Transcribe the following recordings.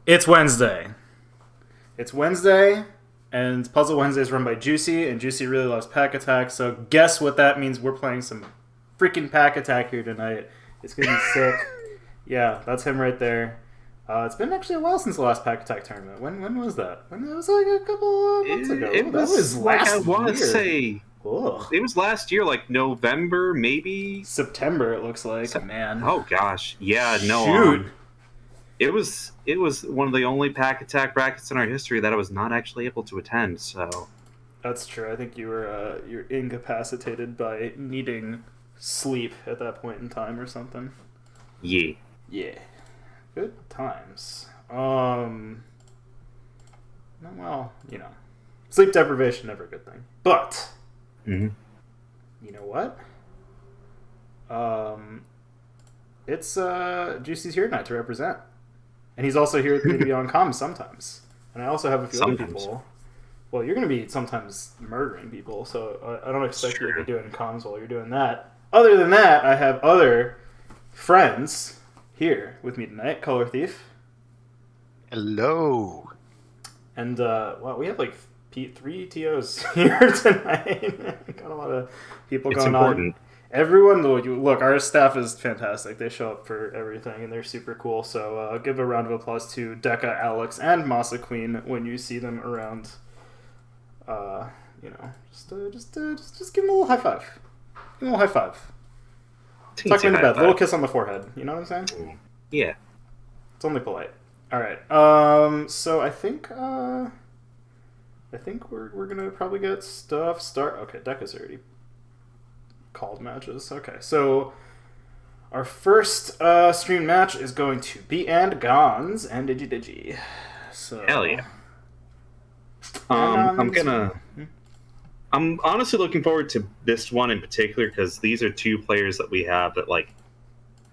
It's Wednesday. It's Wednesday, and Puzzle Wednesday is run by Juicy, and Juicy really loves Pac-Attack, so guess what that means? We're playing some freaking Pac-Attack here tonight. It's going to be sick. Yeah, that's him right there. It's been actually a while since the last Pac-Attack tournament. When was that? It was like a couple months ago. It was last I want to year. Say... Ugh. It was last year, like November, maybe? September, it looks like. Man. Oh, gosh. Yeah, no. Shoot. It was one of the only Pac-Attack brackets in our history that I was not actually able to attend, so... That's true. I think you were you're incapacitated by needing sleep at that point in time or something. Yeah. Yeah. Good times. Well, sleep deprivation, never a good thing. But, you know what? It's Juicy's here tonight to represent. And he's also here to be on comms sometimes. And I also have a few other people. Well, you're going to be sometimes murdering people, so I don't expect you to be doing comms while you're doing that. Other than that, I have other friends here with me tonight. Color Thief. Hello. And, we have like 3 TOs here tonight. Got a lot of people going on. Everyone, look, our staff is fantastic. They show up for everything, and they're super cool. So give a round of applause to Deca, Alex, and Masa Queen when you see them around. Just give them a little high five. Give them a little high five. Tuck them into bed. Little kiss on the forehead. You know what I'm saying? Yeah. It's only polite. All right. So I think we're gonna probably get stuff start. Okay, Deca's already called matches. Okay, so our first stream match is going to be and Gons and Digi. So hell yeah. I'm honestly looking forward to this one in particular because these are two players that we have that like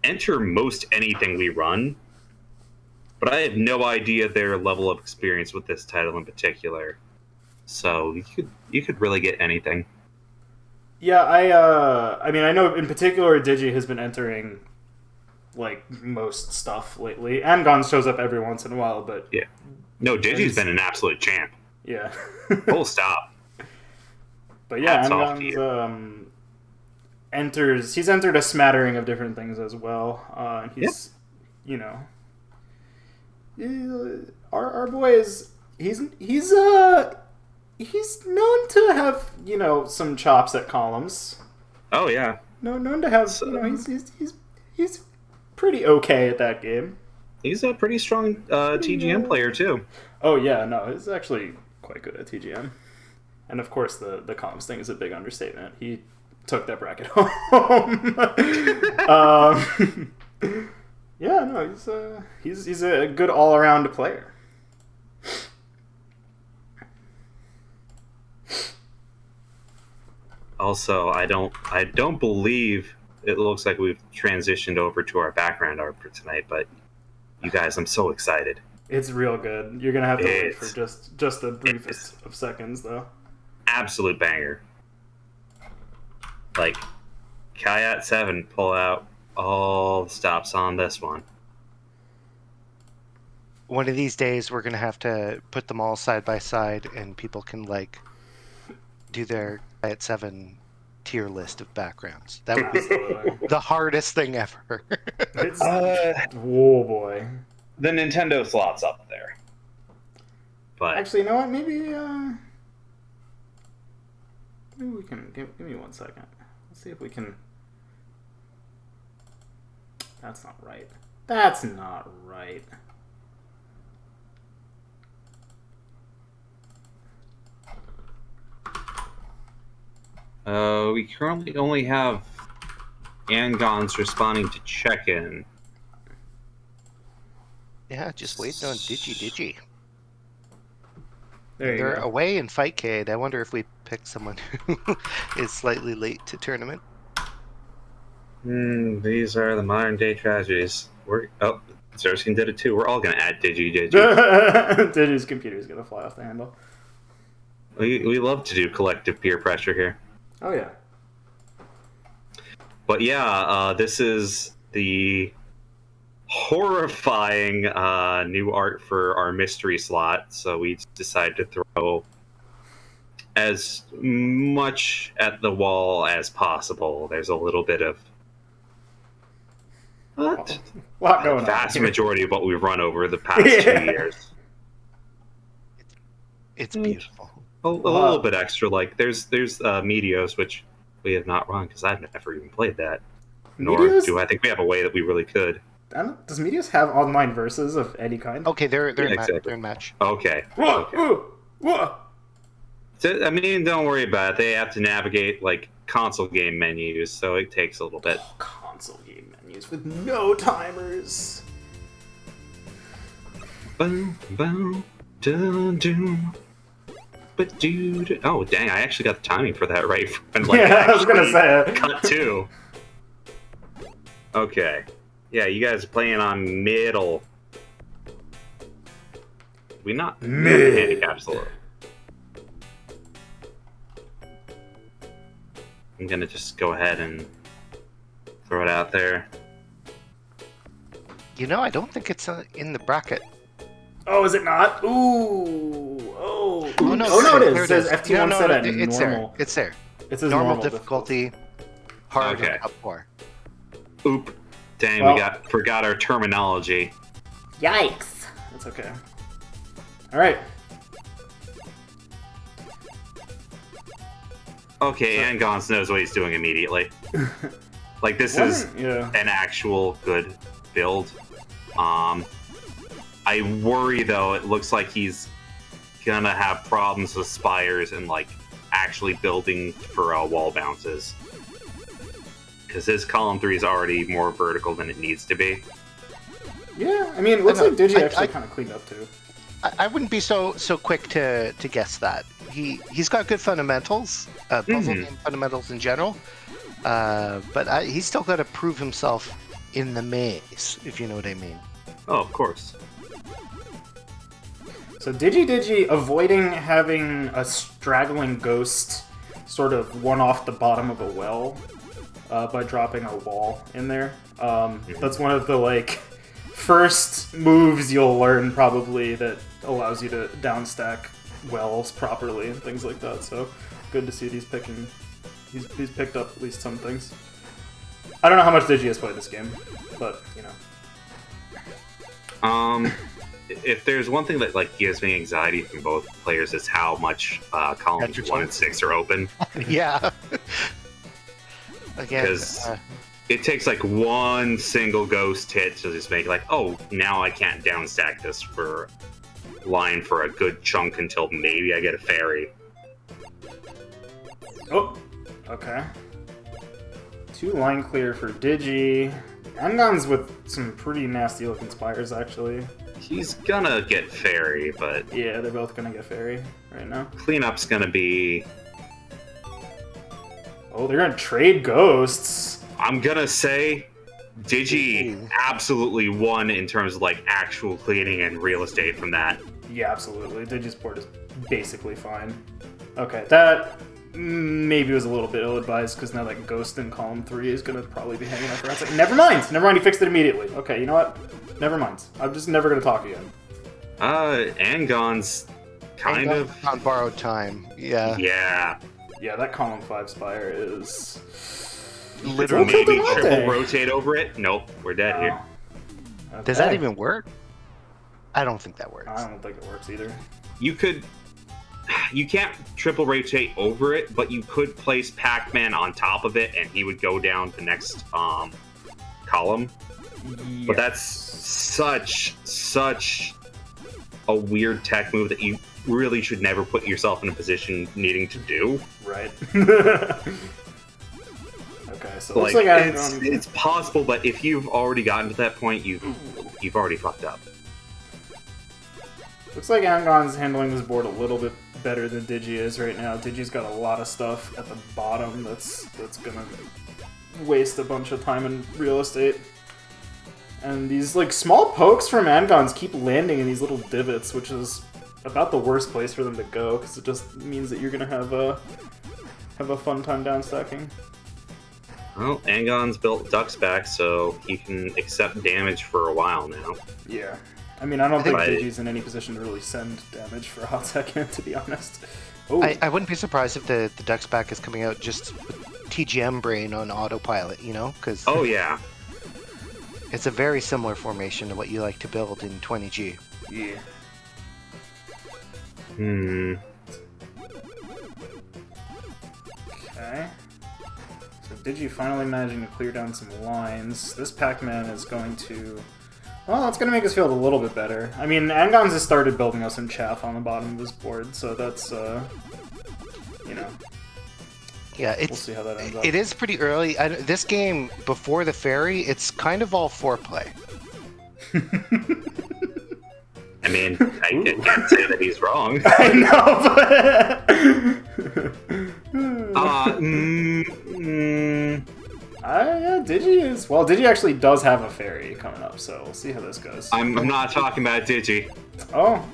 enter most anything we run, but I have no idea their level of experience with this title in particular. So you could really get anything. Yeah, I mean I know in particular Digi has been entering like most stuff lately, and Gons shows up every once in a while, but yeah, no, Digi's been an absolute champ. Yeah, full stop. But yeah, and Gons he's entered a smattering of different things as well. And he's our boy is he's known to have some chops at columns. Oh yeah, known to have he's pretty okay at that game. He's a pretty strong TGM player too. Oh yeah, no, he's actually quite good at TGM. And of course, the comms thing is a big understatement. He took that bracket home. Yeah, no, he's a good all around player. Also, I don't believe it looks like we've transitioned over to our background art for tonight. But you guys, I'm so excited. It's real good. You're gonna have to wait for just the briefest of seconds, though. Absolute banger. Like, Kayat 7 pull out all the stops on this one. One of these days, we're going to have to put them all side by side, and people can, like, do their Kayat 7 tier list of backgrounds. That would be the hardest thing ever. Whoa, boy. The Nintendo slot's up there. But actually, you know what? Maybe we can give me 1 second. Let's see if we can. That's not right. That's not right. We currently only have Angons responding to check-in. Yeah, just waiting on Digi. They're away in Fightcade. I wonder if we pick someone who is slightly late to tournament. These are the modern day tragedies. Zerskin did it too. We're all gonna add Digi. Digi's computer's gonna fly off the handle. We love to do collective peer pressure here. Oh yeah. But yeah, this is the horrifying new art for our mystery slot, so we decided to throw as much at the wall as possible. There's a little bit of lot going on. Vast majority of what we've run over the past 2 years. It's beautiful. A little bit extra. Like there's Meteos, which we have not run because I've never even played that. Nor do I think we have a way that we really could. Does Meteos have online verses of any kind? Okay, they're in match. Okay. So, I mean, don't worry about it. They have to navigate like console game menus, so it takes a little bit. Console game menus with no timers. Boom, boom, dun, dun. But dude, oh dang! I actually got the timing for that right. I was gonna say it. Cut 2. Okay. Yeah, you guys are playing on middle. We not handicaps a little. I'm gonna just go ahead and throw it out there. I don't think it's in the bracket. Oh, is it not? Ooh. Oh no, it is. It says FT1 set at it's normal. There. It's there. It says normal difficulty. Hard Okay. and up 4. Oop. Dang, Well- we forgot our terminology. Yikes. That's okay. All right. Okay, and Gons knows what he's doing immediately. Like, this is Yeah. an actual good build. I worry, though, it looks like he's gonna have problems with spires and, like, actually building for wall bounces. Because his column 3 is already more vertical than it needs to be. Yeah, I mean, it looks I know. like Digi I- actually I- kind of cleaned up too. I wouldn't be so quick to guess that. He's got good fundamentals, puzzle game fundamentals in general, but he's still got to prove himself in the maze, if you know what I mean. Oh, of course. So Digi avoiding having a straggling ghost sort of one off the bottom of a well by dropping a wall in there. That's one of the like first moves you'll learn probably that allows you to downstack wells properly and things like that. So good to see he's picked up at least some things. I don't know how much Digi has played this game, but you know. If there's one thing that like gives me anxiety from both players is how much columns 1 and 6 are open. Yeah. Again, Because it takes like one single ghost hit to just make like, oh, now I can't downstack this for line for a good chunk until maybe I get a fairy. Oh, okay. 2 line clear for Digi. Angon's with some pretty nasty looking spires, actually. He's gonna get fairy, but Yeah, they're both gonna get fairy right now. cleanup's gonna be. Oh, they're gonna trade ghosts. I'm gonna say Digi absolutely won in terms of like actual cleaning and real estate from that. Yeah, absolutely. Digi's port is basically fine. Okay, that maybe was a little bit ill-advised because now that ghost in column 3 is gonna probably be hanging out for outside. Never mind! He fixed it immediately. Okay, you know what? Never mind. I'm just never gonna talk again. Angon's kind of. on borrowed time. Yeah. Yeah. Yeah, that column 5 spire is... Literally. It's okay. Maybe One triple day. rotate over it? Nope, we're dead here. Okay. Does that even work? I don't think that works. I don't think it works either. You can't triple rotate over it, but you could place Pac-Man on top of it and he would go down the next column. But that's such a weird tech move that you really should never put yourself in a position needing to do. Right. Okay, so it looks like it's possible, but if you've already gotten to that point, you've already fucked up. Looks like Angon's handling this board a little bit better than Digi is right now. Digi's got a lot of stuff at the bottom that's gonna waste a bunch of time and real estate. And these like small pokes from Angons keep landing in these little divots, which is about the worst place for them to go because it just means that you're gonna have a fun time downstacking. Well, Angon's built Ducks back, so he can accept damage for a while now. Yeah. I mean, I don't think Right. Digi's in any position to really send damage for a hot second, to be honest. Oh, I wouldn't be surprised if the Ducks back is coming out just with TGM brain on autopilot, you know? Because Oh yeah. it's a very similar formation to what you like to build in 20G. yeah. Okay. So Digi finally managing to clear down some lines. This Pac-Man is going to... Well, it's going to make us feel a little bit better. I mean, Angons has started building us some chaff on the bottom of his board, so that's, you know, Yeah, we'll see how that ends up. it is pretty early. This game, before the fairy, it's kind of all foreplay. I mean, I can't say that he's wrong. I know, yeah, Digi is... Well, Digi actually does have a fairy coming up, so we'll see how this goes. I'm not talking about Digi. Oh.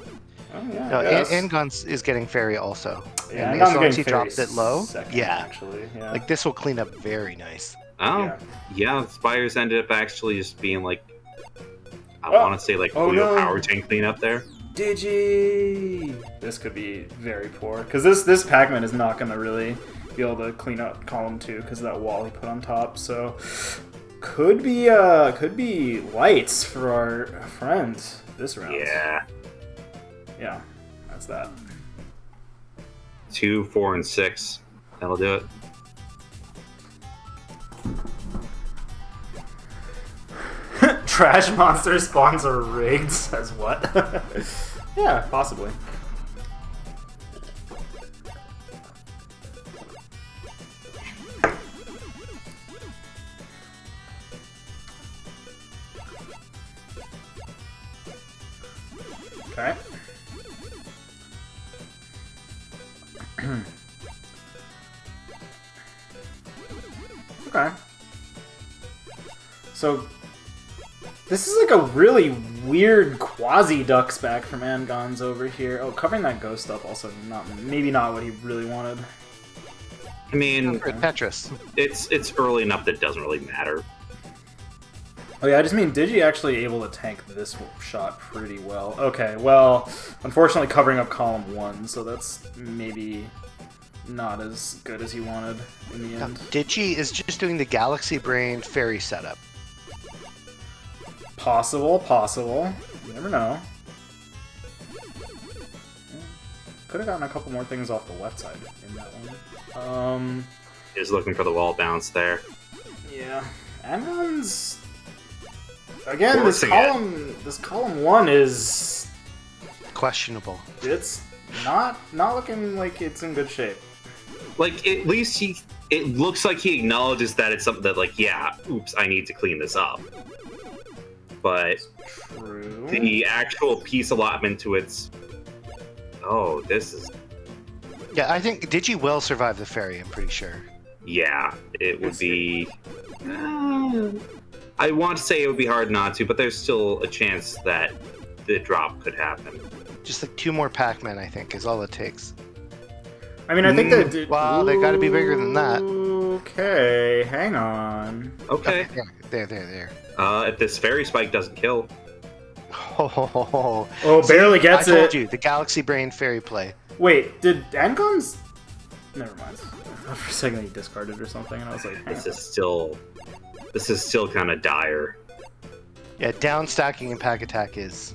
Oh, yeah, No, I guess. Angons is getting fairy also. Yeah, And Angon's as long as he getting drops fairy it low, second, yeah. Actually, yeah. Like, this will clean up very nice. Oh, Yeah. yeah, Spires ended up actually just being like, I Oh. want to say like Oh, Puyo no. Power Tank cleanup there. Digi! This could be very poor, because this Pac-Man is not going to really be able to clean up column 2 because of that wall he put on top. So could be lights for our friend this round. Yeah, that's that. 2, 4, and 6. That'll do it. Trash monster spawns are rigged. Says what? Yeah, possibly. Okay. Okay. So this is like a really weird quasi-duck spec from Angons over here. Oh, covering that ghost up also maybe not what he really wanted. I mean, Tetris. It's early enough that it doesn't really matter. Oh yeah, I just mean Digi actually able to tank this shot pretty well. Okay, well, unfortunately covering up column 1, so that's maybe not as good as he wanted in the end. Digi is just doing the Galaxy Brain fairy setup. Possible. You never know. Could have gotten a couple more things off the left side in that one. Is looking for the wall bounce there. Yeah. Angon's again, this column 1 is questionable. It's not looking like it's in good shape. Like, at least it looks like he acknowledges that it's something that, like, yeah, oops, I need to clean this up. But True. The actual piece allotment to its... Oh, this is... Yeah, I think Digi will survive the fairy, I'm pretty sure. Yeah, it would be... I want to say it would be hard not to, but there's still a chance that the drop could happen. Just like 2 more Pac-Men, I think, is all it takes. I mean, I think that... Wow, they gotta be bigger than that. Okay, hang on. Okay. There. If this fairy spike doesn't kill... Oh, barely gets it. I told you, the Galaxy Brain fairy play. Wait, did Angon's... Never mind. For a second he discarded or something, and I was like... This is still kind of dire. Yeah, down stacking in Pac-Attack is...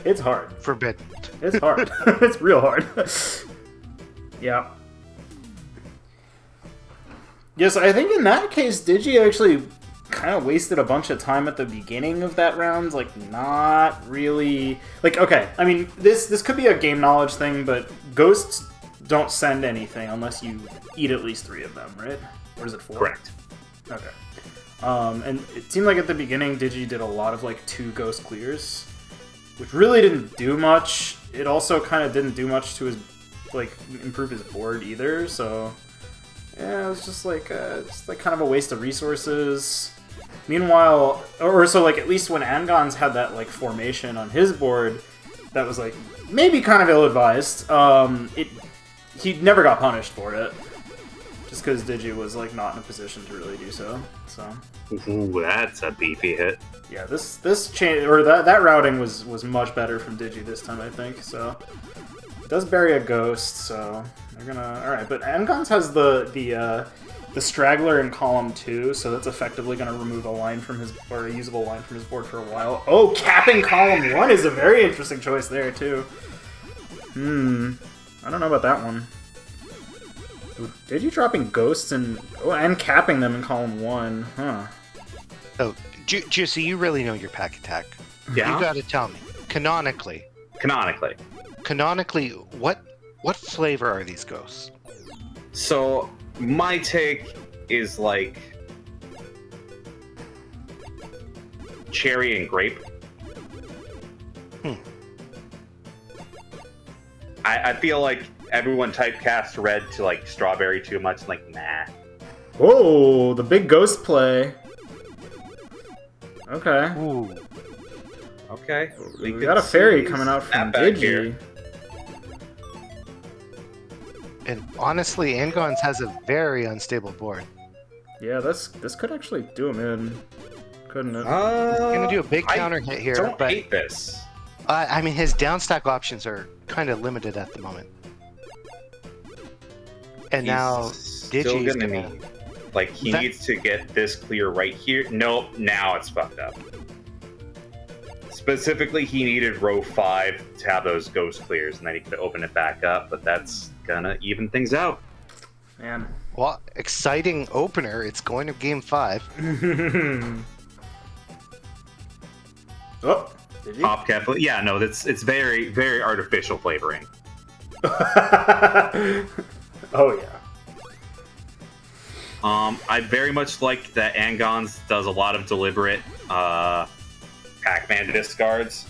It's hard. Forbidden. It's hard. It's real hard. Yeah. Yes, I think in that case, Digi actually kind of wasted a bunch of time at the beginning of that round. Like, not really... Like, okay, I mean, this could be a game knowledge thing, but ghosts don't send anything unless you eat at least 3 of them, right? Or is it 4? Correct. Okay. And it seemed like at the beginning, Digi did a lot of, like, 2 ghost clears, which really didn't do much. It also kind of didn't do much to his, like, improve his board either, so... Yeah, it was just like kind of a waste of resources. Meanwhile, or so like at least when Angons had that like formation on his board, that was like maybe kind of ill-advised. He never got punished for it, just because Digi was like not in a position to really do so. So. Ooh, that's a beefy hit. Yeah, this change or that routing was much better from Digi this time, I think. So it does bury a ghost, so. They're gonna... Alright, but Angons has the straggler in column 2, so that's effectively gonna remove a line from his... or a usable line from his board for a while. Oh, capping column 1 is a very interesting choice there, too. I don't know about that one. Ooh, did you dropping ghosts and... Oh, and capping them in column 1, huh. Oh, Juicy, you really know your Pac-Attack. Yeah? You gotta tell me. Canonically, what flavor are these ghosts? So, my take is like cherry and grape. I feel like everyone typecast red to like strawberry too much. Like, nah. Oh, the big ghost play. Okay. Ooh. Okay. We got a fairy coming out from Digi. And honestly, Angons has a very unstable board. Yeah, this could actually do him in, couldn't it? He's gonna do a big counter hit here, don't but hate this. I mean, his downstack options are kind of limited at the moment. And now still Digi's gonna gonna... need. Like, he needs to get this clear right here. Nope, now it's fucked up. Specifically, he needed row 5 to have those ghost clears, and then he could open it back up, but that's gonna even things out. Man. Well, exciting opener. It's going to game 5. Oh, did you? Top cat, yeah, no, it's very, very artificial flavoring. Oh, yeah. I very much like that Angons does a lot of deliberate Pac-Man discards.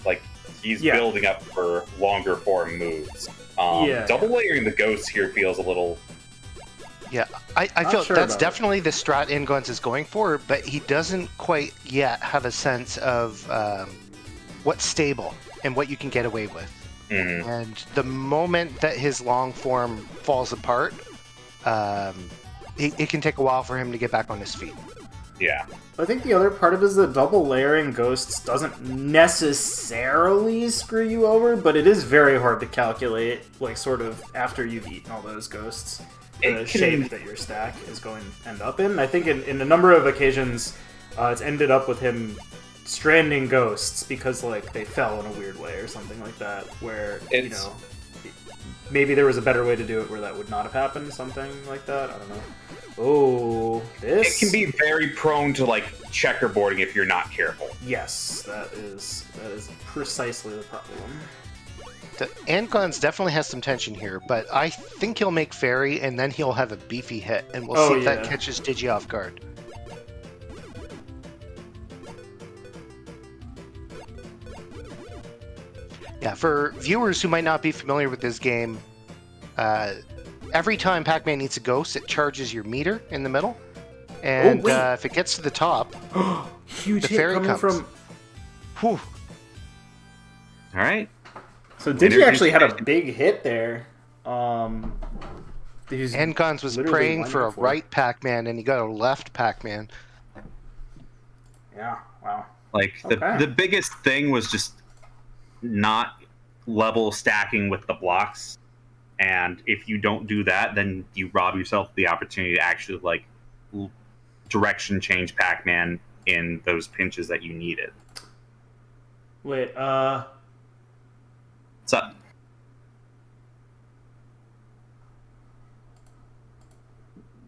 Like, he's building up for longer form moves. Double layering the ghosts here feels a little... Yeah, I feel that's definitely the strat Inguns is going for, but he doesn't quite yet have a sense of what's stable and what you can get away with. Mm-hmm. And the moment that his long form falls apart, it can take a while for him to get back on his feet. Yeah. I think the other part of it is that double layering ghosts doesn't necessarily screw you over, but it is very hard to calculate, like, sort of after you've eaten all those ghosts, the shape that your stack is going to end up in. I think in a number of occasions, it's ended up with him stranding ghosts because, like, they fell in a weird way or something like that, where, you know, maybe there was a better way to do it where that would not have happened, something like that. I don't know. Oh, this... It can be very prone to, like, checkerboarding if you're not careful. Yes, that is precisely the problem. The Angons definitely has some tension here, but I think he'll make Fairy, and then he'll have a beefy hit, and we'll see if that catches Digi off guard. Yeah, for viewers who might not be familiar with this game, every time Pac-Man eats a ghost, it charges your meter in the middle, and if it gets to the top, huge the hit fairy coming comes. from. Whew. All right. So Digi actually had a big hit there. Angons was praying for a right Pac-Man, and he got a left Pac-Man. Yeah, wow. Like, the biggest thing was just not level stacking with the blocks. And if you don't do that, then you rob yourself the opportunity to actually, like, direction change Pac-Man in those pinches that you needed. Wait, What's up?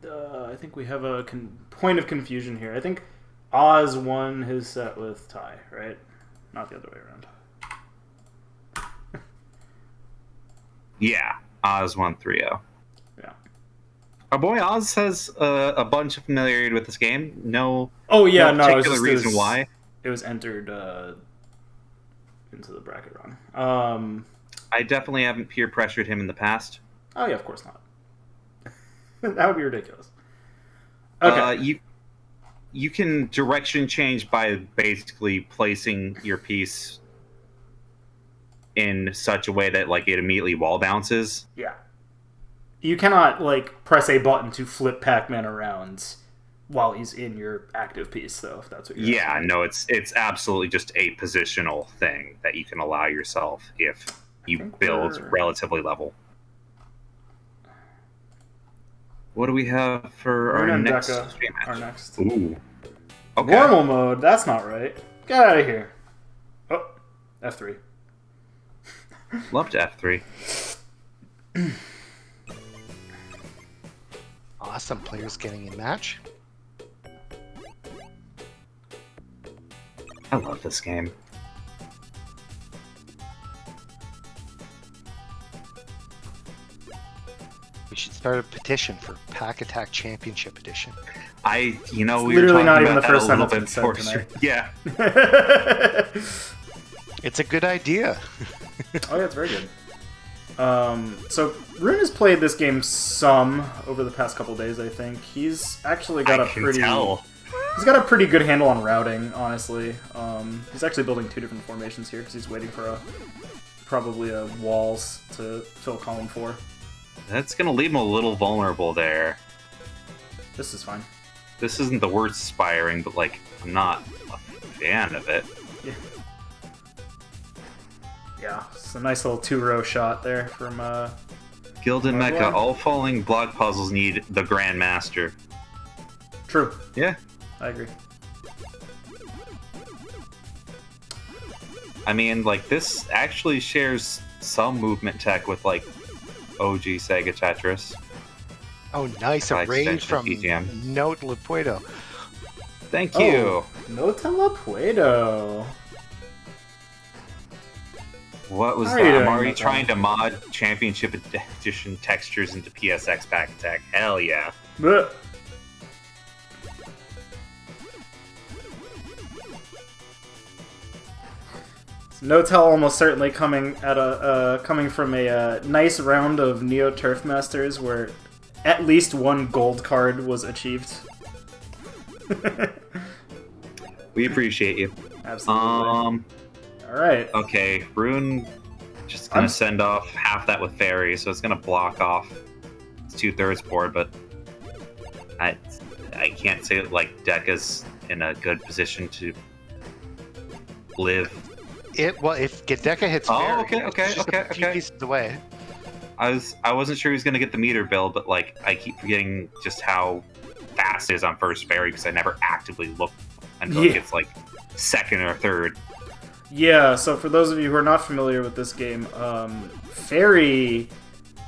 I think we have a point of confusion here. I think Oz won his set with Ty, right? Not the other way around. Yeah, Oz won 3-0. Yeah. Our boy Oz has a bunch of familiarity with this game. No. Oh yeah, no particular it was reason why. It was entered into the bracket wrong. I definitely haven't peer pressured him in the past. Oh yeah, of course not. That would be ridiculous. Okay. You can direction change by basically placing your piece in such a way that, like, it immediately wall bounces. Yeah. You cannot, like, press a button to flip Pac-Man around while he's in your active piece, though, if that's what you're asking. No, it's absolutely just a positional thing that you can allow yourself if you build relatively level. What do we have for our next stream match? Our next. Ooh. Okay. Normal mode? That's not right. Get out of here. Oh, F3. Loved F3. Awesome players getting in match. I love this game. We should start a petition for Pac-Attack Championship Edition. We were literally talking not even about the first that a little time bit it's been said before. Yeah. It's a good idea. Oh yeah, it's very good. So Rune has played this game some over the past couple days. I think he's actually got He's got a pretty good handle on routing. Honestly, he's actually building 2 different formations here because he's waiting for probably a walls to fill column 4. That's gonna leave him a little vulnerable there. This is fine. This isn't the word inspiring, but, like, I'm not a fan of it. Yeah, it's a nice little 2-row shot there from Gilded Mecha, all falling block puzzles need the Grandmaster. True. Yeah. I agree. I mean, like, this actually shares some movement tech with, like, OG Sega Tetris. Oh, nice. A rage from Note Lepuedo. Thank you. Nota Lepuedo. What was that? I'm already trying to mod Championship Edition textures into PSX Pac-Attack. Hell yeah. Blech. No-Tell almost certainly coming from a nice round of Neo Turf Masters where at least one gold card was achieved. We appreciate you. Absolutely. Alright. Okay, Rune just gonna send off half that with Fairy, so it's gonna block off its 2/3 board, but I can't say that, like, Dekka's in a good position to live. Well, if Dekka hits Fairy, okay. a few pieces away. I wasn't sure he was gonna get the meter build, but, like, I keep forgetting just how fast it is on first Fairy because I never actively look until it gets, like, second or third. Yeah, so for those of you who are not familiar with this game, Fairy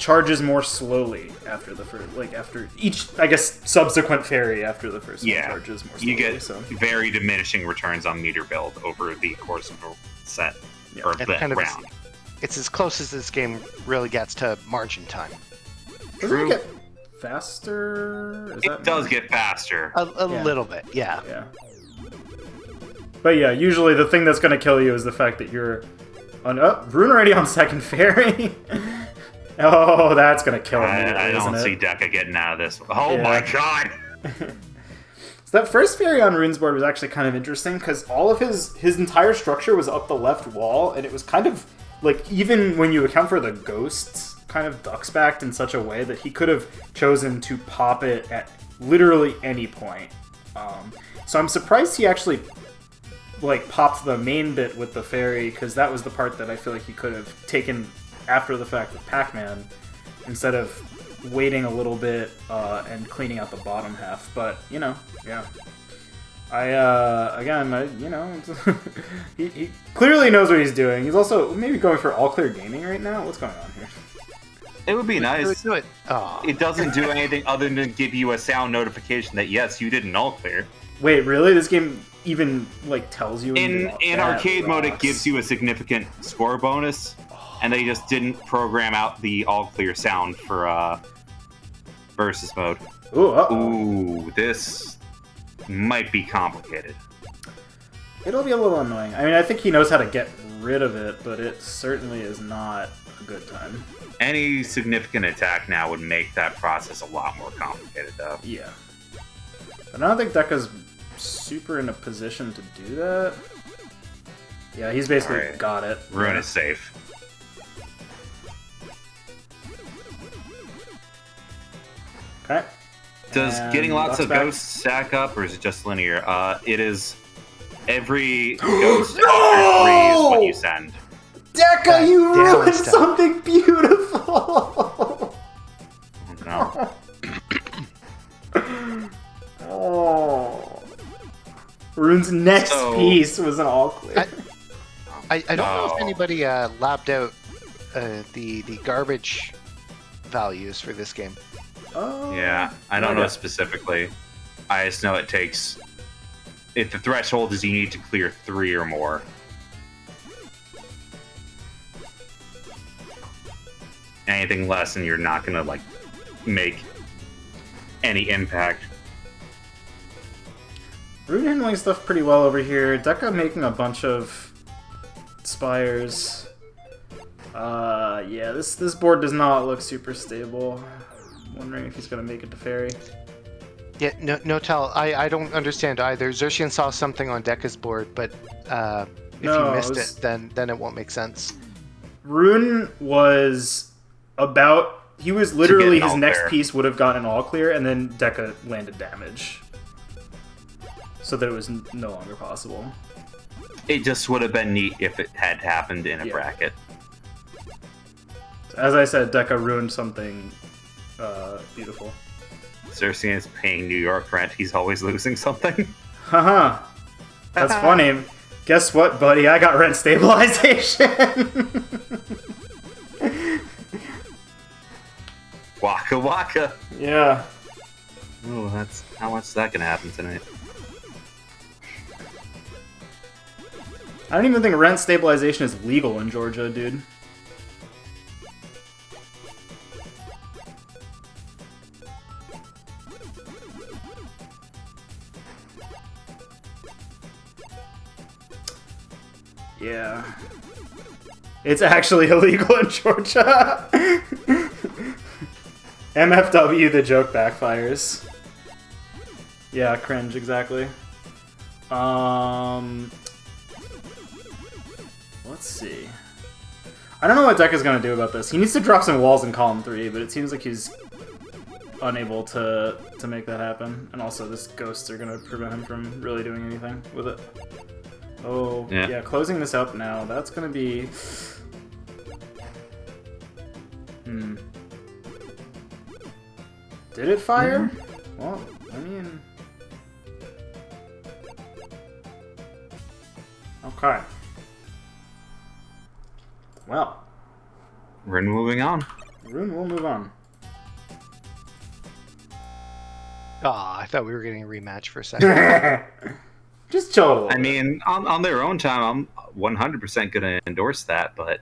charges more slowly after the first, like, after each, I guess, subsequent Fairy after the first one charges more slowly. You get very diminishing returns on meter build over the course of a set, or the round. It's as close as this game really gets to margin time. Doesn't it get faster? It does get faster. A little bit, yeah. But yeah, usually the thing that's going to kill you is the fact that you're on... Oh, Rune already on second Fairy? Oh, that's going to kill me. I don't see Dekka getting out of this. Oh my god! So that first Fairy on Rune's board was actually kind of interesting, because all of his entire structure was up the left wall, and it was kind of, like, even when you account for the ghosts, kind of ducksbacked in such a way that he could have chosen to pop it at literally any point. So I'm surprised he actually, like, popped the main bit with the Fairy, because that was the part that I feel like he could have taken after the fact with Pac-Man, instead of waiting a little bit and cleaning out the bottom half. But, you know, yeah. He clearly knows what he's doing. He's also maybe going for all-clear gaming right now. What's going on here? It would be nice. Do it. It doesn't do anything other than give you a sound notification that, yes, you did an all-clear. Wait, really? This game even, like, tells you? In arcade mode, it gives you a significant score bonus, and they just didn't program out the all-clear sound for versus mode. Ooh, this might be complicated. It'll be a little annoying. I mean, I think he knows how to get rid of it, but it certainly is not a good time. Any significant attack now would make that process a lot more complicated, though. Yeah. But I don't think Dekka's super in a position to do that. Yeah, he's basically got it. Rune is safe. Okay. Does getting lots of ghosts stack up, or is it just linear? It is every ghost after 3 is what you send. Dekka, you ruined something beautiful! Oh, no. Oh. Rune's next piece was an all-clear. I don't know if anybody labbed out the garbage values for this game. Oh. Yeah, I don't know specifically. I just know it takes... If the threshold is you need to clear 3 or more. Anything less and you're not going to, like, make any impact. Rune handling stuff pretty well over here. Dekka making a bunch of spires. Yeah, this board does not look super stable. Wondering if he's gonna make it to Fairy. Yeah, no tell. I don't understand either. Xerxian saw something on Dekka's board, but if you missed it, then it won't make sense. Rune was about... He was literally... His next piece would have gotten all clear, and then Dekka landed damage. So that it was no longer possible. It just would have been neat if it had happened in a bracket. So As I said, Deca ruined something beautiful. Cersei is paying New York rent. He's always losing something. Haha. That's funny. Guess what, buddy? I got rent stabilization. Waka waka. Yeah. Oh, that's how much is that gonna happen tonight? I don't even think rent stabilization is legal in Georgia, dude. Yeah. It's actually illegal in Georgia. MFW, the joke backfires. Yeah, cringe, exactly. Let's see. I don't know what Deca's gonna do about this. He needs to drop some walls in column 3, but it seems like he's unable to make that happen. And also, this ghosts are gonna prevent him from really doing anything with it. Oh, yeah, closing this up now. That's gonna be... Did it fire? Well, I mean... Okay. Well. We're moving on. Rune will move on. I thought we were getting a rematch for a second. Just chill a little I bit. mean, on their own time, I'm 100% going to endorse that, but...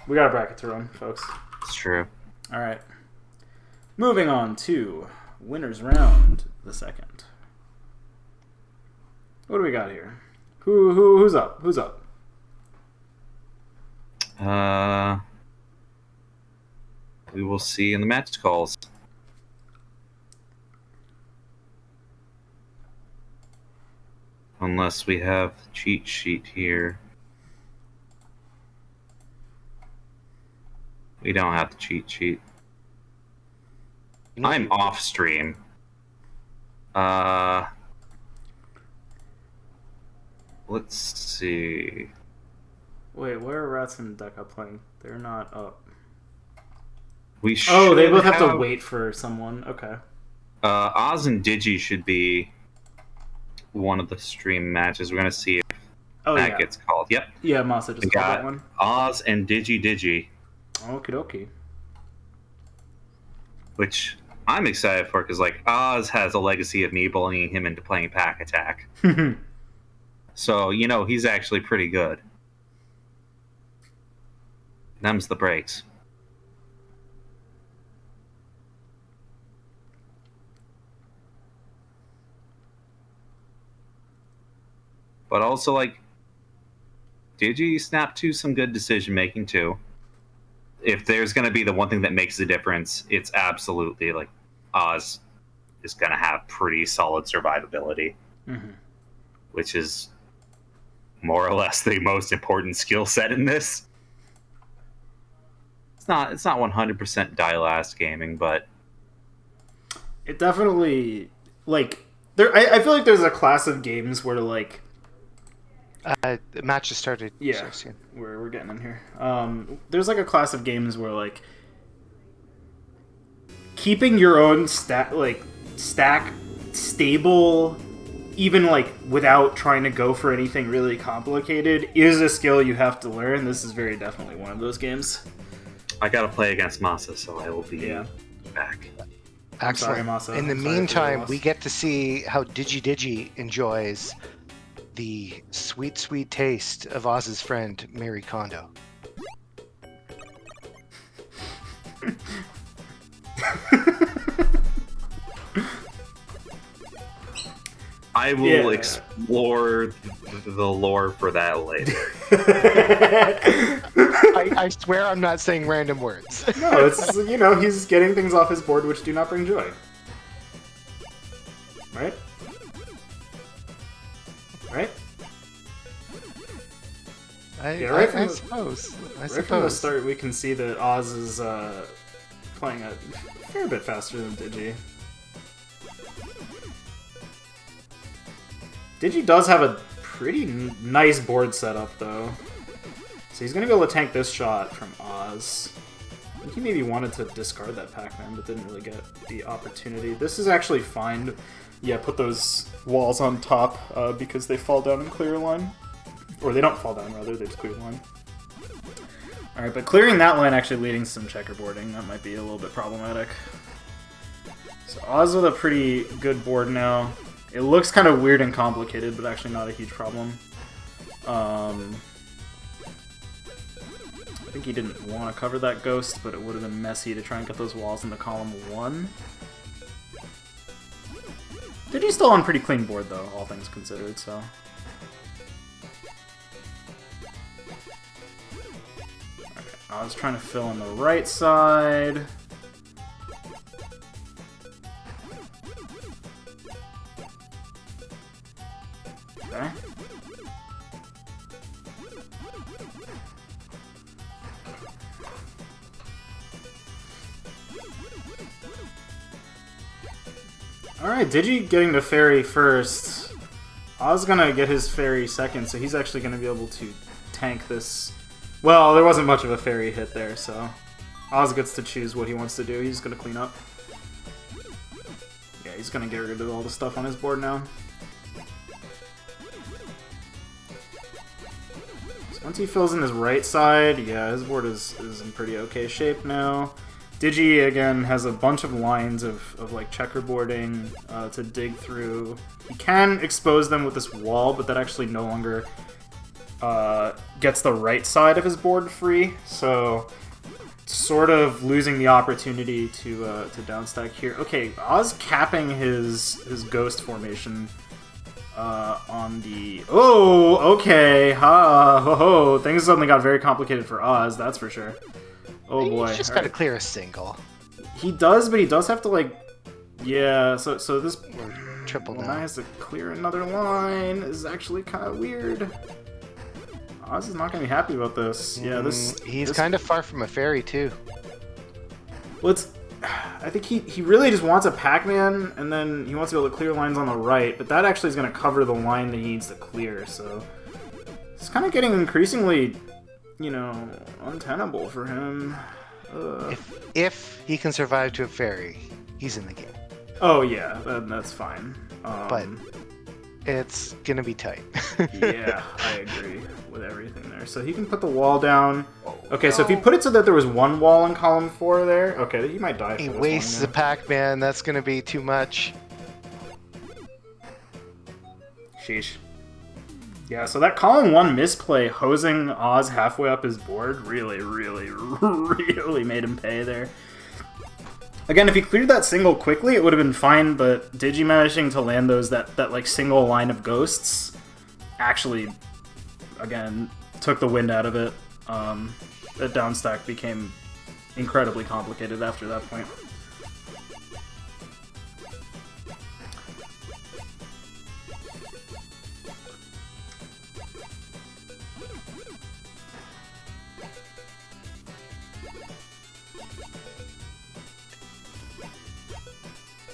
We got a bracket to run, folks. It's true. Alright. Moving on to Winners Round, the second. What do we got here? Who's up? Who's up? We will see in the match calls. Unless we have the cheat sheet here. We don't have the cheat sheet. I'm off stream. Let's see. Wait, where are Rats and Deca playing? They're not up. We should Oh, they both have to wait for someone. Okay. Oz and Digi should be one of the stream matches. We're gonna see if that gets called. Yep. Yeah, Masa just called that one. Oz and Digi. Okie dokie. Which I'm excited for because like Oz has a legacy of me bullying him into playing Pac-Attack. So, you know, he's actually pretty good. Them's the breaks. But also, like, Digi snap to some good decision making too. If there's going to be the one thing that makes the difference, it's absolutely like Oz is going to have pretty solid survivability, which is more or less the most important skill set in this. It's not 100% die last gaming, but it definitely like there. I feel like there's a class of games where like the match just started. Yeah, we're getting in here. There's like a class of games where like keeping your own stack stable, even like without trying to go for anything really complicated, is a skill you have to learn. This is very definitely one of those games. I gotta play against Masa, so I will be back. Excellent. Sorry, Masa. In the meantime, we get to see how Digi enjoys the sweet, sweet taste of Oz's friend, Mary Kondo. I will explore the lore for that later. I swear I'm not saying random words. No, it's, you know, he's getting things off his board which do not bring joy. Right? Right? I suppose. Right from the start, we can see that Oz is playing a fair bit faster than Digi. Digi does have a pretty nice board setup, though. So he's going to be able to tank this shot from Oz. He maybe wanted to discard that Pac-Man, but didn't really get the opportunity. This is actually fine. Yeah, put those walls on top because they fall down in clear line. Or they don't fall down, rather, they just clear line. Alright, but clearing that line actually leading to some checkerboarding. That might be a little bit problematic. So Oz with a pretty good board now. It looks kind of weird and complicated, but actually not a huge problem. I think he didn't want to cover that ghost, but it would have been messy to try and get those walls into column 1. Digi's still on pretty clean board, though, all things considered, so... Okay, I was trying to fill in the right side. Okay. Alright, Digi getting the fairy first. Oz gonna get his fairy second, so he's actually gonna be able to tank this. Well, there wasn't much of a fairy hit there, so Oz gets to choose what he wants to do. He's gonna clean up. Yeah, he's gonna get rid of all the stuff on his board now. So once he fills in his right side, yeah, his board is in pretty okay shape now. Digi, again, has a bunch of lines of like, checkerboarding to dig through. He can expose them with this wall, but that actually no longer gets the right side of his board free, so sort of losing the opportunity to downstack here. Okay, Oz capping his ghost formation on the... Oh, okay, ha, ho, ho. Things suddenly got very complicated for Oz, that's for sure. Oh boy. He's just gotta clear a single. He does, but he does have to, like... Yeah, so this... Or triple now. now. He has to clear another line. This is actually kind of weird. Oz is not gonna be happy about this. Yeah, He's kind of far from a fairy, too. Well, it's... I think he really just wants a Pac-Man, and then he wants to be able to clear lines on the right, but that actually is going to cover the line that he needs to clear, so... It's kind of getting increasingly, you know, untenable for him. If he can survive to a fairy, he's in the game. Oh, yeah, that's fine. But it's going to be tight. Yeah, I agree with everything there. So he can put the wall down. Okay, so if he put it so that there was one wall in column 4 there, okay, he might die for He this wastes one, the Pac-Man. That's going to be too much. Sheesh. Yeah, so that column 1 misplay, hosing Oz halfway up his board, really, really, really made him pay there. Again, if he cleared that single quickly, it would have been fine, but Digi managing to land those, that like, single line of ghosts, actually, again, took the wind out of it. The downstack became incredibly complicated after that point.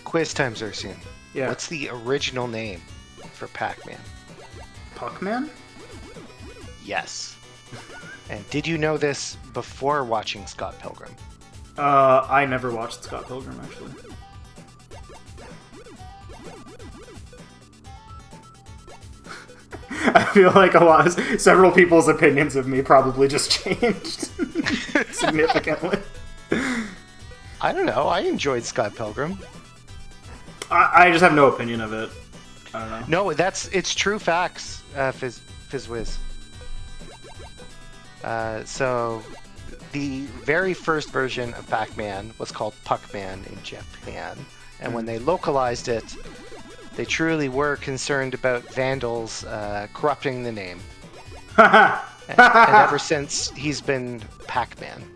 Quiz time, Xerxian. Yeah. What's the original name for Pac-Man? Puckman? Yes. And did you know this before watching Scott Pilgrim? I never watched Scott Pilgrim, actually. I feel like several people's opinions of me probably just changed significantly. I don't know. I enjoyed Scott Pilgrim. I just have no opinion of it. I don't know. No, it's true facts, Fizzwiz. So, the very first version of Pac-Man was called Puckman in Japan, and when they localized it, they truly were concerned about vandals corrupting the name. and ever since, he's been Pac-Man.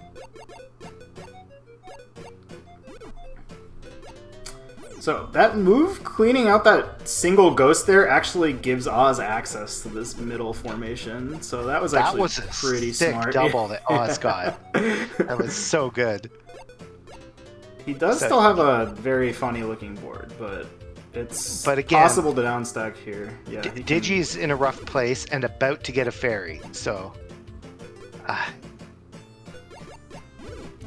So that move, cleaning out that single ghost there, actually gives Oz access to this middle formation. So that was actually pretty sick smart. Double that Oz got. That was so good. He does still have a very funny looking board, but it's again, possible to downstack here. Yeah, Digi's in a rough place and about to get a fairy, so...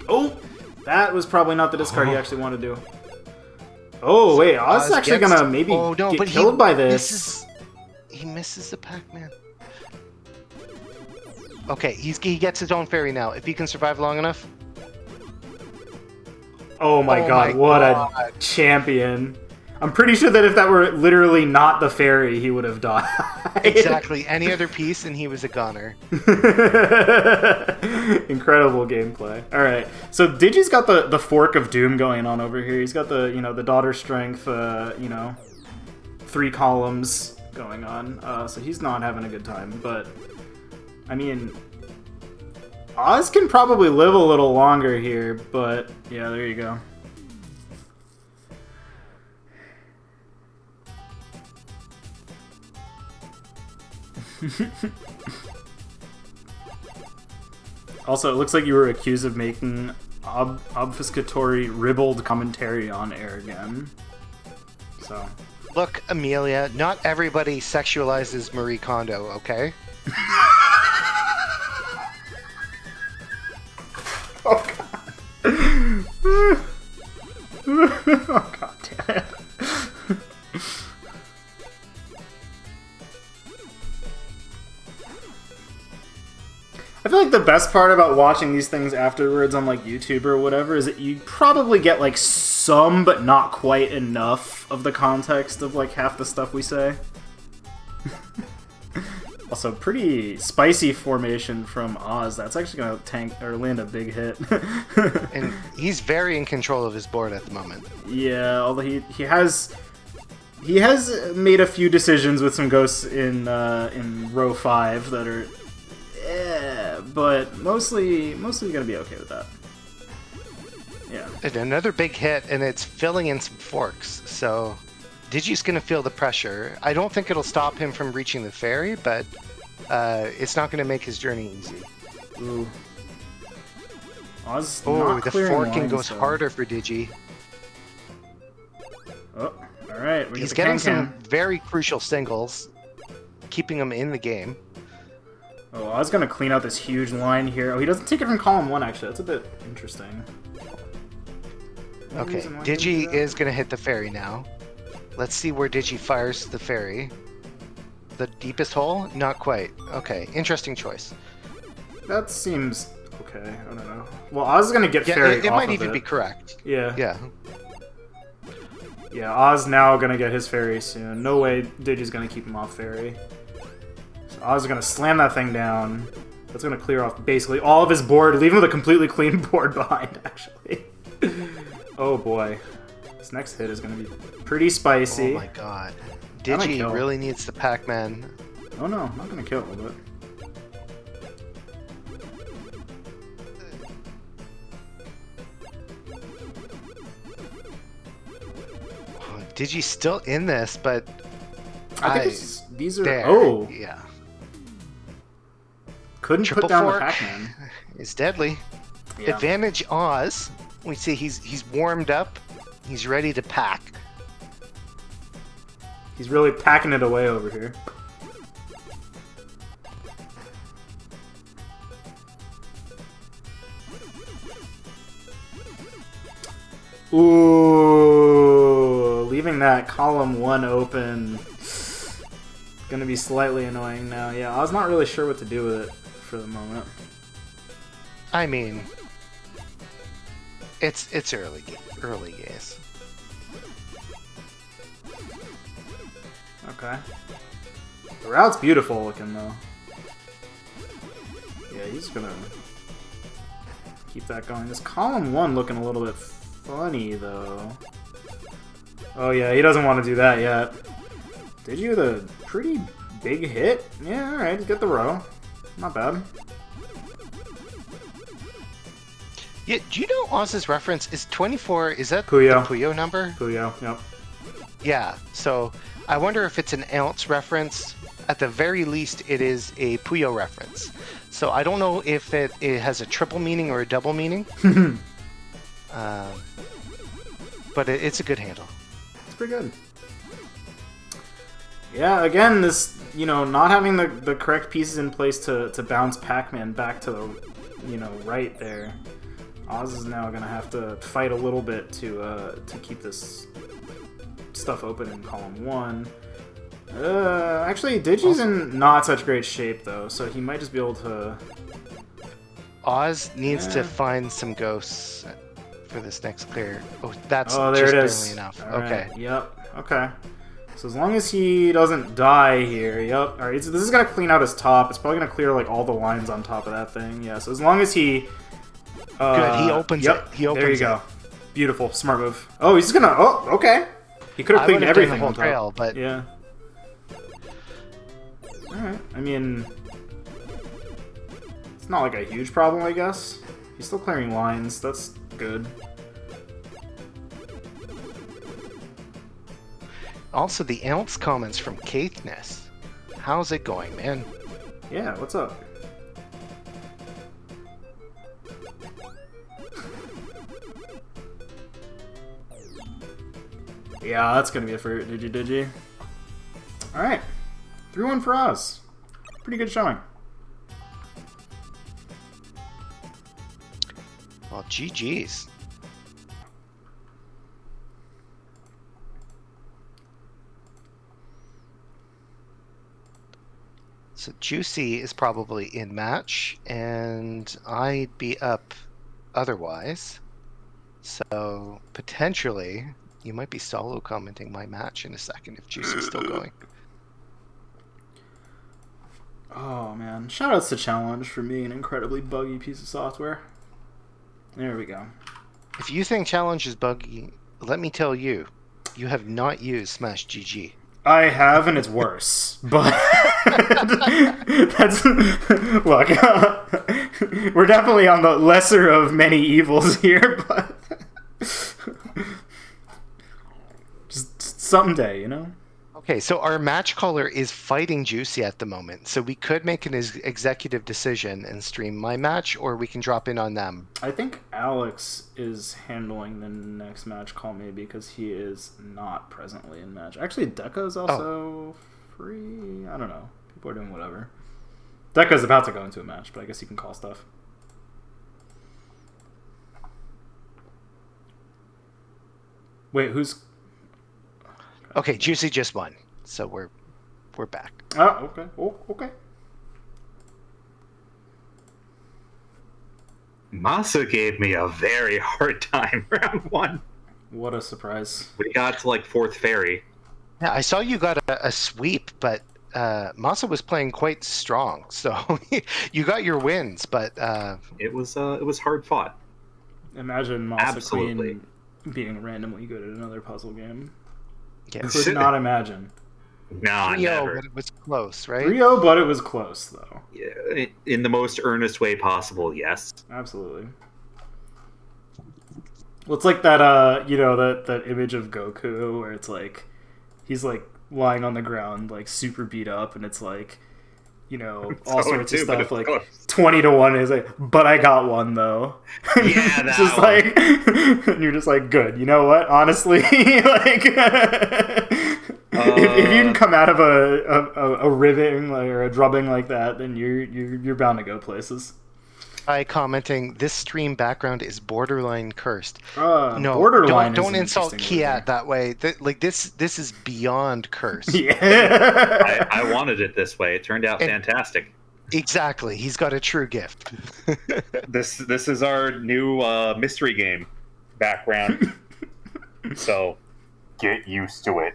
Oh! That was probably not the discard he actually wanted to do. Oh, wait. Oz is actually going to maybe get killed by this. He misses the Pac-Man. Okay, he gets his own fairy now. If he can survive long enough. Oh my god, what a champion. I'm pretty sure that if that were literally not the fairy, he would have died. Exactly. Any other piece and he was a goner. Incredible gameplay. Alright, so Digi's got the fork of doom going on over here. He's got the, the daughter strength, 3 columns going on. So he's not having a good time, but I mean, Oz can probably live a little longer here, but yeah, there you go. Also, it looks like you were accused of making obfuscatory, ribald commentary on air again. So. Look, Amelia, not everybody sexualizes Marie Kondo, okay? Oh god. Oh god damn it. I feel like the best part about watching these things afterwards on like YouTube or whatever is that you probably get like some but not quite enough of the context of like half the stuff we say. Also, pretty spicy formation from Oz. That's actually going to tank or land a big hit. And he's very in control of his board at the moment. Yeah, although he has made a few decisions with some ghosts in row 5 that are but mostly gonna be okay with that. Yeah. And another big hit, and it's filling in some forks. So Digi's gonna feel the pressure. I don't think it'll stop him from reaching the fairy, but it's not gonna make his journey easy. Ooh. Oz the forking goes harder for Digi. Oh, all right. He's getting some very crucial singles, keeping him in the game. Oh, I was going to clean out this huge line here. Oh, he doesn't take it from column 1, actually. That's a bit interesting. Okay, Digi is going to hit the fairy now. Let's see where Digi fires the fairy. The deepest hole? Not quite. Okay, interesting choice. That seems okay. I don't know. Well, Oz is going to get fairy off it might of even be correct. Yeah. Yeah. Yeah, Oz now going to get his fairy soon. No way Digi's going to keep him off fairy. Oz is going to slam that thing down. That's going to clear off basically all of his board, leaving with a completely clean board behind, actually. Oh boy. This next hit is going to be pretty spicy. Oh my god. Digi really needs the Pac-Man. Oh no, I'm not going to kill, but... Digi's still in this, but... I think these are... There. Oh! Yeah. Couldn't put down the Pac-Man. It's deadly. Yeah. Advantage Oz. We see he's warmed up. He's ready to pack. He's really packing it away over here. Ooh, leaving that column 1 open. Gonna be slightly annoying now. Yeah, I was not really sure what to do with it for the moment. I mean, it's early games. Okay. The route's beautiful looking though. Yeah, he's gonna keep that going. This column 1 looking a little bit funny though. Oh yeah, he doesn't want to do that yet. Did you the pretty big hit? Yeah, alright, get the row. Not bad. Yeah, do you know Oz's reference is 24? Is that Puyo. The Puyo number? Puyo, yep. Yeah, so I wonder if it's an ounce reference. At the very least, it is a Puyo reference. So I don't know if it has a triple meaning or a double meaning. But it's a good handle. It's pretty good. Yeah, again, this, not having the correct pieces in place to bounce Pac-Man back to the, right there. Oz is now gonna have to fight a little bit to keep this stuff open in column 1. Actually, Digi's in not such great shape though, so he might just be able to. Oz needs to find some ghosts for this next clear. Oh, that's there just it is. barely enough. All Okay. right. Yep. Okay. So as long as he doesn't die here, yep. All right. So this is gonna clean out his top. It's probably gonna clear like all the lines on top of that thing. Yeah. So as long as he. Good. He opens yep, it. He opens there you it. go. Beautiful. Smart move. Oh, he's gonna. Oh, okay. He could have I cleaned would have done everything the whole on top. trail, but Yeah. Alright. I mean, it's not like a huge problem, I guess. He's still clearing lines. That's good. also the ounce comments from Caithness. How's it going, man? Yeah, what's up? Yeah, that's gonna be it for Digi. Alright. 3-1 for Oz. Pretty good showing. Well, GG's. So Juicy is probably in match, and I'd be up otherwise. So potentially, you might be solo commenting my match in a second if Juicy's still going. Oh man. Shoutouts to Challenge for being an incredibly buggy piece of software. There we go. If you think Challenge is buggy, let me tell you, you have not used Smash GG. I have, and it's worse. But that's look. We're definitely on the lesser of many evils here, but just someday, you know. Okay, so our match caller is fighting Juicy at the moment, so we could make an executive decision and stream my match, or we can drop in on them. I think Alex is handling the next match call maybe because he is not presently in match. Actually, Deca is also free. I don't know. People are doing whatever. Deca's about to go into a match, but I guess he can call stuff. Wait, who's... Okay, Juicy just won, so we're back. Oh, okay. Oh, okay. Masa gave me a very hard time round 1. What a surprise. We got to like 4th fairy. Yeah, I saw you got a sweep, but Masa was playing quite strong, so you got your wins, but It was hard fought. Imagine Masa Absolutely. Queen being randomly good at another puzzle game. yeah, Could not imagine. Nah, 3-0, never. but it was close, right? 3-0, but it was close, though. Yeah, in the most earnest way possible, yes. Absolutely. Well, it's like that, you know, that image of Goku where it's like, he's like lying on the ground, like super beat up, and it's like, you know, all sorts of stuff, like 20-1 is like, but I got one though. Yeah, it's that just one. like, and you're just like, good. You know what? Honestly, like, if you can come out of a ribbing like, or a drubbing like that, then you're bound to go places. By commenting, this stream background is borderline cursed. No, borderline. is Don't an insult interesting word. Kiat that way. This is beyond cursed. Yeah. I wanted it this way. It turned out fantastic. Exactly. He's got a true gift. This is our new mystery game background. So get used to it.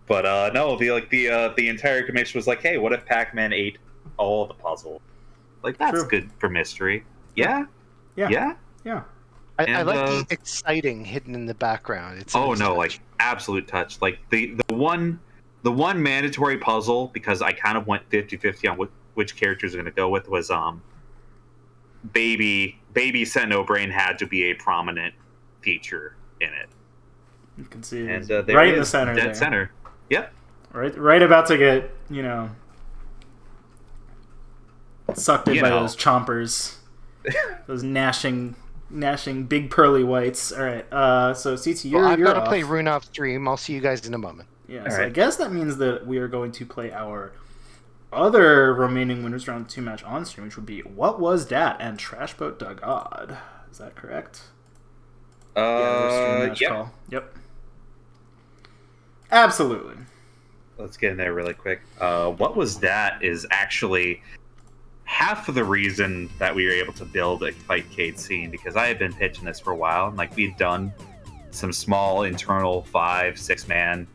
But no, the entire commission was like, hey, what if Pac-Man ate all the puzzle? Like, that's True. good for mystery. Yeah? Yeah. I And, like the exciting hidden in the background. It's Oh nice no, touch. like absolute touch. Like the one mandatory puzzle, because I kind of went 50-50 on which characters are going to go with, was baby Senno Brain had to be a prominent feature in it. You can see it. And It's there right it in the is, center. dead there. center. Yep. Right about to get, you know, sucked in You by know. those chompers. Those gnashing big pearly whites. All right. So CT, you're I've got to off. play Rune off stream. I'll see you guys in a moment. Yeah. All So I right. guess that means that we are going to play our other remaining winners round 2 match on stream, which would be What Was Dat and Trashboat Dugod. Is that correct? Yep. Call. Yep. Absolutely. Let's get in there really quick. What Was That is actually half of the reason that we were able to build a Fightcade scene, because I had been pitching this for a while, and like we'd done some small internal 5-6 man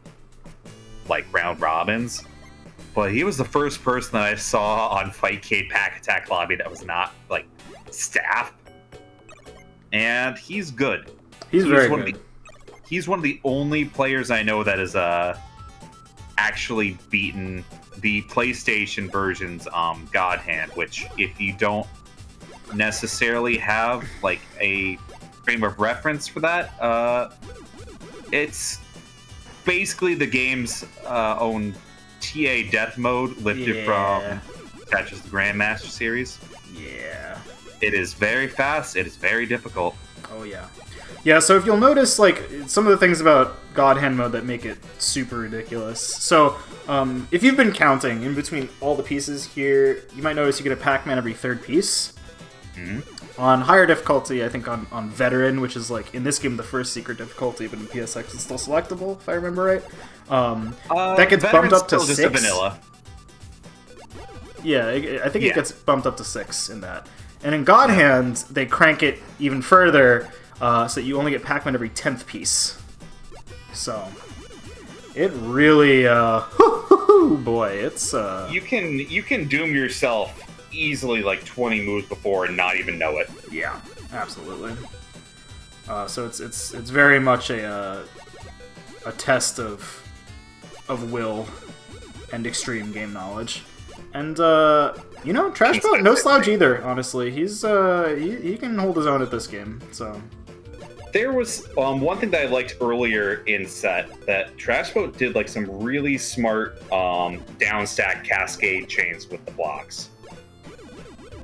like round robins. But he was the first person that I saw on Fightcade Pac-Attack lobby that was not like staff, and he's good. He's very good. He's one of the only players I know that has actually beaten the PlayStation version's God Hand, which if you don't necessarily have like a frame of reference for that, it's basically the game's own TA death mode lifted from Tetris the Grandmaster series. Yeah. It is very fast. It is very difficult. Oh, yeah. Yeah, so if you'll notice, like, some of the things about God Hand mode that make it super ridiculous. So, if you've been counting in between all the pieces here, you might notice you get a Pac-Man every third piece. Mm-hmm. On higher difficulty, I think on Veteran, which is, like, in this game, the first secret difficulty, but in PSX it's still selectable, if I remember right. That gets bumped up to 6. Just a vanilla. Yeah, I think it gets bumped up to 6 in that. And in God Hand, they crank it even further, so that you only get Pac-Man every 10th piece. So, it really, boy, it's, You can doom yourself easily like 20 moves before and not even know it. Yeah, absolutely. So it's very much a test of will and extreme game knowledge. And Trashboat, no slouch either. Honestly, he's he can hold his own at this game. So there was one thing that I liked earlier in set, that Trashboat did like some really smart downstack cascade chains with the blocks.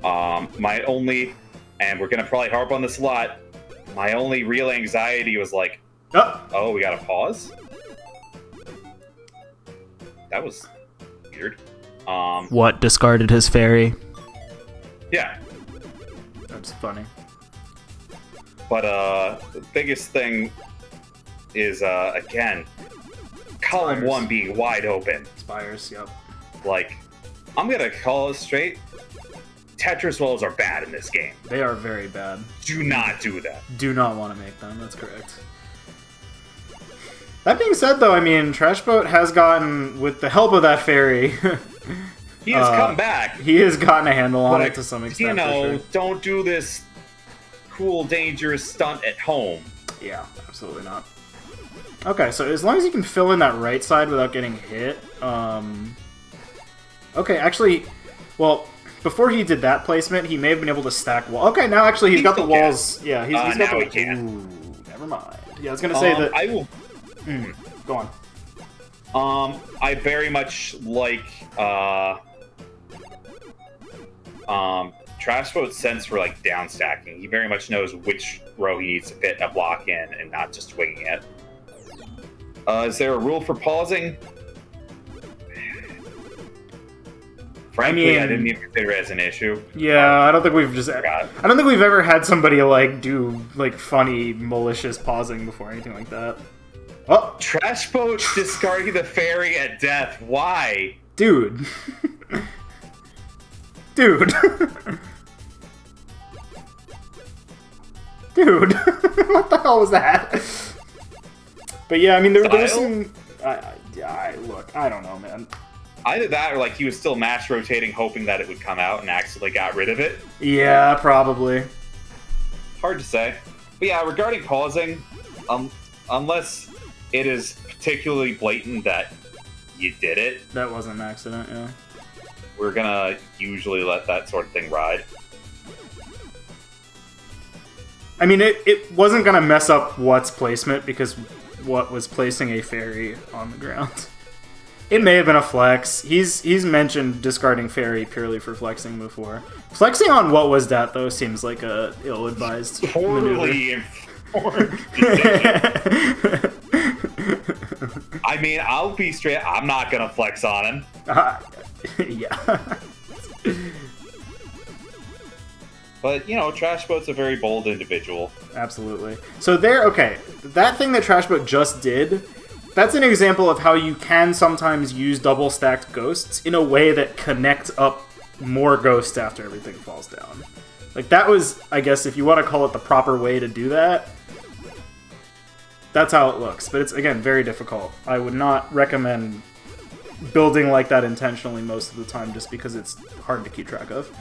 My only, and we're gonna probably harp on this a lot, my only real anxiety was like, oh, we gotta pause? That was weird. What, discarded his fairy? Yeah. That's funny. But the biggest thing is, again, column Spires. 1 being wide open. Spires, yep. Like, I'm gonna call it straight. Tetris rolls are bad in this game. They are very bad. Do not do that. Do not want to make them, that's correct. That being said, though, I mean, Trashboat has gotten, with the help of that fairy... He has come back. He has gotten a handle on it to some extent. You know, for sure. Don't do this cool, dangerous stunt at home. Yeah, absolutely not. Okay, so as long as you can fill in that right side without getting hit, okay, actually, well, before he did that placement, he may have been able to stack wall. Okay, now actually he's got the walls. Can. Yeah, he's got the. Ooh, never mind. Yeah, I was gonna say that. I will. Go on. I very much like Trashboat's sense for like down stacking. He very much knows which row he needs to fit a block in and not just winging it. Is there a rule for pausing? Frankly, I didn't even consider it as an issue. Yeah, I don't think we've ever had somebody like do like funny malicious pausing before, anything like that. Oh, Trashboat discarding the fairy at death. Why? Dude. Dude. Dude. What the hell was that? But yeah, I mean, there was some... Look, I don't know, man. Either that or like he was still mash rotating, hoping that it would come out and accidentally got rid of it. Yeah, probably. Hard to say. But yeah, regarding pausing, unless it is particularly blatant that you did it. That wasn't an accident, yeah. We're gonna usually let that sort of thing ride. I mean, it wasn't gonna mess up What's placement because What was placing a fairy on the ground. It may have been a flex. He's mentioned discarding fairy purely for flexing before. Flexing on What Was That, though, seems like a ill-advised Poorly informed I mean, I'll be straight. I'm not gonna flex on him. Yeah. But, you know, Trash Boat's a very bold individual. Absolutely. So okay, that thing that Trash Boat just did, that's an example of how you can sometimes use double stacked ghosts in a way that connects up more ghosts after everything falls down. Like, that was, I guess, if you want to call it the proper way to do that, that's how it looks. But it's, again, very difficult. I would not recommend building like that intentionally most of the time just because it's hard to keep track of.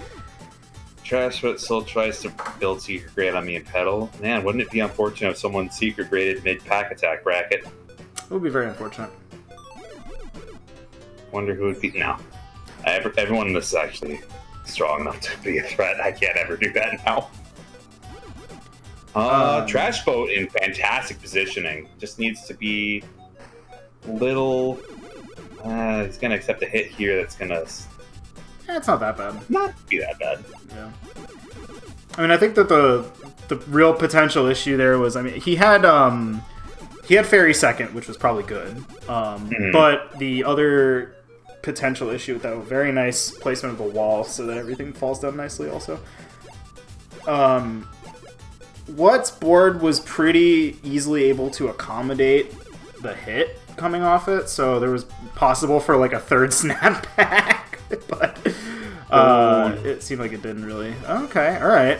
Trash Boat still tries to build secret grade on me and pedal. Man, wouldn't it be unfortunate if someone secret graded mid Pac-Attack bracket? It would be very unfortunate. Wonder who would be... No. Everyone in this is actually strong enough to be a threat. I can't ever do that now. Trash Boat in fantastic positioning. Just needs to be little... he's going to accept a hit here that's going to... It's not that bad. Not be that bad. Yeah. I mean, I think that the real potential issue there was, I mean, he had Fairy second, which was probably good. But the other potential issue with that, very nice placement of the wall so that everything falls down nicely also. What's board was pretty easily able to accommodate the hit coming off it, so there was possible for like a third snapback. But it seemed like it didn't really. Okay, alright.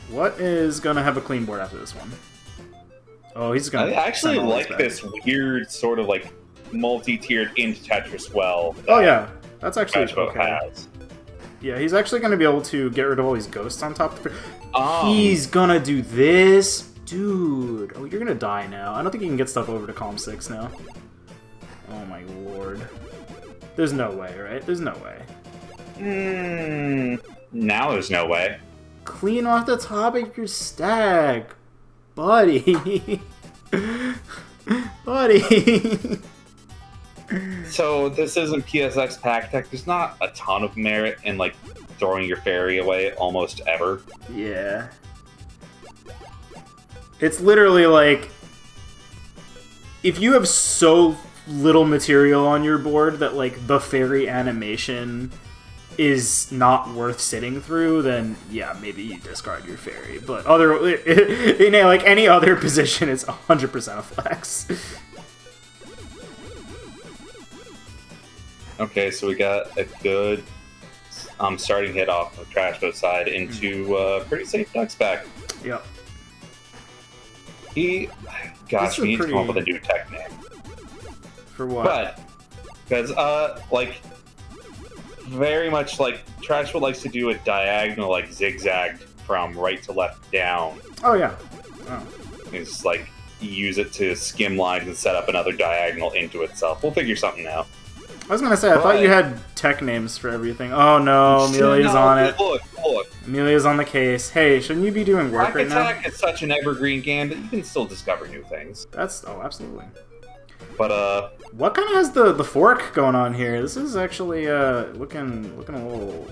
What is going to have a clean board after this one? Oh, he's going to... I actually like this weird sort of like multi-tiered into Tetris well. Oh yeah, that's actually okay. Yeah, he's actually going to be able to get rid of all these ghosts on top. He's going to do this? Dude. Oh, you're going to die now. I don't think you can get stuff over to column 6 now. Oh my lord. There's no way, right? There's no way. Now there's no way. Clean off the top of your stack. Buddy. Buddy. So this isn't PSX Pac-Attack. There's not a ton of merit in, like, throwing your fairy away almost ever. Yeah. It's literally like... If you have so little material on your board that, like, the fairy animation is not worth sitting through, then yeah, maybe you discard your fairy. But in like any other position, it's 100% a flex. Okay, so we got a good starting hit off of Trash Boat side into pretty safe ducks back. Yep. We need to come up with a new tech name. For what? But, because, like, very much like Trash Boat likes to do a diagonal, like, zigzag from right to left down. Oh, yeah. Oh. It's like, use it to skim lines and set up another diagonal into itself. We'll figure something out. I was gonna say, I thought you had tech names for everything. Oh no, Amelia's on it. Look. Amelia's on the case. Hey, shouldn't you be doing work right now? Pac-Attack is such an evergreen game that you can still discover new things. Absolutely. But, what kind of has the fork going on here? This is actually, looking a little...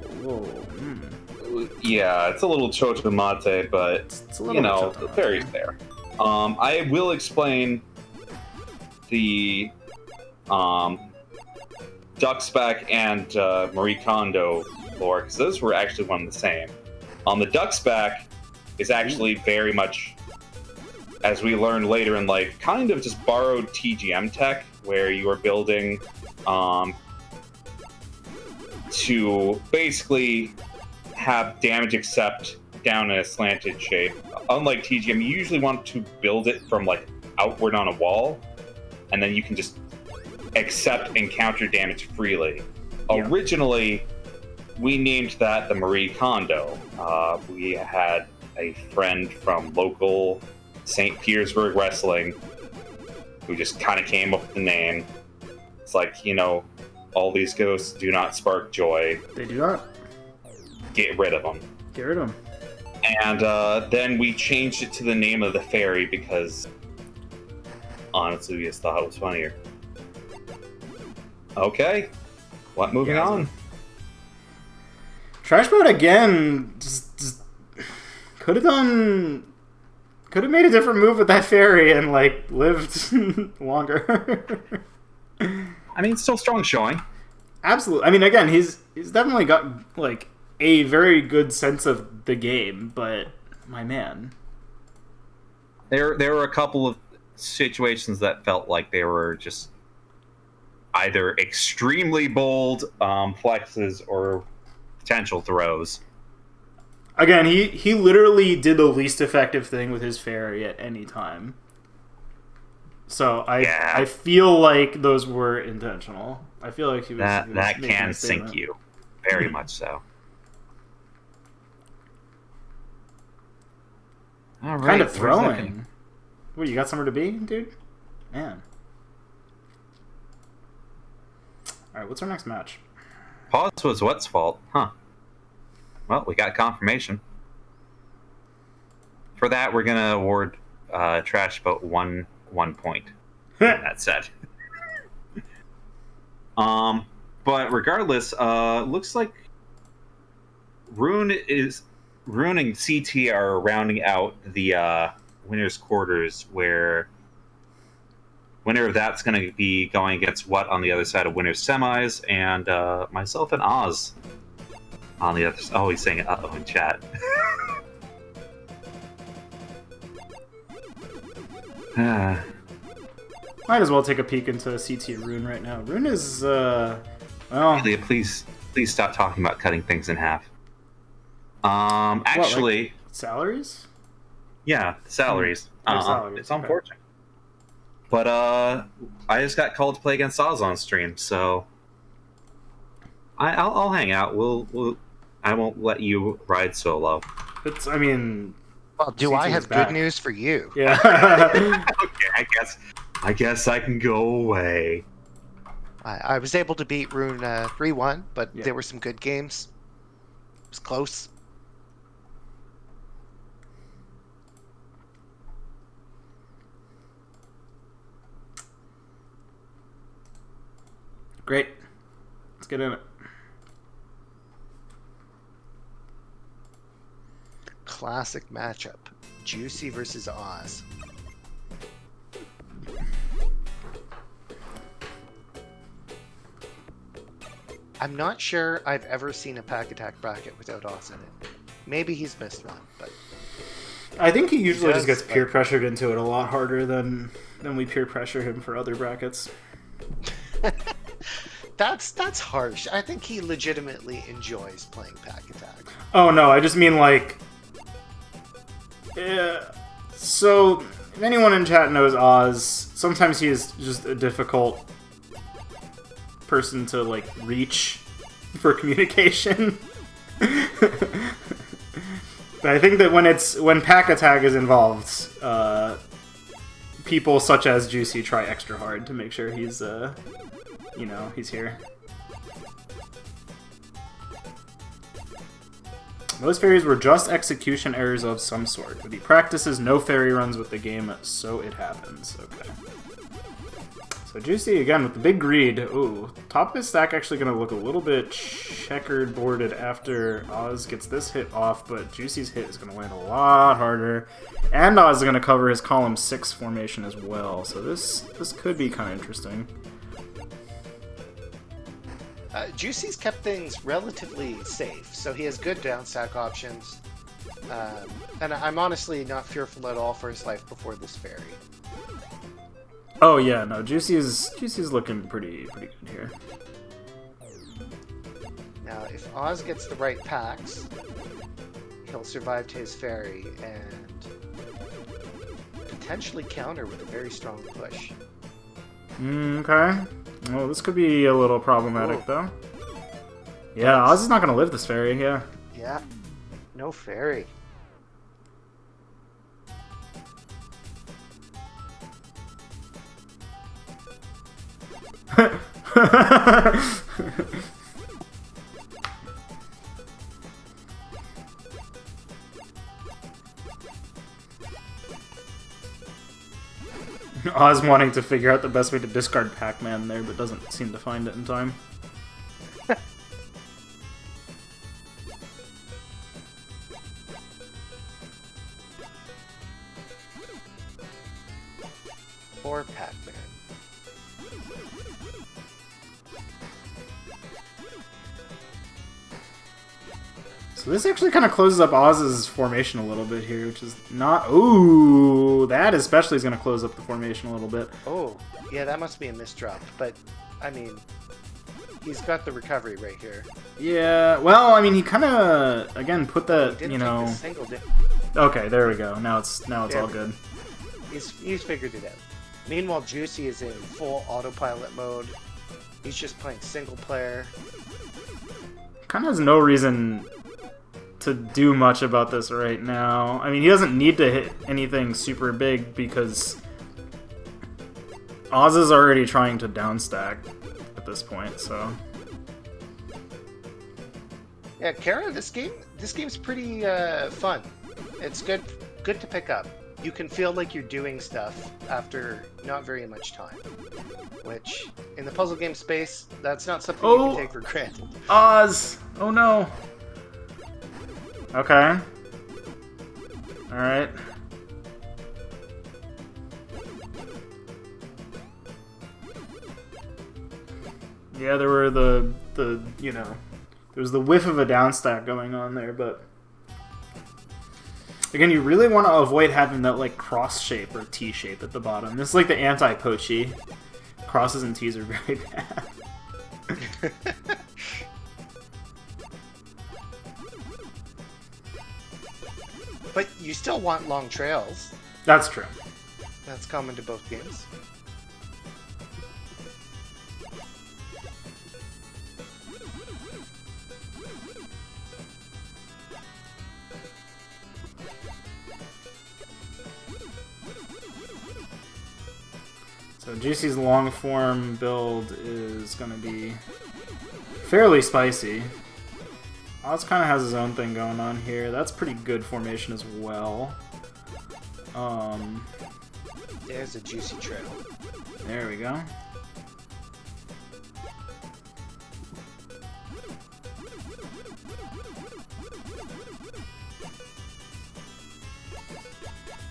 Yeah, it's a little chotomate, but, it's a little you know, the fairy's there. I will explain the, Ducksback and Marie Kondo lore, because those were actually one and the same. The Ducksback is actually very much, as we learned later in life, kind of just borrowed TGM tech, where you are building to basically have damage accept down in a slanted shape. Unlike TGM, you usually want to build it from like outward on a wall, and then you can just accept and counter damage freely. Yeah. Originally, we named that the Marie Kondo. We had a friend from local St. Petersburg Wrestling who just kind of came up with the name. It's like, you know, all these ghosts do not spark joy. They do not. Get rid of them. Get rid of them. And then we changed it to the name of the fairy because honestly, we just thought it was funnier. Okay. Moving on. Trash Boat again just could have made a different move with that fairy and like lived longer. I mean, still strong showing. Absolutely. I mean, again, he's definitely got like a very good sense of the game, but my man. There were a couple of situations that felt like they were just either extremely bold flexes or potential throws. Again, he literally did the least effective thing with his fairy at any time. So I feel like those were intentional. I feel like he was that making can a statement. sink you, very much so. All right, Kind of throwing. What, you got somewhere to be, dude? Man. All right, what's our next match? Pause was what's fault, huh? Well, we got confirmation. For that, we're gonna award Trash Boat one point. That said. But regardless, looks like Rune and CT are rounding out the winners' quarters, where winner of that's going to be going against what on the other side of winners' semis, and myself and Oz on the other. Oh, he's saying "uh-oh" in chat. Might as well take a peek into CT Rune right now. Rune is, well... Amelia, please stop talking about cutting things in half. Actually... What, like salaries? Yeah, salaries. Salaries. It's unfortunate. But, I just got called to play against Oz on stream, so... I'll hang out. I won't let you ride solo. It's, I mean... Well, do I have good news for you? Yeah. Okay, I guess I can go away. I was able to beat Rune 3-1, but there were some good games. It was close. Great. Let's get in it. Classic matchup. Juicy versus Oz. I'm not sure I've ever seen a Pac-Attack bracket without Oz in it. Maybe he's missed one, but... I think he usually just gets peer pressured into it a lot harder than we peer pressure him for other brackets. That's harsh. I think he legitimately enjoys playing Pac-Attack. Oh no, I just mean like... So, if anyone in chat knows Oz, sometimes he is just a difficult person to like reach for communication. But I think that when Pac-Attack is involved, people such as Juicy try extra hard to make sure he's he's here. Those fairies were just execution errors of some sort, but he practices no fairy runs with the game, so it happens. Okay. So Juicy, again, with the big greed. Ooh, top of his stack actually going to look a little bit checkered boarded after Oz gets this hit off, but Juicy's hit is going to land a lot harder. And Oz is going to cover his column 6 formation as well, so this could be kind of interesting. Juicy's kept things relatively safe, so he has good downstack options. And I'm honestly not fearful at all for his life before this fairy. Oh yeah, no, Juicy's looking pretty good here. Now, if Oz gets the right packs, he'll survive to his fairy and potentially counter with a very strong push. Okay. Well, this could be a little problematic, though. Yeah, Oz is not going to live this fairy, yeah. Yeah, no fairy. Oz wanting to figure out the best way to discard Pac-Man there, but doesn't seem to find it in time. Or Pac-Man. So this actually kind of closes up Oz's formation a little bit here, which is not... Ooh, that especially is going to close up the formation a little bit. Oh, yeah, that must be a misdrop. But, I mean, he's got the recovery right here. Yeah, well, I mean, he kind of, again, put that, He didn't you take know... the single, Okay, there we go. Now it's all good. He's figured it out. Meanwhile, Juicy is in full autopilot mode. He's just playing single player. Kind of has no reason to do much about this right now. I mean, he doesn't need to hit anything super big because Oz is already trying to downstack at this point, so... Yeah, Kara, this game's pretty fun. It's good to pick up. You can feel like you're doing stuff after not very much time, which in the puzzle game space, that's not something you can take for granted. Oz! Oh no. Okay. Alright. Yeah, there were the you know, there was the whiff of a downstack going on there, but again, you really want to avoid having that like cross shape or T shape at the bottom. This is like the anti-Pochi. Crosses and T's are very bad. But you still want long trails. That's true. That's common to both games. So Juicy's long form build is going to be fairly spicy. Oz kind of has his own thing going on here. That's pretty good formation as well. There's a Juicy trail. There we go.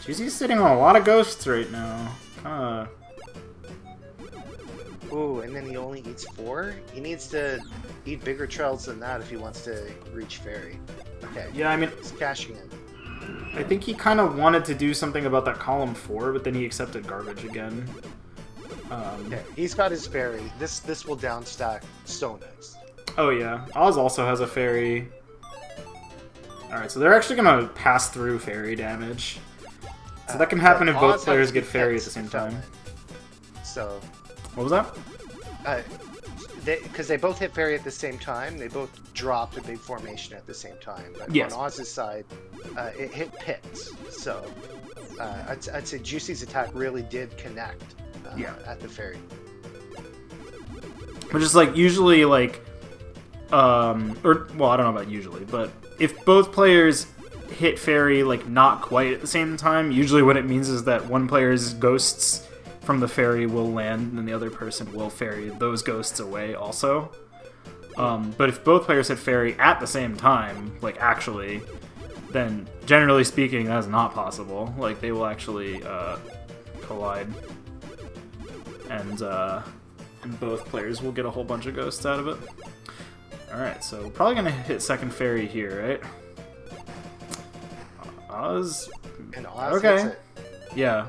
Juicy's sitting on a lot of ghosts right now. Kinda... Ooh, and then he only eats 4? He needs to eat bigger trails than that if he wants to reach Fairy. Okay. Yeah, I mean... He's cashing in. I think he kind of wanted to do something about that column 4, but then he accepted garbage again. Okay, he's got his Fairy. This will downstack so nice. Oh yeah, Oz also has a fairy. Alright, so they're actually going to pass through fairy damage. So that can happen if both players get fairy at the same time. So... What was that? Because they both hit fairy at the same time, they both dropped a big formation at the same time. But yes. On Oz's side, it hit pits. So I'd say Juicy's attack really did connect at the fairy. Which is like usually like, or well, I don't know about usually, but if both players hit fairy like not quite at the same time, usually what it means is that one player's ghosts from the fairy will land and the other person will fairy those ghosts away also. But if both players hit fairy at the same time, like actually, then generally speaking that's not possible. Like they will actually collide, and both players will get a whole bunch of ghosts out of it. Alright, so we're probably gonna hit second fairy here, right? Oz... And Oz okay. hits it. Yeah.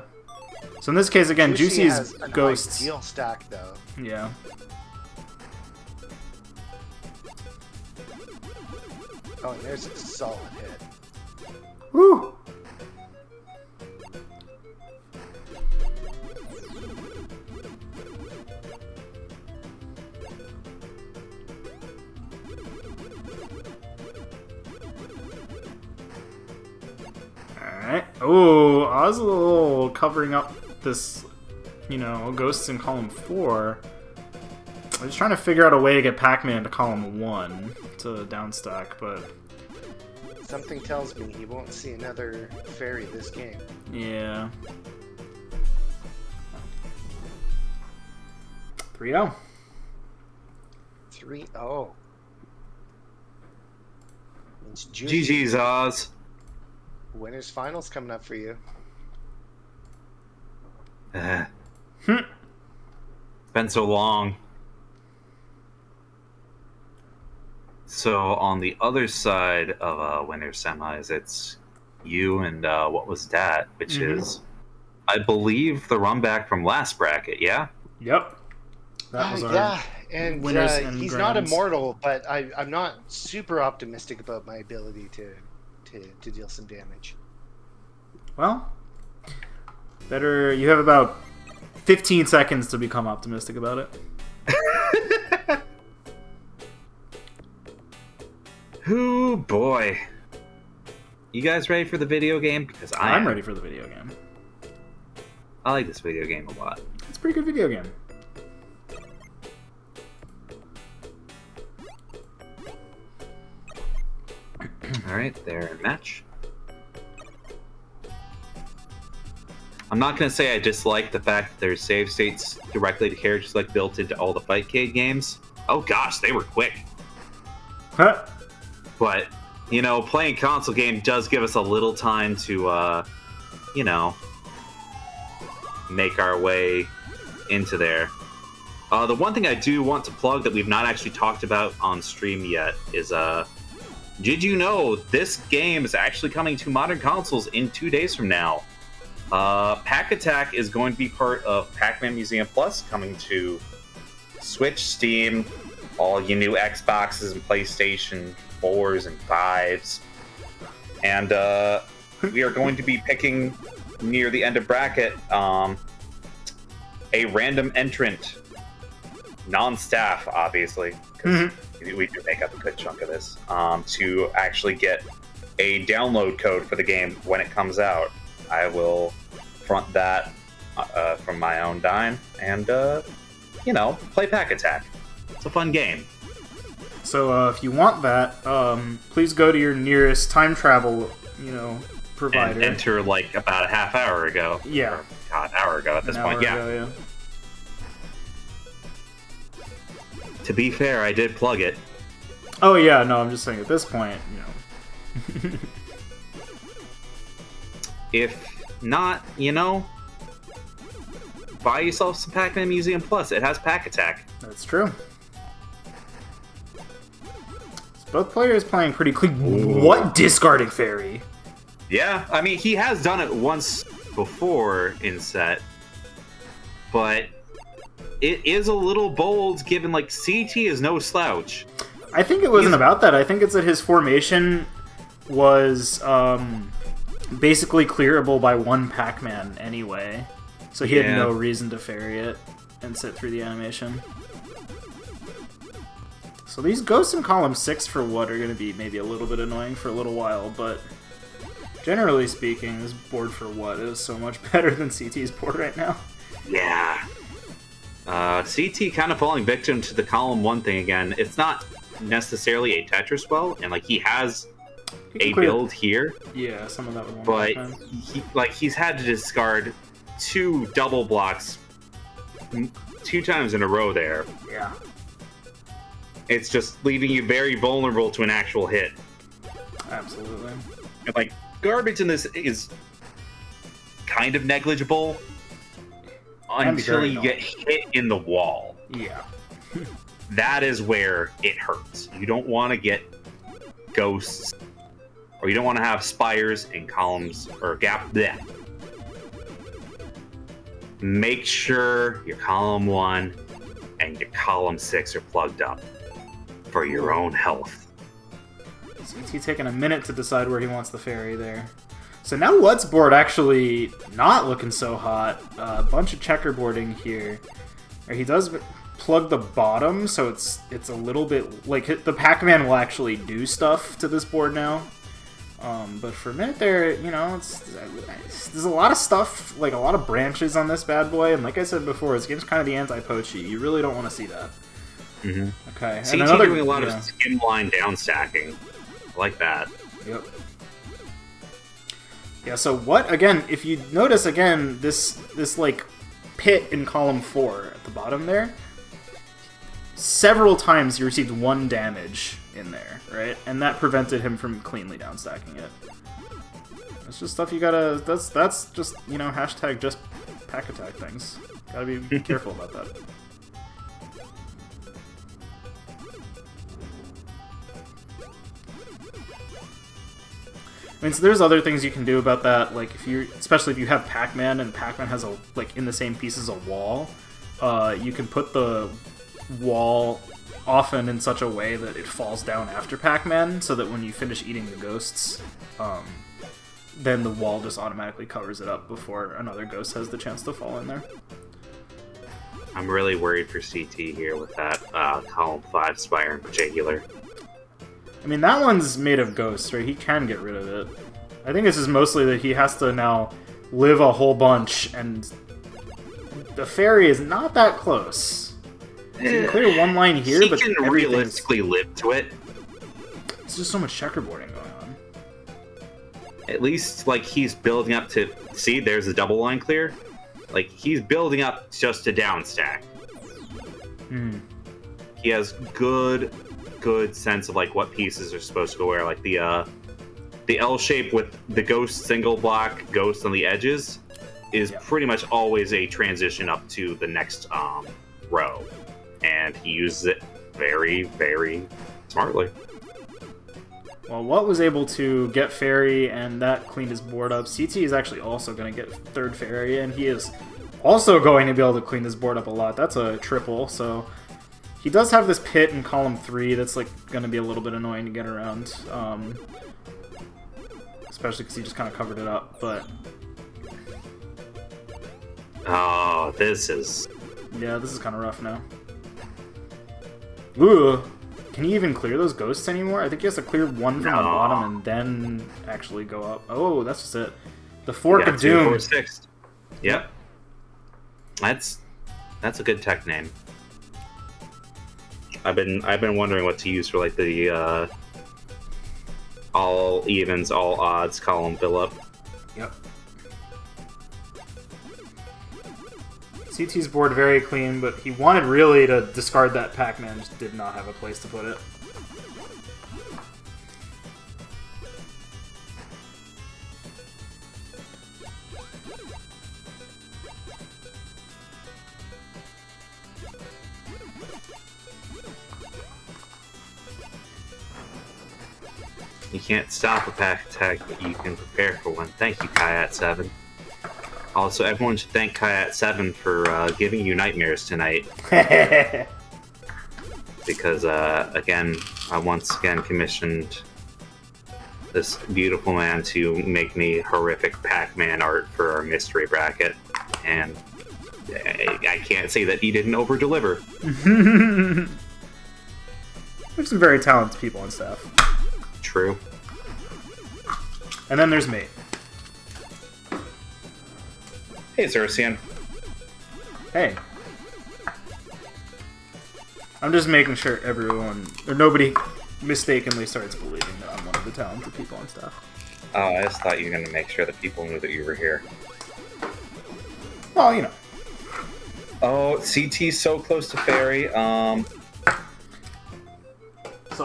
So in this case, again, Juicy's has an ghosts. ideal stack, though. Yeah. Oh, and there's a solid hit. Woo! Alright. Oh, Oz a little covering up this, you know, ghosts in column 4. I'm just trying to figure out a way to get Pac-Man to column 1 to downstack, but... Something tells me he won't see another fairy this game. Yeah. 3-0. 3-0. It's GG's, Oz. Winners finals coming up for you. It's been so long. So on the other side of winner semis, it's you and what was that? Which is, I believe, the run back from last bracket. Yeah. Yep. That was our Yeah, and winners and he's not grands. immortal, but I'm not super optimistic about my ability to deal some damage. Well, better. You have about 15 seconds to become optimistic about it. Ooh, boy. You guys ready for the video game? Because I'm ready for the video game. I like this video game a lot. It's a pretty good video game. Alright, they're in match. I'm not going to say I dislike the fact that there's save states directly to characters like built into all the Fightcade games. Oh gosh, they were quick. Huh? But, you know, playing console game does give us a little time to, you know, make our way into there. The one thing I do want to plug that we've not actually talked about on stream yet is, did you know this game is actually coming to modern consoles in 2 days from now? Pac-Attack is going to be part of Pac-Man Museum Plus, coming to Switch, Steam, all you new Xboxes and PlayStation 4s and 5s. And we are going to be picking, near the end of bracket, a random entrant, non-staff, obviously, because we do make up a good chunk of this, to actually get a download code for the game when it comes out. I will front that from my own dime and, you know, play Pac-Attack. It's a fun game. So if you want that, please go to your nearest time travel, you know, provider. And enter like about a half hour ago. Yeah. Or, God, an hour ago at this point. Yeah. Ago, To be fair, I did plug it. Oh yeah, no, I'm just saying at this point, you know. If not, you know, buy yourself some Pac-Man Museum Plus. It has Pac-Attack. That's true. Both players playing pretty clean. What discarding fairy? Yeah, I mean, he has done it once before in set, but it is a little bold given, like, CT is no slouch. I think it wasn't about that. I think it's that his formation was basically clearable by one Pac-Man anyway. So he had no reason to ferry it and sit through the animation. So these ghosts in column 6 for what are going to be maybe a little bit annoying for a little while, but generally speaking, this board for what is so much better than CT's board right now. Yeah. CT kind of falling victim to the column 1 thing again. It's not necessarily a Tetris well, and like he has a build here. Yeah, some of that was but he's had to discard 2 double blocks 2 times in a row there. Yeah. It's just leaving you very vulnerable to an actual hit. Absolutely. And, like, garbage in this is kind of negligible until you get hit in the wall. Yeah. That is where it hurts. You don't want to get ghosts, or you don't want to have spires in columns, or gap. Bleh. Make sure your column 1 and your column 6 are plugged up for your own health. He's taking a minute to decide where he wants the fairy there. So now What's board actually not looking so hot. A bunch of checkerboarding here. He does plug the bottom, so it's a little bit like the Pac-Man will actually do stuff to this board now. But for a minute there, you know, there's a lot of stuff, like a lot of branches on this bad boy, and like I said before, this game's kind of the anti-poachy. You really don't want to see that. Mm-hmm. Okay. CT doing a lot of skin line down stacking. I like that. Yep. Yeah, so what, again, if you notice, again, this like, pit in column 4 at the bottom there, several times he received 1 damage in there, right? And that prevented him from cleanly downstacking it. That's just stuff you gotta, that's just, you know, hashtag just Pac-Attack things. Gotta be careful about that. I mean, so there's other things you can do about that, like especially if you have Pac-Man and Pac-Man has in the same piece as a wall, you can put the wall often in such a way that it falls down after Pac-Man, so that when you finish eating the ghosts, then the wall just automatically covers it up before another ghost has the chance to fall in there. I'm really worried for CT here with that column 5 spire in particular. I mean, that one's made of ghosts, right? He can get rid of it. I think this is mostly that he has to now live a whole bunch, and the fairy is not that close. So you can clear one line here, but he can realistically live to it. There's just so much checkerboarding going on. At least, like, he's building up to... See, there's a double line clear. Like, he's building up just a down stack. He has good sense of, like, what pieces are supposed to go where. Like, the L shape with the ghost single block ghost on the edges is pretty much always a transition up to the next row. And he uses it very, very smartly. Well, what was able to get fairy, and that cleaned his board up. CT is actually also going to get third fairy, and he is also going to be able to clean his board up a lot. That's a triple, so he does have this pit in column 3 that's like going to be a little bit annoying to get around, especially because he just kind of covered it up. But oh, this is kind of rough now. Ooh. Can he even clear those ghosts anymore? I think he has to clear one from the bottom and then actually go up. Oh, that's just it. The Fork of Doom. 2, 4, 6. Yep. That's a good tech name. I've been wondering what to use for like the all evens, all odds column fill up. Yep. CT's board very clean, but he wanted really to discard that Pac-Man, just did not have a place to put it. You can't stop a Pac-Attack, but you can prepare for one. Thank you, Pac-Attack 7. Also, everyone should thank Pac-Attack 7 for giving you nightmares tonight. Because, again, I once again commissioned this beautiful man to make me horrific Pac-Man art for our mystery bracket. And I can't say that he didn't over-deliver. We have some very talented people on staff. True. And then there's me. Hey, Xerxian. Hey. I'm just making sure nobody mistakenly starts believing that I'm one of the talented people on staff. Oh, I just thought you were going to make sure that people knew that you were here. Well, you know. Oh, CT's so close to Fairy. So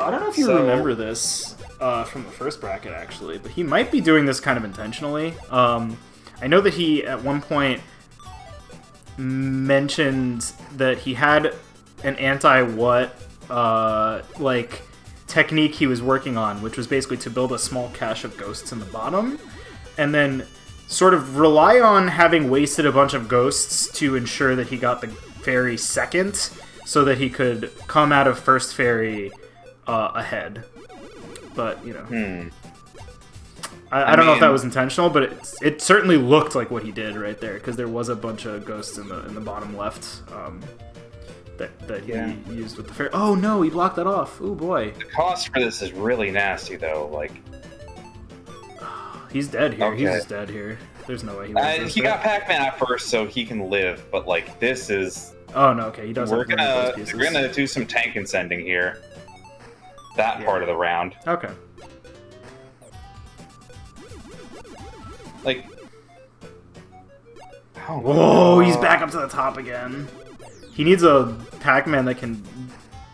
I don't know if you remember this from the first bracket, actually, but he might be doing this kind of intentionally. I know that he, at one point, mentioned that he had an anti-what, technique he was working on, which was basically to build a small cache of ghosts in the bottom, and then sort of rely on having wasted a bunch of ghosts to ensure that he got the fairy second, so that he could come out of first fairy ahead. But, you know... I don't know if that was intentional, but it certainly looked like what he did right there, because there was a bunch of ghosts in the bottom left that he used with the fairy. Oh no, he blocked that off. Oh boy. The cost for this is really nasty, though. Like, he's dead here. Okay. He's just dead here. There's no way he lives. He got Pac-Man at first, so he can live. But like, this is. Oh no, okay, he does. We're gonna do some tank ascending here. That part of the round. Okay. Like, oh, whoa, he's back up to the top again. He needs a Pac-Man that can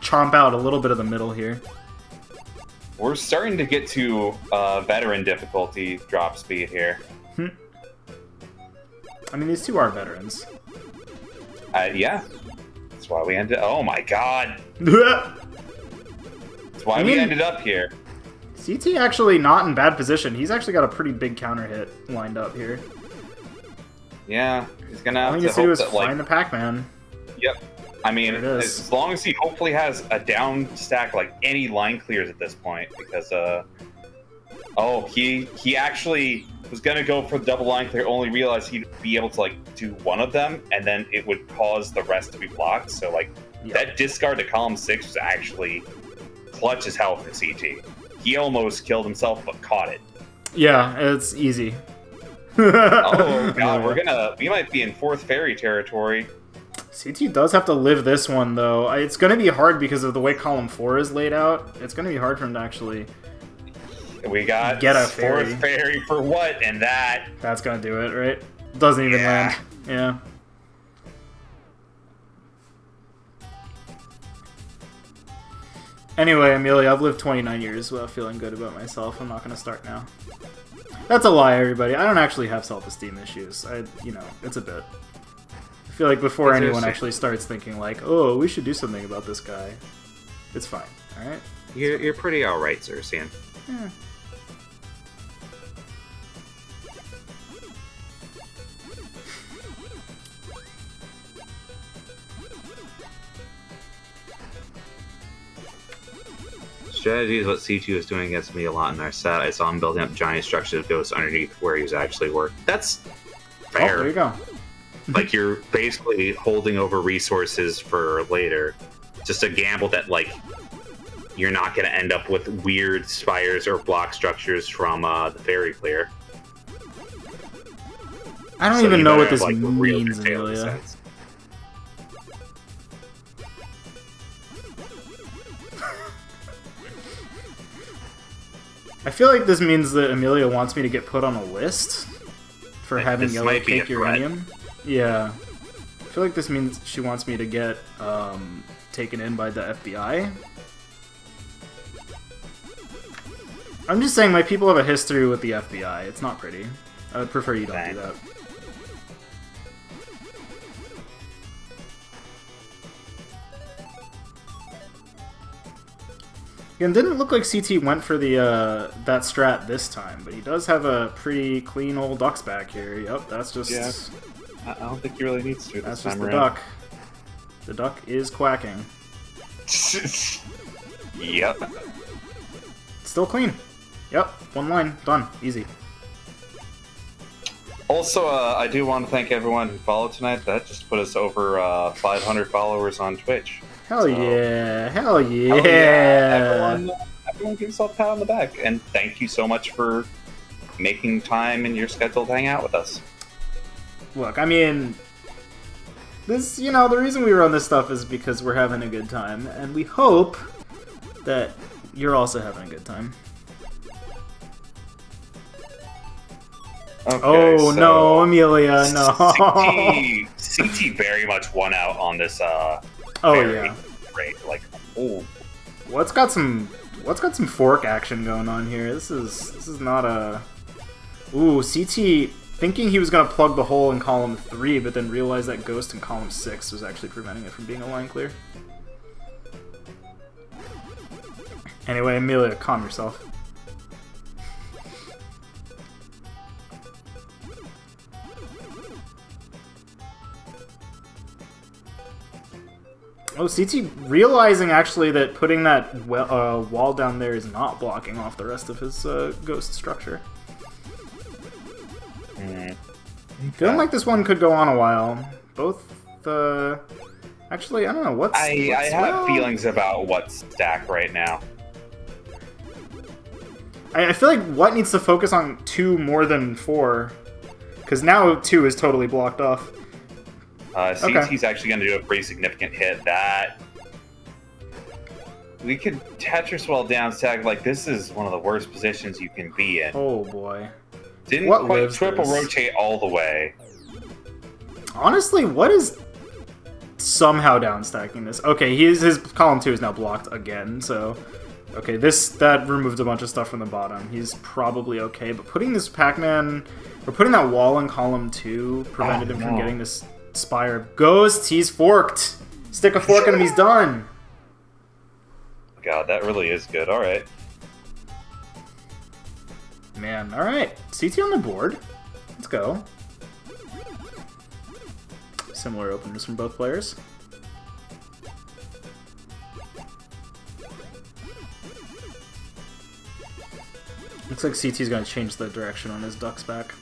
chomp out a little bit of the middle here. We're starting to get to veteran difficulty drop speed here. I mean, these two are veterans. Yeah. That's why we ended... Oh my god! That's why we ended up here. CT actually not in bad position. He's actually got a pretty big counter hit lined up here. Yeah, he's gonna have All he to needs to do hope is that, find the Pac-Man. Yep. I mean, There it is. as long as he hopefully has a down stack, like any line clears at this point, because he actually was gonna go for the double line clear, only realized he'd be able to like do one of them, and then it would cause the rest to be blocked. So like that discard to column 6 was actually clutch as hell for CT. He almost killed himself, but caught it. Yeah, it's easy. Oh god, we might be in fourth fairy territory. CT does have to live this one though. It's going to be hard because of the way column 4 is laid out. It's going to be hard for him to actually get a fairy. Fourth fairy for what? And that's going to do it, right? Doesn't even land. Yeah. Anyway, Amelia, I've lived 29 years without feeling good about myself. I'm not going to start now. That's a lie, everybody. I don't actually have self-esteem issues. It's a bit. I feel like before anyone actually starts thinking like, oh, we should do something about this guy, it's fine, alright? You're pretty alright, Xerxian. Yeah. Strategy is what C2 was doing against me a lot in our set. I saw him building up giant structures of ghosts underneath where he was actually working. That's fair. Oh, there you go. Like, you're basically holding over resources for later. Just a gamble that, like, you're not going to end up with weird spires or block structures from the fairy clear. I don't even know what this means, Amelia. I feel like this means that Amelia wants me to get put on a list for having yellow cake uranium. Yeah. I feel like this means she wants me to get taken in by the FBI. I'm just saying my people have a history with the FBI. It's not pretty. I would prefer you don't do that. Again, didn't look like CT went for the that strat this time, but he does have a pretty clean old ducks back here. Yep, that's just... Yeah. I don't think he really needs to That's this just time the around. duck. The duck is quacking. Yep. Still clean. Yep, one line. Done. Easy. Also, I do want to thank everyone who followed tonight. That just put us over 500 followers on Twitch. Hell yeah. Hell yeah. Hell yeah. Everyone give yourself a pat on the back. And thank you so much for making time in your schedule to hang out with us. Look, I mean, this, the reason we run this stuff is because we're having a good time, and we hope that you're also having a good time. Okay, oh, so no, Amelia, no. CT very much won out on this, yeah. Rate. Like, ooh. What's got some fork action going on here? This is not a... Ooh, CT... Thinking he was going to plug the hole in column 3, but then realized that ghost in column 6 was actually preventing it from being a line clear. Anyway, Amelia, calm yourself. Oh, CT realizing actually that putting that wall down there is not blocking off the rest of his ghost structure. Feeling like this one could go on a while. Both actually, I don't know what's. I have feelings about what's stacked right now. I feel like what needs to focus on 2 more than 4, because now 2 is totally blocked off. CT's actually going to do a pretty significant hit. That we could Tetris well down stack. Like, this is one of the worst positions you can be in. Oh boy. Didn't quite triple rotate all the way. Honestly, what is somehow downstacking this? Okay, his column 2 is now blocked again, so... Okay, that removed a bunch of stuff from the bottom. He's probably okay, but putting this Pac-Man... Or putting that wall in column 2 prevented him from getting this Spire of Ghosts. He's forked! Stick a fork in him, he's done! God, that really is good. Alright. man. All right, CT on the board. Let's go. Similar openers from both players. Looks like CT's going to change the direction on his ducks back.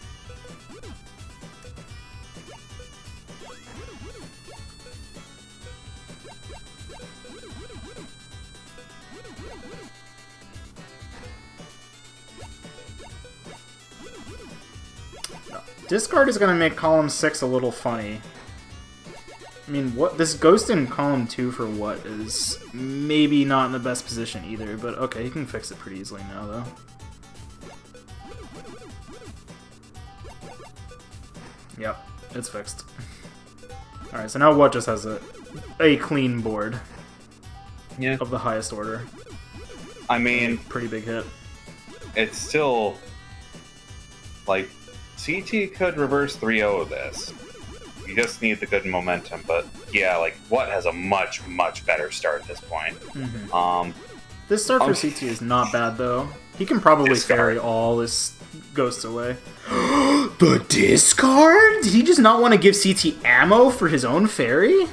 Discard is going to make column 6 a little funny. I mean, what this ghost in column 2 for what is maybe not in the best position either, but okay, he can fix it pretty easily now, though. Yep, it's fixed. Alright, so now what just has a clean board of the highest order. I mean, pretty big hit. It's still, like, CT could reverse 3-0 of this. You just need the good momentum, but yeah, like, what has a much, much better start at this point. Mm-hmm. This start for CT is not bad, though. He can probably ferry all his ghosts away. The discard? Did he just not want to give CT ammo for his own ferry?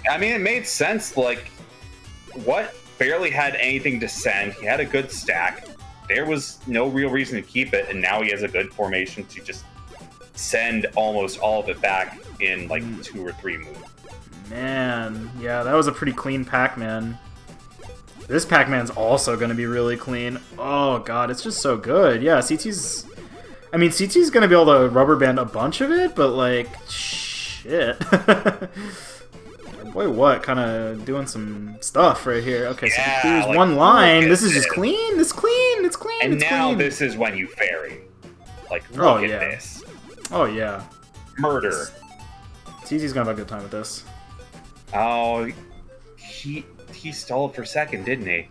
I mean, it made sense. Like, what barely had anything to send. He had a good stack. There was no real reason to keep it, and now he has a good formation to just send almost all of it back in, like, 2 or 3 moves. Man, yeah, that was a pretty clean Pac-Man. This Pac-Man's also going to be really clean. Oh, God, it's just so good. Yeah, CT's... I mean, CT's going to be able to rubber band a bunch of it, but, like, shit. Boy, what? Kind of doing some stuff right here. Okay, so he clears like, one line. This is just clean. It's clean. It's clean. And it's now clean. This is when you ferry. Like, look at this. Oh, yeah. Murder. CT's going to have a good time with this. Oh, he stalled for second, didn't he?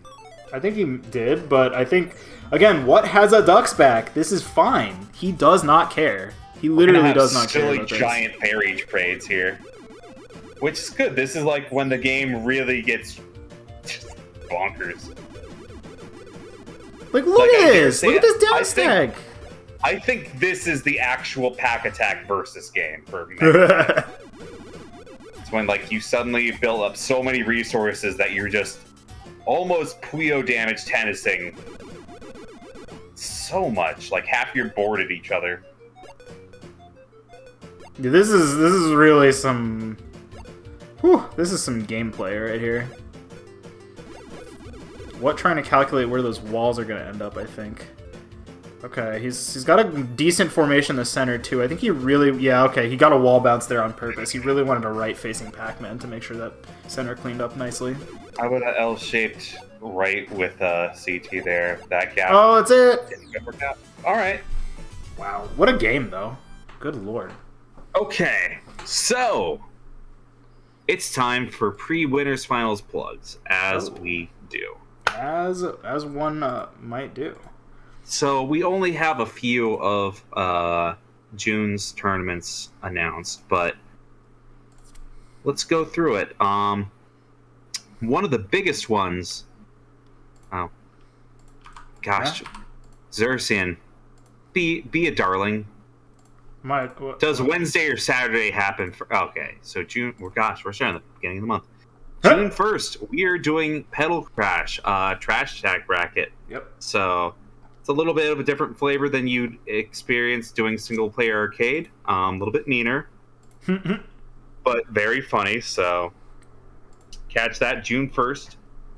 I think he did, but I think, again, what has a ducks back? This is fine. He does not care. He literally does not care about this. Giant ferry trades here. Which is good. This is like when the game really gets bonkers. Like, look at this! Look at this down stack! I think this is the actual Pac-Attack versus game for me. It's when, like, you suddenly build up so many resources that you're just almost Puyo damage tennising so much. Like, half your board at each other. Yeah, this is really some... Whew, this is some gameplay right here. What trying to calculate where those walls are going to end up, I think. Okay, he's got a decent formation in the center, too. I think he really... Yeah, okay, he got a wall bounce there on purpose. He really wanted a right-facing Pac-Man to make sure that center cleaned up nicely. I would have L-shaped right with CT there. That gap. Oh, that's it! All right. Wow, what a game, though. Good lord. Okay, so... It's time for pre-winners finals plugs, as we do. As one might do. So we only have a few of June's tournaments announced, but let's go through it. One of the biggest ones. Oh, gosh, yeah. Xerxian, be a darling. Does Wednesday or Saturday happen for? Okay, so June. We're starting at the beginning of the month. June 1st, we are doing Pedal Crash, Trash Attack bracket. Yep. So it's a little bit of a different flavor than you'd experience doing single player arcade. A little bit meaner, but very funny. So catch that June 1st,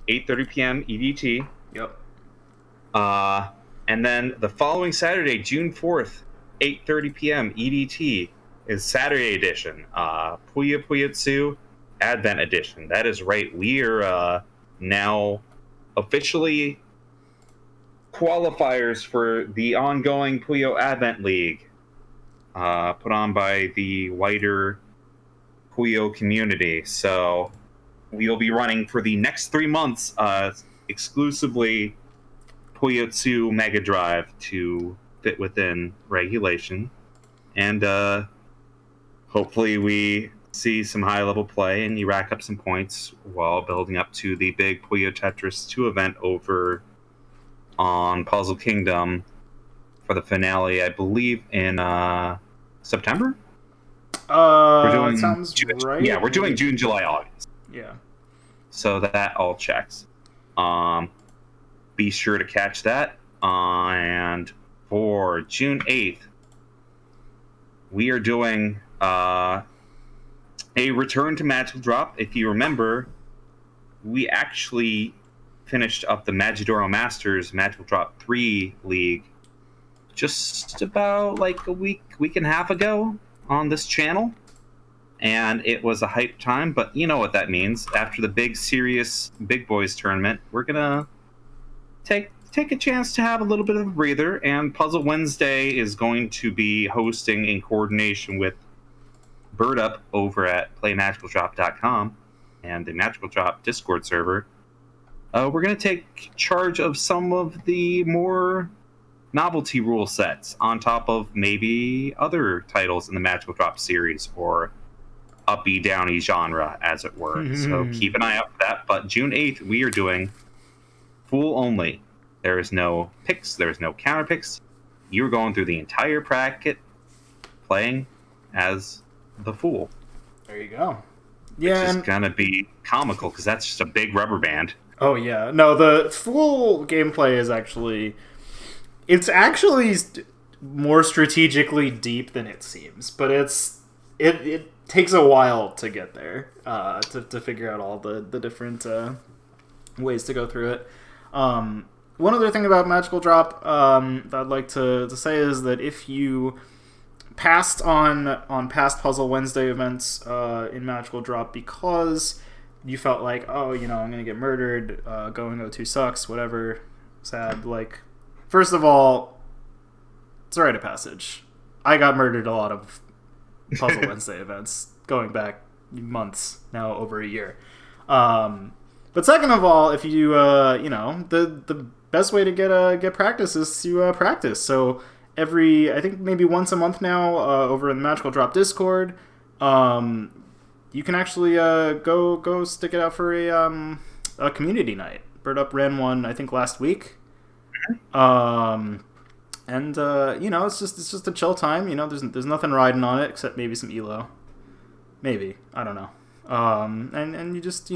8:30 p.m. EDT. Yep. And then the following Saturday, June 4th. 8:30 p.m. EDT is Saturday edition, Puyo Puyotsu Advent edition. That is right. We are now officially qualifiers for the ongoing Puyo Advent League, put on by the wider Puyo community. So we'll be running for the next 3 months exclusively Puyotsu Mega Drive to fit within regulation, and hopefully we see some high-level play and you rack up some points while building up to the big Puyo Tetris 2 event over on Puzzle Kingdom for the finale, I believe, in September. We're doing sounds right. Yeah, we're doing June, July, August. Yeah. So that all checks. Be sure to catch that. And for June 8th, we are doing a return to Magical Drop. If you remember, we actually finished up the Magidoro Masters Magical Drop 3 League just about like a week and a half ago on this channel. And it was a hype time, but you know what that means. After the big, serious Big Boys tournament, we're going to take a chance to have a little bit of a breather, and Puzzle Wednesday is going to be hosting in coordination with Bird Up over at playmagicaldrop.com and the Magical Drop Discord server. We're going to take charge of some of the more novelty rule sets on top of maybe other titles in the Magical Drop series or uppy downy genre, as it were. Mm-hmm. So keep an eye out for that. But June 8th, we are doing Fool only. There is no picks. There is no counter picks. You're going through the entire bracket playing as the Fool. There you go. Yeah, It's just gonna be comical because that's just a big rubber band. Oh yeah, no, the Fool gameplay is it's actually more strategically deep than it seems, but it takes a while to get there, to figure out all the different ways to go through it. One other thing about Magical Drop that I'd like to say is that if you passed on past Puzzle Wednesday events in Magical Drop because you felt like, oh, I'm going to get murdered, going O2 sucks, whatever, sad, like, first of all, it's a rite of passage. I got murdered a lot of Puzzle Wednesday events, going back months, now over a year. But second of all, if you, the best way to get practice is to practice. So I think maybe once a month now, over in the Magical Drop Discord, you can actually go stick it out for a community night. Bird Up ran one, I think, last week. It's just a chill time. There's nothing riding on it except maybe some elo. Maybe, I don't know. And you just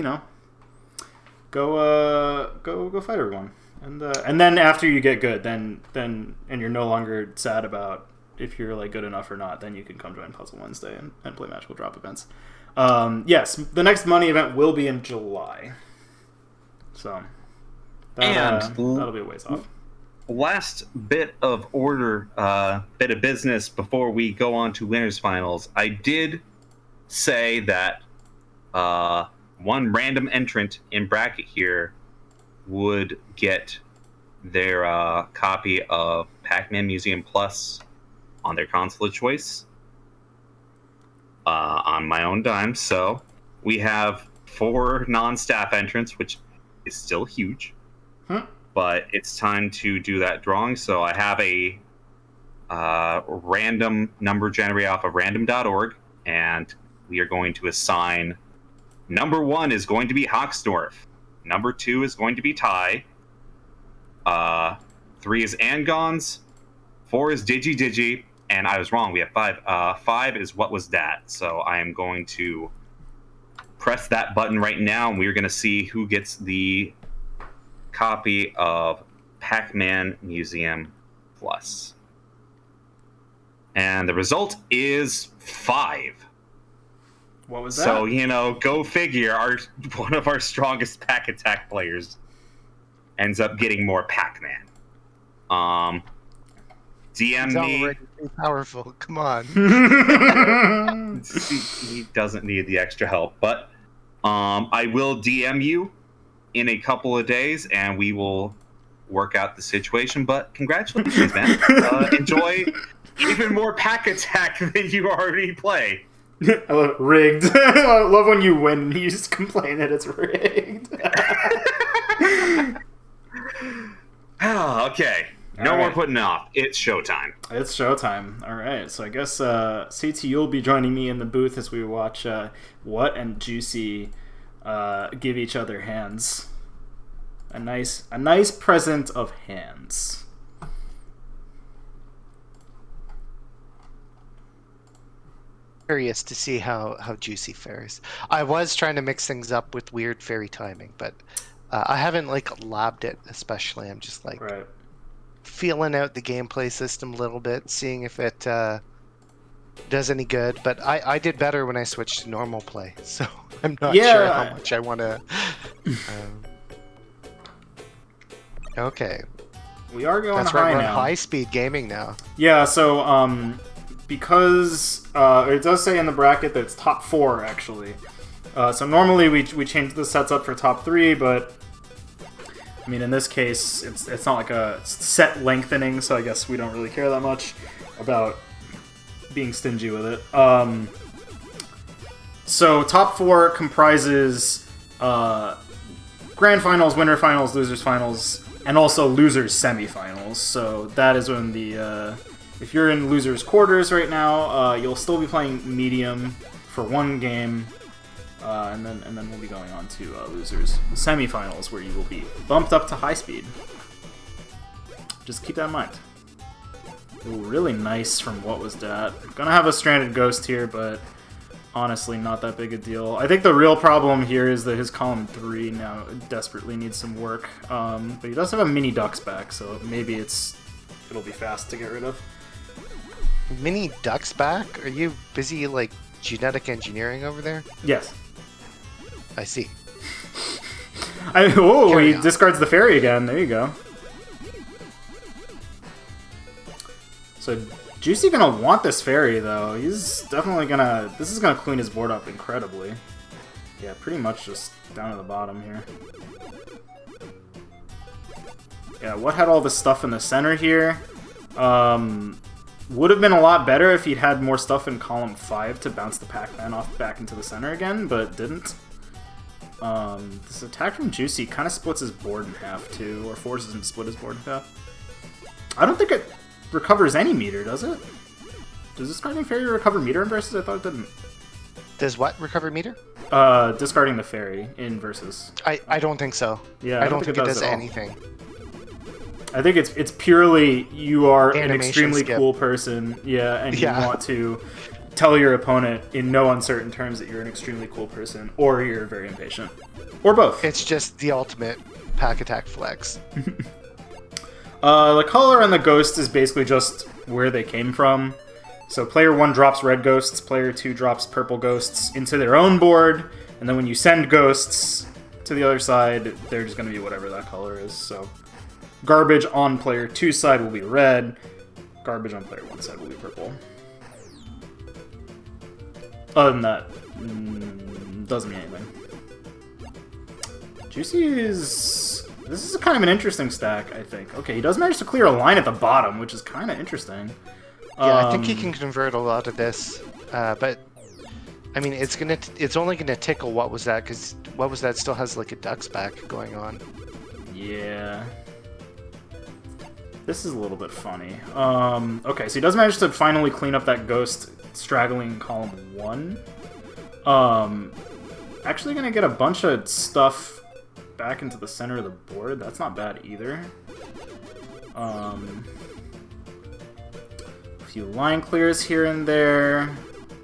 go fight everyone. And then after you get good, then and you're no longer sad about if you're like good enough or not, then you can come join Puzzle Wednesday and play Magical Drop events. Yes, the next money event will be in July. So that'll be a ways off. Last bit of business before we go on to winners finals. I did say that one random entrant in bracket here would get their copy of Pac-Man Museum Plus on their console of choice on my own dime. So we have 4 non-staff entrants, which is still huge. But it's time to do that drawing. So I have a random number generated off of random.org, and we are going to assign number 1 is going to be Hawksdorf. Number 2 is going to be Ty. 3 is Angons. 4 is Digi. And I was wrong. We have 5. 5 is What Was That? So I am going to press that button right now, and we're going to see who gets the copy of Pac-Man Museum Plus. And the result is 5. What was that? So, go figure, one of our strongest Pac-Attack players ends up getting more Pac-Man. DM me. Already powerful. Come on. He doesn't need the extra help, but I will DM you in a couple of days, and we will work out the situation. But congratulations, man! Enjoy even more Pac-Attack than you already play. I love it. Rigged. I love when you win and you just complain that it's rigged. Okay. No more putting off. It's showtime. It's showtime. All right. So I guess CT, you'll be joining me in the booth as we watch What and Juicy give each other hands. A nice present of hands. curious to see how Juicy fares. I was trying to mix things up with weird fairy timing, but I haven't like labbed it especially. I'm just like Right. feeling out the gameplay system a little bit, seeing if it does any good. But I did better when I switched to normal play, so I'm not sure how much I want to. Okay. We are going That's high right, we're now. on high-speed gaming now. Yeah, so because it does say in the bracket that it's top 4 actually. So normally we change the sets up for top 3, but I mean in this case it's not like a set lengthening, so I guess we don't really care that much about being stingy with it. So top 4 comprises grand finals, winner finals, losers finals, and also losers semifinals. So that is when the if you're in losers quarters right now, you'll still be playing medium for 1 game, and then we'll be going on to losers semifinals, where you will be bumped up to high speed. Just keep that in mind. Ooh, really nice from What Was Dat. Gonna have a stranded ghost here, but honestly not that big a deal. I think the real problem here is that his column 3 now desperately needs some work. But he does have a mini ducks back, so maybe it'll be fast to get rid of. Mini ducks back? Are you busy like genetic engineering over there? Yes. I see. He discards the fairy again. There you go. So Juicy gonna want this fairy though. He's definitely gonna. This is gonna clean his board up incredibly. Yeah, pretty much just down to the bottom here. Yeah, what had all this stuff in the center here? Would have been a lot better if he'd had more stuff in column 5 to bounce the Pac-Man off back into the center again, but didn't. This attack from Juicy kind of splits his board in half too, or forces him to split his board in half. I don't think it recovers any meter, does it? Does discarding fairy recover meter in versus? I thought it didn't. Does what recover meter? Discarding the fairy in versus. I don't think so. Yeah, I don't think it does anything. I think it's purely you are an Animation extremely skip. cool person, and you want to tell your opponent in no uncertain terms that you're an extremely cool person, or you're very impatient, or both. It's just the ultimate Pac-Attack flex. The color on the ghost is basically just where they came from. So player 1 drops red ghosts, player 2 drops purple ghosts into their own board, and then when you send ghosts to the other side, they're just going to be whatever that color is. So garbage on player 2's side will be red, garbage on player 1's side will be purple. Other than that, doesn't mean anything. Juicy is... This is kind of an interesting stack, I think. Okay, he does manage to clear a line at the bottom, which is kind of interesting. Yeah, I think he can convert a lot of this, but I mean, it's only gonna tickle What Was That, because What Was That still has like a ducks back going on. Yeah. This is a little bit funny. Okay, so he does manage to finally clean up that ghost straggling in column 1. Actually gonna get a bunch of stuff back into the center of the board. That's not bad either. A few line clears here and there.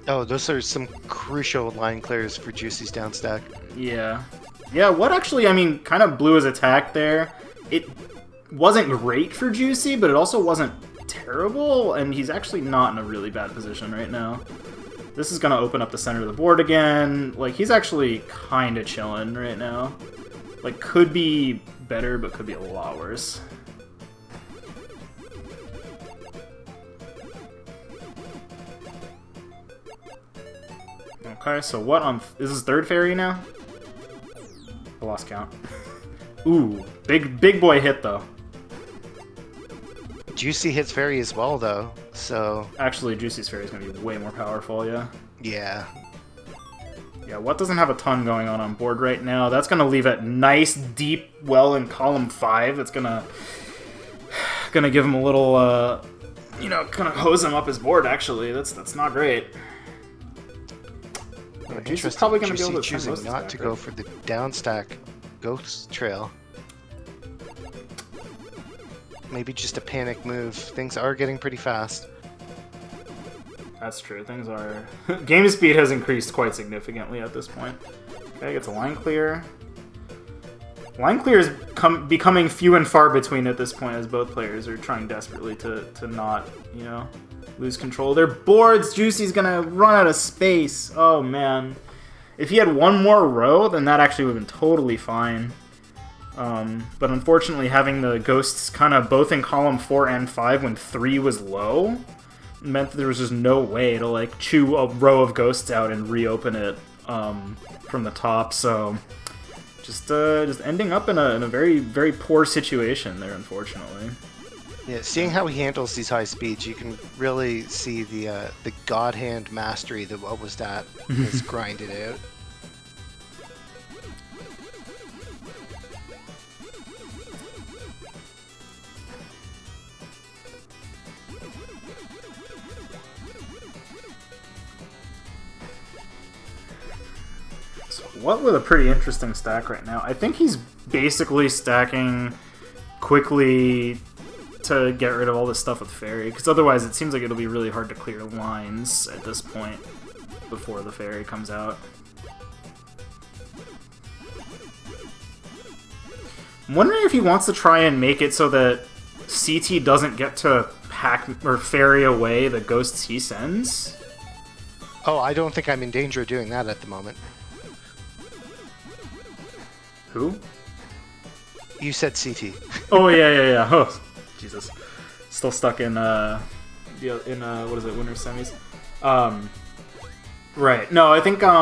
Oh, those are some crucial line clears for Juicy's down stack. Yeah. Yeah, what actually, I mean, kind of blew his attack there. It wasn't great for Juicy, but it also wasn't terrible, and he's actually not in a really bad position right now. This is going to open up the center of the board again. Like, he's actually kind of chilling right now. Like, could be better, but could be a lot worse. Okay, so what on... Is this third fairy now? I lost count. Ooh, big boy hit, though. Juicy hits fairy as well, though, so... Actually, Juicy's fairy is going to be way more powerful, yeah. Yeah. Yeah, what doesn't have a ton going on board right now? That's going to leave it nice, deep well in column 5. It's going to give him a little, you know, kind of hose him up his board, actually. That's not great. Juicy's probably going to be able to choosing not to go for the down stack ghost trail. Maybe just a panic move. Things are getting pretty fast. That's true. Things are... Game speed has increased quite significantly at this point. Okay, gets a line clear. Line clear is becoming few and far between at this point as both players are trying desperately to not, you know, lose control of their boards. Juicy's gonna run out of space. Oh, man. If he had one more row, then that actually would have been totally fine. But unfortunately, having the ghosts kind of both in column 4 and 5 when 3 was low meant that there was just no way to, like, chew a row of ghosts out and reopen it from the top, so... Just ending up in a very, very poor situation there, unfortunately. Yeah, seeing how he handles these high speeds, you can really see the God Hand mastery that What Was That has grinded out. What with a pretty interesting stack right now. I think he's basically stacking quickly to get rid of all this stuff with Fairy, because otherwise it seems like it'll be really hard to clear lines at this point before the Fairy comes out. I'm wondering if he wants to try and make it so that CT doesn't get to hack or Fairy away the ghosts he sends. Oh, I don't think I'm in danger of doing that at the moment. Who? You said CT. Oh yeah. Oh, Jesus. Still stuck in what is it, winter semis? Right. No, I think I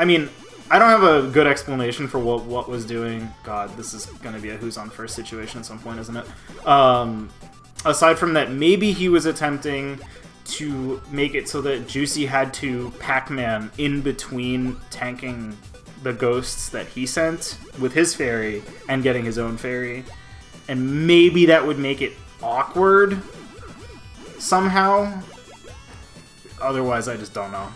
mean, I don't have a good explanation for what was doing. God, this is gonna be a who's on first situation at some point, isn't it? Aside from that, maybe he was attempting to make it so that Juicy had to Pac-Man in between tanking the ghosts that he sent with his Fairy and getting his own Fairy. And maybe that would make it awkward somehow. Otherwise, I just don't know.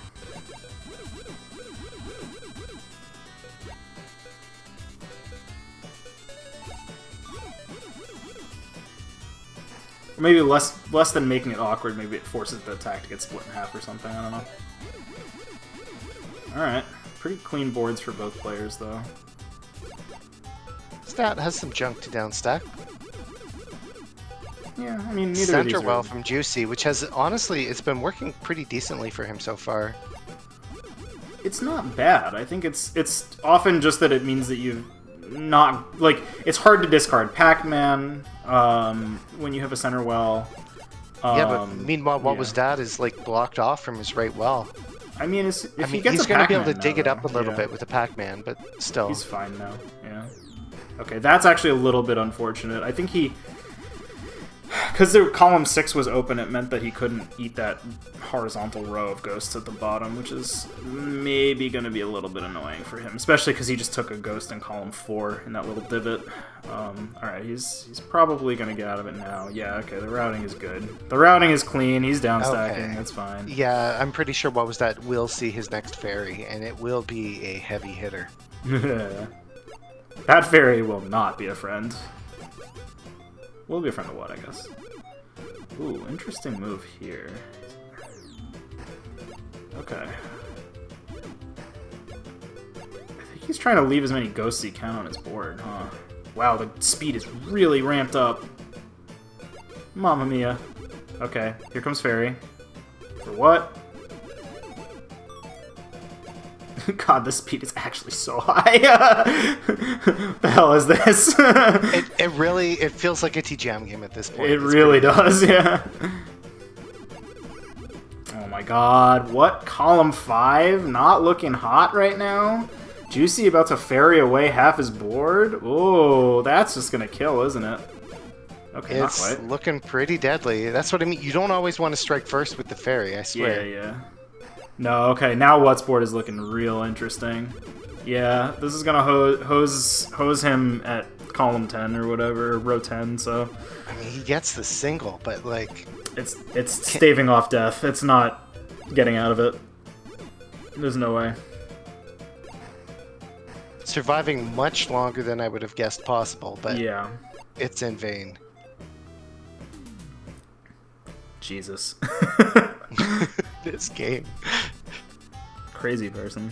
Or maybe less than making it awkward, maybe it forces the attack to get split in half or something, I don't know. Alright. Pretty clean boards for both players, though. Stat has some junk to downstack. Yeah, I mean, neither Center of these well are... from Juicy, which has, honestly, it's been working pretty decently for him so far. It's not bad. I think it's often just that it means that you've not... Like, it's hard to discard Pac-Man when you have a center well. Yeah, but meanwhile, What Was That is, like, blocked off from his right well. I mean, if he gets he's a going to be Pac-Man able to dig it now, up a little yeah. bit with the Pac-Man, but still. He's fine now, yeah. Okay, that's actually a little bit unfortunate. I think he... Because the column 6 was open, it meant that he couldn't eat that horizontal row of ghosts at the bottom, which is maybe going to be a little bit annoying for him, especially because he just took a ghost in column 4 in that little divot. Alright, he's probably going to get out of it now. Yeah, okay, the routing is good. The routing is clean, he's down stacking, that's fine. Yeah, I'm pretty sure What Was That will see his next Fairy, and it will be a heavy hitter. That Fairy will not be a friend. Will be a friend of what, I guess. Ooh, interesting move here. Okay. I think he's trying to leave as many ghosts as he can on his board, huh? Wow, the speed is really ramped up. Mamma mia. Okay, here comes Fairy. For what? God, the speed is actually so high. The hell is this? it feels like a TGM game at this point. It really does, yeah. Oh my god, what? Column 5? Not looking hot right now? Juicy about to Fairy away half his board? Oh, that's just gonna kill, isn't it? Okay, it's not quite. Looking pretty deadly. That's what I mean. You don't always want to strike first with the Fairy, I swear. Yeah. No, okay, now What's board is looking real interesting. Yeah, this is gonna hose him at column 10 or whatever, row 10, so... I mean, he gets the single, but, like... It's staving off death. It's not getting out of it. There's no way. Surviving much longer than I would have guessed possible, but yeah, it's in vain. Jesus. this game. Crazy person.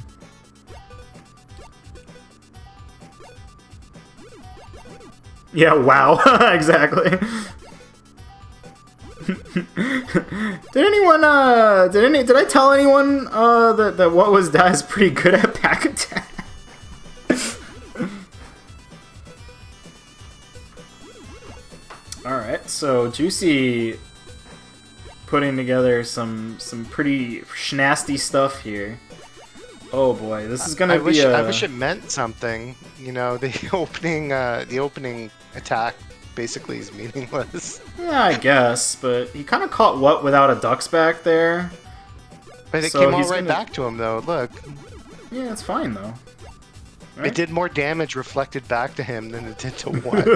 Yeah, wow. Exactly. Did I tell anyone that What Was That is pretty good at Pac-Attack? Alright, so Juicy putting together some pretty schnasty stuff here. Oh boy, this is gonna be I wish it meant something. You know, the opening attack basically is meaningless. Yeah, I guess, but he kind of caught What without a ducks back there. But it So came all he's right gonna- back to him, though. Look, Yeah, it's fine though. Right? it did more damage reflected back to him than it did to What.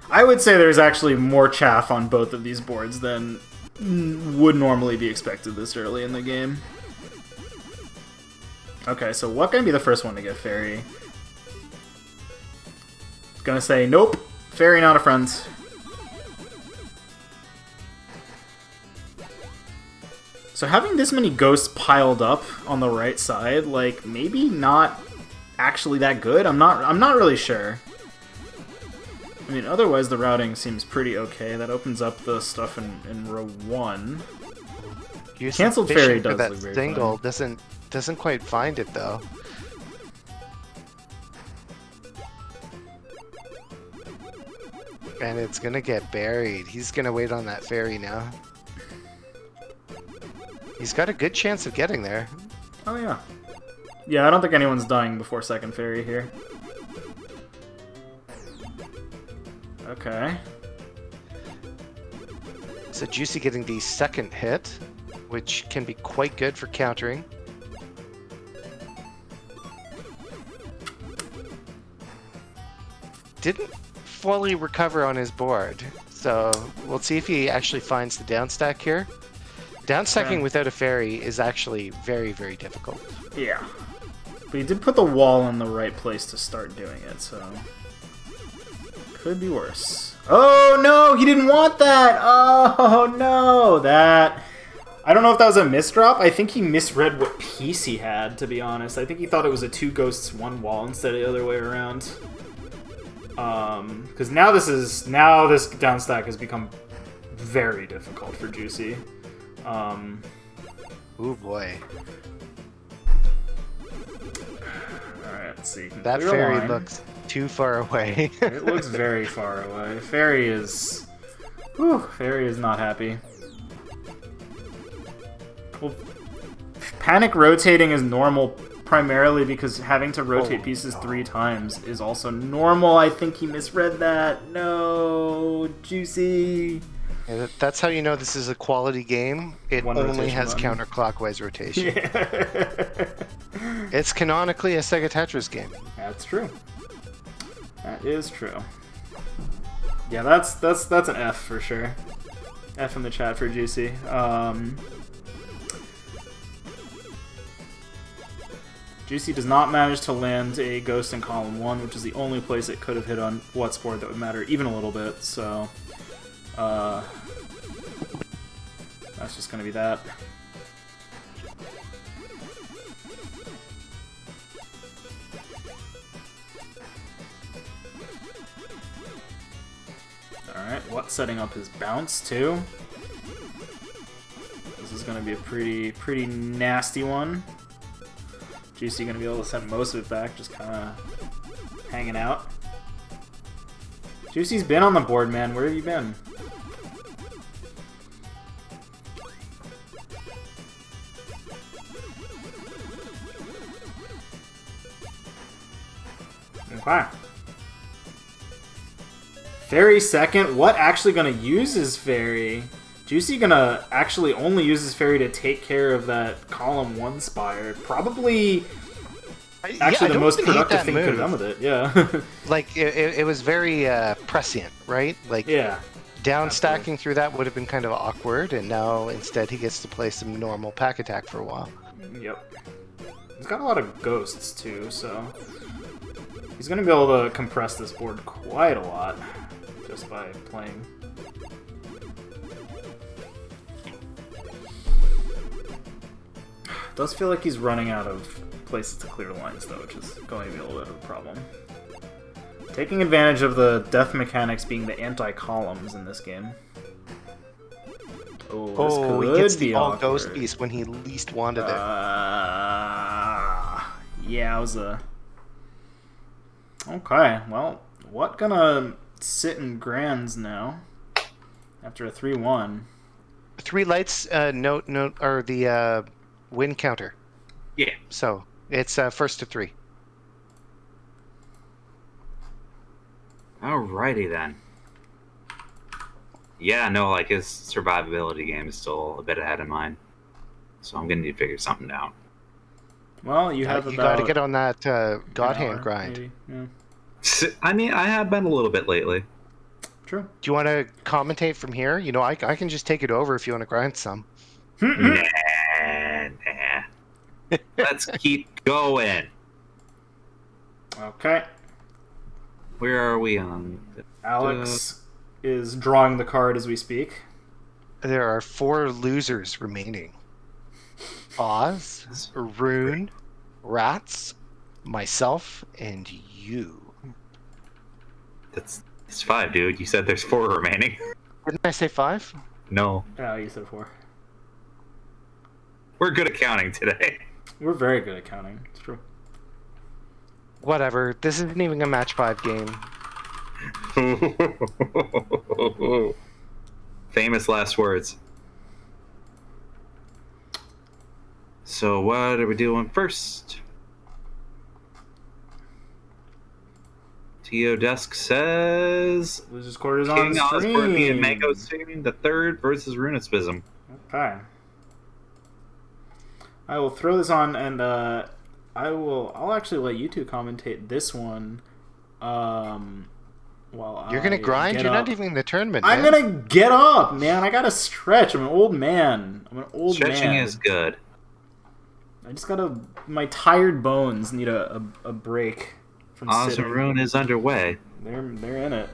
I would say there's actually more chaff on both of these boards than would normally be expected this early in the game. Okay, so what gonna be the first one to get Fairy? Gonna say nope, Fairy not a friend. So having this many ghosts piled up on the right side, like maybe not actually that good. I'm not really sure. I mean, otherwise the routing seems pretty okay. That opens up the stuff in row 1. Cancelled Fairy does that look very single fun. doesn't quite find it though. And it's gonna get buried. He's gonna wait on that Fairy now. He's got a good chance of getting there. Oh yeah. Yeah, I don't think anyone's dying before second Fairy here. Okay. So Juicy getting the second hit, which can be quite good for countering. Didn't fully recover on his board, so we'll see if he actually finds the downstack here. Downstacking Okay. without a Fairy is actually very, very difficult. Yeah. But he did put the wall in the right place to start doing it, so... Could be worse. Oh no, he didn't want that! Oh no, that... I don't know if that was a misdrop. I think he misread what piece he had, to be honest. I think he thought it was a 2 ghosts, 1 wall instead of the other way around. Because now this downstack has become very difficult for Juicy. Ooh boy. Alright, let's see. That Clear Fairy line. looks too far away. It looks very far away. Fairy is... Whew, Fairy is not happy. Well, panic rotating is normal primarily because having to rotate pieces 3 times is also normal. I think he misread that. No, Juicy. Yeah, that's how you know this is a quality game. It One only rotation has button. counterclockwise rotation. Yeah. It's canonically a Sega Tetris game. That's true. That is true. Yeah, that's an F for sure. F in the chat for Juicy. Juicy does not manage to land a ghost in column 1, which is the only place it could have hit on What's board that would matter even a little bit, so... that's just gonna be that. Alright, What's setting up his bounce, too. This is gonna be a pretty nasty one. Juicy gonna be able to send most of it back, just kinda hanging out. Juicy's been on the board, man. Where have you been? Okay. Fairy second. What actually gonna use his Fairy? Juicy gonna actually only use his Fairy to take care of that column 1 spire. Probably actually the most productive thing he could have done with it. Yeah. Like, it was very prescient, right? Like, Yeah. down absolutely. stacking through that would have been kind of awkward, and now instead he gets to play some normal Pac-Attack for a while. Yep. He's got a lot of ghosts too, so he's gonna be able to compress this board quite a lot just by playing. It does feel like he's running out of places to clear lines, though, which is going to be a little bit of a problem. Taking advantage of the death mechanics being the anti-columns in this game. Oh, he this gets could be the all awkward. ghost piece when he least wanted it. Yeah, it was a... Okay, well, what gonna sit in grands now? After a 3-1. 3 lights, note, or the win counter. Yeah. So it's first to 3. Alrighty then. Yeah, no, like his survivability game is still a bit ahead of mine, so I'm gonna need to figure something out. Well, you have You about... got to get on that God an hour, Hand grind. maybe. Yeah. I mean, I have been a little bit lately. True. Do you want to commentate from here? You know, I can just take it over if you want to grind some. Nah. Let's keep going. Okay. Where are we on? Alex is drawing the card as we speak. There are 4 losers remaining. Oz, Rune, Rats, myself, and you. It's 5, dude. You said there's 4 remaining. Didn't I say 5? No. Oh, you said 4. We're good at counting today. We're very good at counting. It's true. Whatever. This isn't even a match 5 game. Famous last words. So what are we doing first? Tio Desk says Losers Quarters King on stream. Osborne and Mango Stream the third versus Runespism. Okay. I will throw this on, and I'll actually let you two commentate this one. While You're gonna grind? get You're up. not even in the tournament, I'm man. gonna get up, man. I gotta stretch. I'm an old man. Stretching is good. I just gotta. My tired bones need a break from sitting. Rune is underway. They're in it.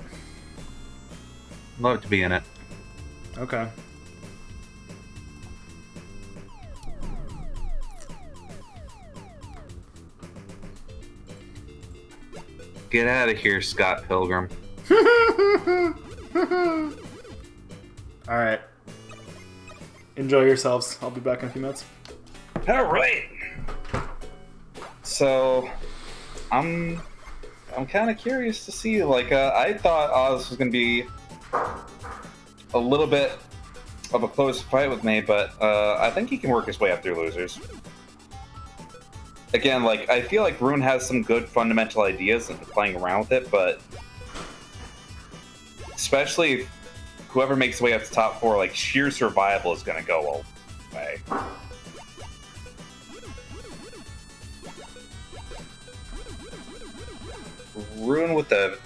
Love to be in it. Okay. Get out of here, Scott Pilgrim. Alright. Enjoy yourselves. I'll be back in a few minutes. All right. So, I'm kind of curious to see. Like, I thought Oz was gonna be a little bit of a close fight with me, but I think he can work his way up through losers. Again, like, I feel like Rune has some good fundamental ideas and playing around with it, but especially if whoever makes the way up to top 4, like, sheer survival is going to go away. Rune with the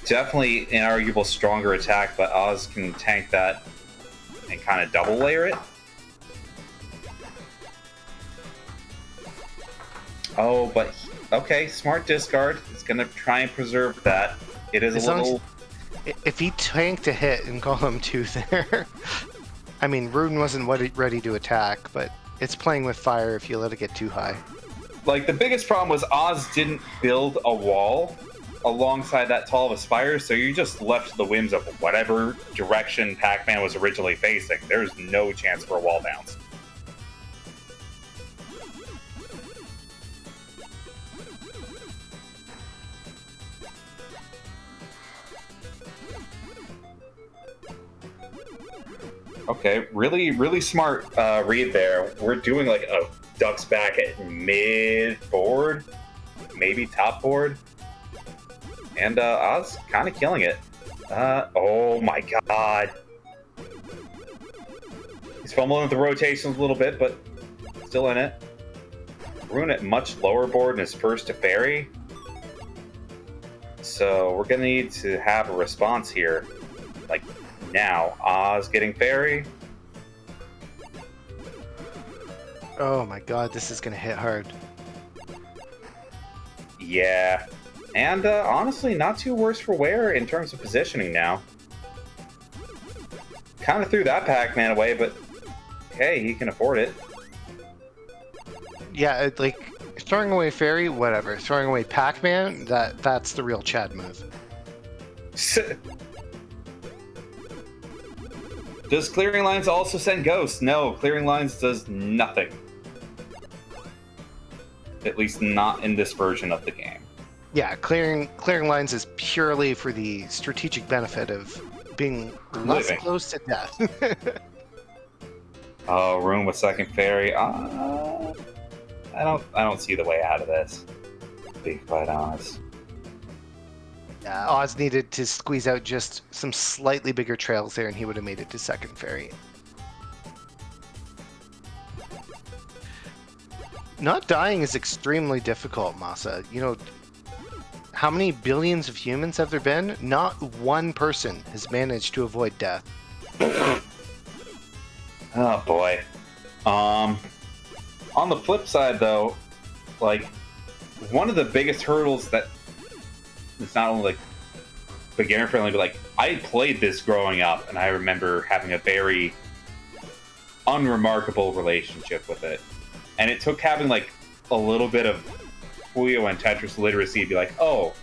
definitely inarguable stronger attack, but Oz can tank that and kind of double layer it. Oh, but okay, smart discard. It's gonna try and preserve that. It is As a long little. If he tanked a hit in column 2 there, I mean, Rune wasn't ready to attack, but it's playing with fire if you let it get too high. Like, the biggest problem was Oz didn't build a wall alongside that tall of a spire, so you just left to the whims of whatever direction Pac-Man was originally facing. There's no chance for a wall bounce. Okay, really, really smart read there. We're doing like a ducks back at mid board, maybe top board, and Oz kind of killing it. Oh my god, he's fumbling with the rotations a little bit, but still in it. Rune at much lower board in his first to fairy, so we're gonna need to have a response here, like. Now, Oz getting fairy. Oh my god, this is gonna hit hard. Yeah. And honestly, not too worse for wear in terms of positioning now. Kind of threw that Pac-Man away, but hey, he can afford it. Yeah, like throwing away fairy, whatever. Throwing away Pac-Man, that's the real Chad move. Does clearing lines also send ghosts? No, clearing lines does nothing. At least not in this version of the game. Yeah, clearing lines is purely for the strategic benefit of being less Living. close to death. Oh, room with second fairy. I don't see the way out of this. To be quite honest. Yeah, Oz needed to squeeze out just some slightly bigger trails there, and he would have made it to second fairy. Not dying is extremely difficult, Masa. You know, how many billions of humans have there been? Not one person has managed to avoid death. Oh boy. On the flip side, though, like one of the biggest hurdles that it's not only like beginner friendly, but like I played this growing up, and I remember having a very unremarkable relationship with it. And it took having like a little bit of Puyo and Tetris literacy to be like, oh,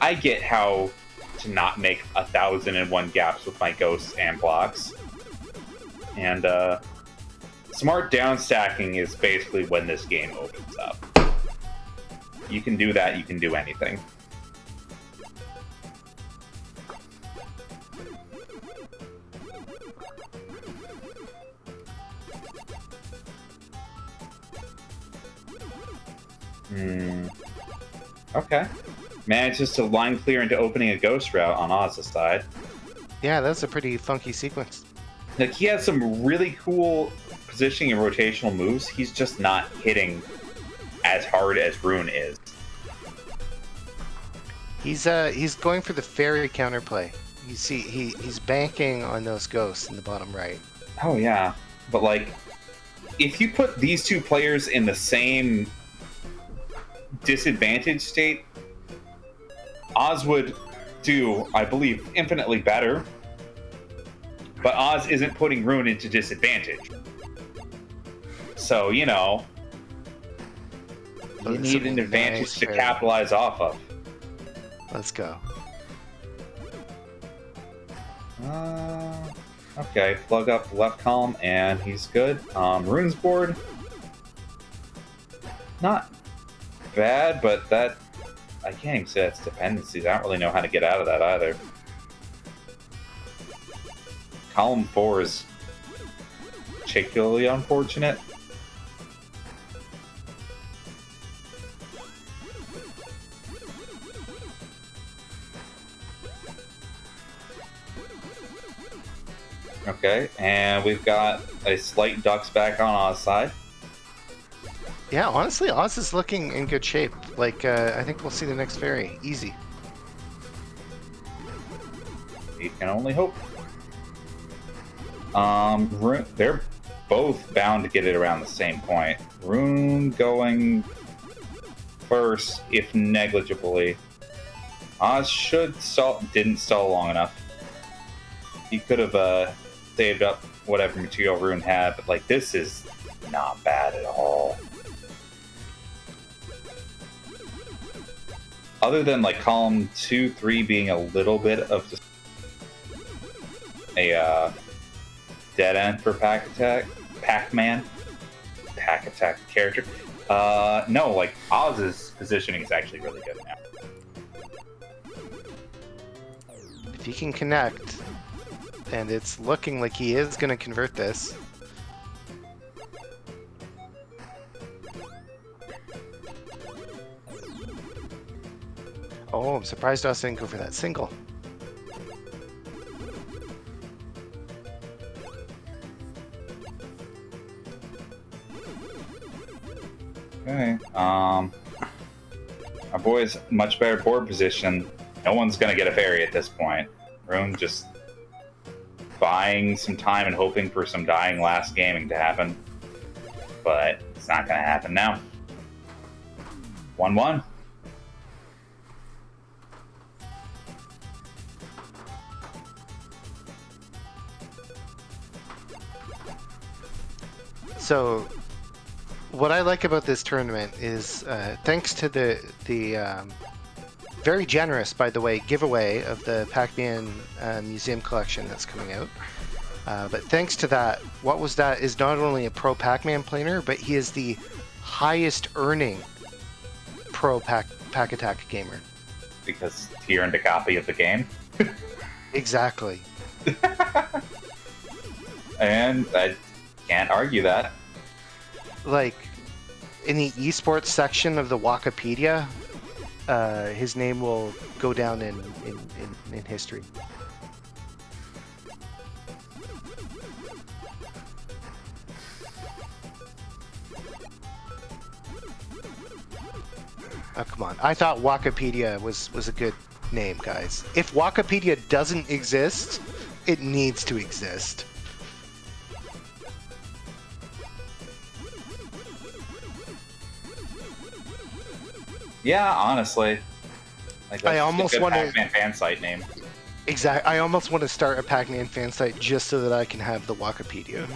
I get how to not make 1,001 gaps with my ghosts and blocks. And smart down stacking is basically when this game opens up. You can do that, you can do anything. Okay. Manages to line clear into opening a ghost route on Oz's side. Yeah, that's a pretty funky sequence. Like, he has some really cool positioning and rotational moves. He's just not hitting as hard as Rune is. He's going for the fairy counterplay. You see, he's banking on those ghosts in the bottom right. Oh yeah, but like, if you put these two players in the same disadvantage state, Oz would do, I believe, infinitely better. But Oz isn't putting Rune into disadvantage. So, you know, you need an advantage to capitalize off of. Let's go. Okay, plug up the left column, and he's good. Rune's board. Not bad, but that... I can't even say that's dependencies. I don't really know how to get out of that either. Column 4 is particularly unfortunate. Okay, and we've got a slight ducks back on Oz's side. Yeah, honestly, Oz is looking in good shape. Like, I think we'll see the next fairy. Easy. You can only hope. They're both bound to get it around the same point. Rune going first, if negligibly. Oz should stall. Didn't stall long enough. He could have saved up whatever material Rune had, but like, this is not bad at all. Other than like column 2, 3 being a little bit of just a dead end for Pac-Attack, Pac-Man, Pac-Attack character. No, like Oz's positioning is actually really good now. If he can connect, and it's looking like he is going to convert this. Oh, I'm surprised Oz didn't go for that single. Okay. Our boy's much better board position. No one's gonna get a fairy at this point. Rune just buying some time and hoping for some dying last gaming to happen. But it's not gonna happen now. 1-1. So, what I like about this tournament is thanks to the very generous, by the way, giveaway of the Pac-Man museum collection that's coming out. But thanks to that, what was that is not only a pro Pac-Man player, but he is the highest earning pro Pac-Attack gamer. Because he earned a copy of the game. Exactly. And I can't argue that. Like, in the esports section of the Wikipedia, his name will go down in history. Oh, come on. I thought Wikipedia was a good name, guys. If Wikipedia doesn't exist, it needs to exist. Yeah, honestly. Like, I almost want to Pac-Man fan site name. Exactly. I almost want to start a Pac-Man fan site just so that I can have the Wikipedia.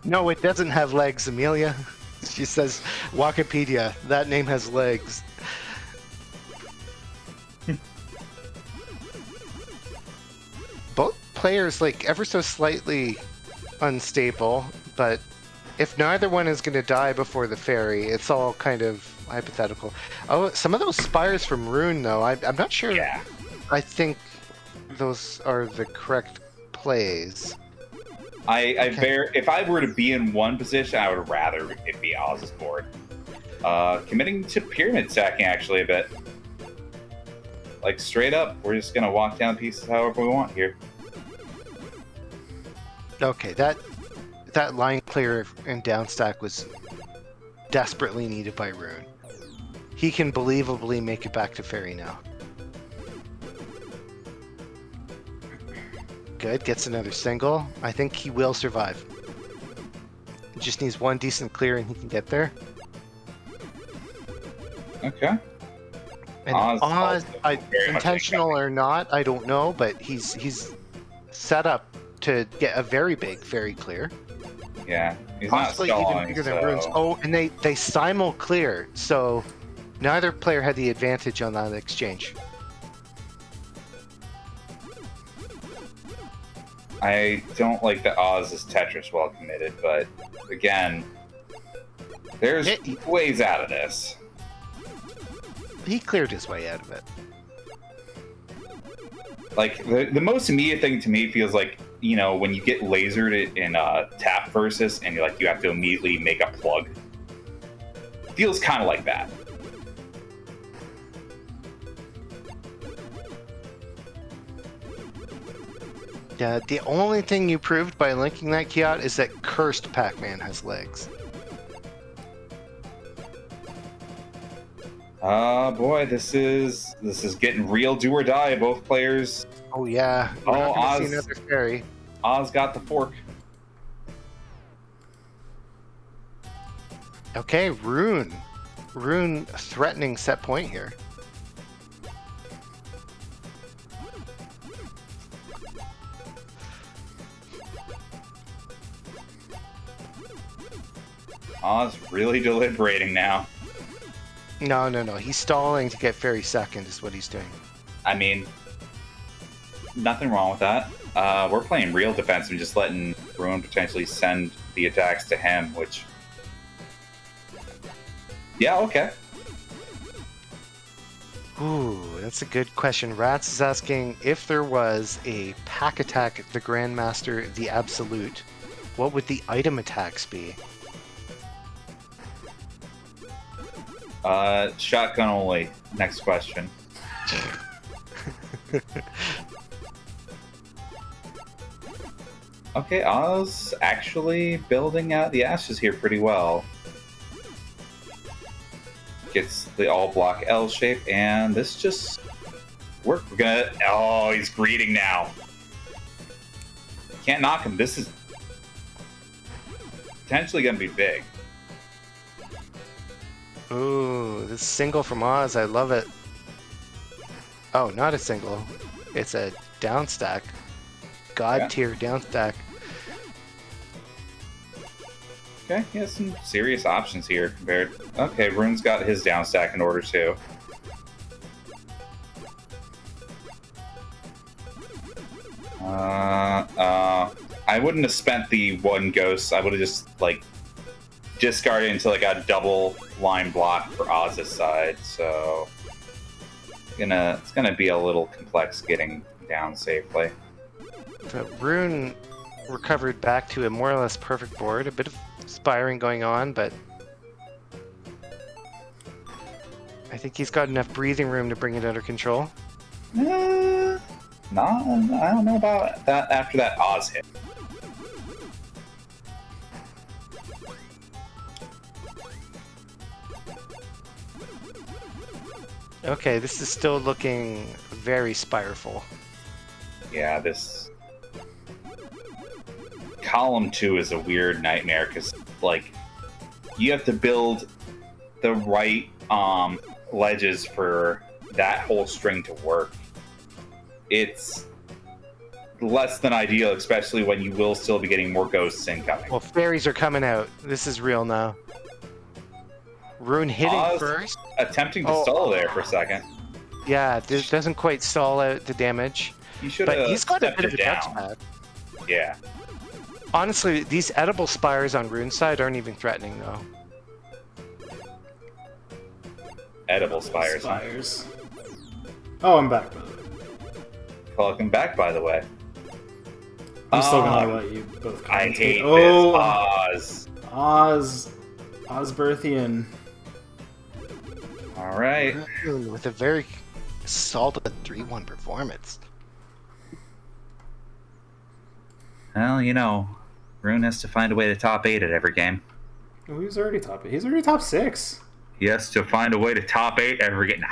No, it doesn't have legs, Amelia. She says, Wikipedia, that name has legs. Both players, like, ever so slightly unstable, but if neither one is going to die before the fairy, it's all kind of hypothetical. Oh, some of those spires from Rune, though, I'm not sure. Yeah. I think those are the correct plays. If I were to be in one position, I would rather it be Oz's board. Committing to pyramid stacking actually a bit. Like straight up, we're just gonna walk down pieces however we want here. Okay, that line clear and down stack was desperately needed by Rune. He can believably make it back to fairy now. Good, gets another single. I think he will survive. He just needs one decent clear and he can get there. Okay. And Oz, intentional or not, I don't know, but he's set up to get a very big fairy clear. Yeah, he's possibly not stalling, even bigger so... than Runes. Oh, and they simul clear, so neither player had the advantage on that exchange. I don't like that Oz is Tetris well committed, but again, there's ways out of this. He cleared his way out of it. Like, the most immediate thing to me feels like, you know, when you get lasered in tap versus and you have to immediately make a plug. Feels kind of like that. Yeah, the only thing you proved by linking that Kiat is that cursed Pac-Man has legs. Boy, this is getting real do or die. Both players. Oh yeah. We're not gonna Oz. see another fairy. Oz got the fork. Okay, Rune. Rune threatening set point here. Oz really deliberating now. No. He's stalling to get fairy second is what he's doing. I mean, nothing wrong with that. We're playing real defense and just letting Ruin potentially send the attacks to him, which... Yeah, okay. Ooh, that's a good question. Rats is asking if there was a Pac-Attack, the Grandmaster, the Absolute, what would the item attacks be? Shotgun only. Next question. Okay, Oz actually building out the ashes here pretty well. Gets the all block L shape, and this just worked. We're gonna. Oh, he's greeting now. Can't knock him. This is potentially going to be big. Ooh, this single from Oz, I love it. Oh, not a single. It's a down stack. God tier down stack. Okay, he has some serious options here compared. Okay, Rune's got his down stack in order too. I wouldn't have spent the one ghost. I would have just like discarded until I got a double line block for Oz's side. So it's gonna be a little complex getting down safely. So Rune recovered back to a more or less perfect board. A bit of spiring going on, but I think he's got enough breathing room to bring it under control. I don't know about that after that Oz hit. Okay, this is still looking very spireful. Yeah, this column 2 is a weird nightmare because, like, you have to build the right ledges for that whole string to work. It's less than ideal, especially when you will still be getting more ghosts incoming. Well, fairies are coming out. This is real now. Rune hitting Oz first. attempting to stall there for a second. Yeah, this doesn't quite stall out the damage. He should But have he's got a stepped bit of it a down. touchpad. Yeah. Honestly, these edible spires on Rune's side aren't even threatening, though. Edible spires. Huh? Spires. Oh, I'm back, by the way. Welcome back, by the way. I'm still gonna let you both commentate. I hate this. Oz. Osberthian. All right. Rune with a very solid 3-1 performance. Well, you know, Rune has to find a way to top 8 at every game. Oh, he's already top 8. He's already top 6. He has to find a way to top 8 every game.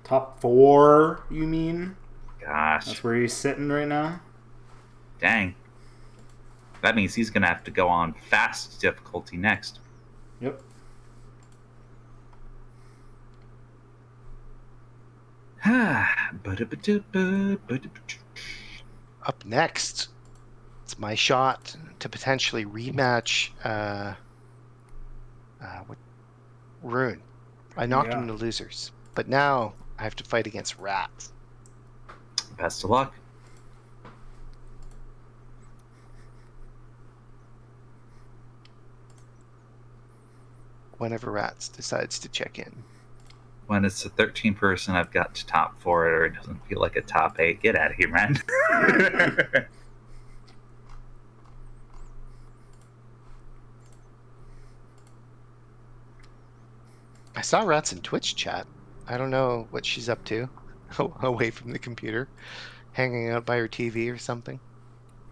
Top 4, you mean? Gosh. That's where he's sitting right now? Dang. That means he's going to have to go on fast difficulty next. Yep. Up next, it's my shot to potentially rematch Rune. I knocked him to losers, but now I have to fight against Rats. Best of luck. Whenever Rats decides to check in. When it's a 13 person, I've got to top 4 or it doesn't feel like a top 8. Get out of here, man. I saw Rats in Twitch chat. I don't know what she's up to. Away from the computer. Hanging out by her TV or something.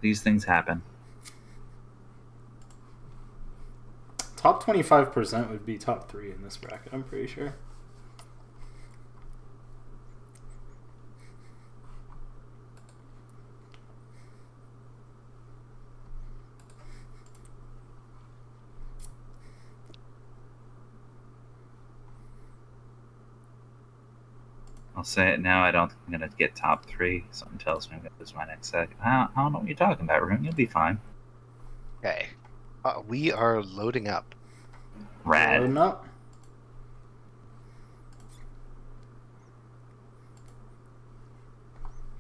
These things happen. Top 25% would be top 3 in this bracket, I'm pretty sure. I'll say it now. I don't think I'm going to get top 3. Something tells me I'm going to lose my next set. I don't know what you're talking about, Rune. You'll be fine. Okay. We are loading up. Rad. Loading up.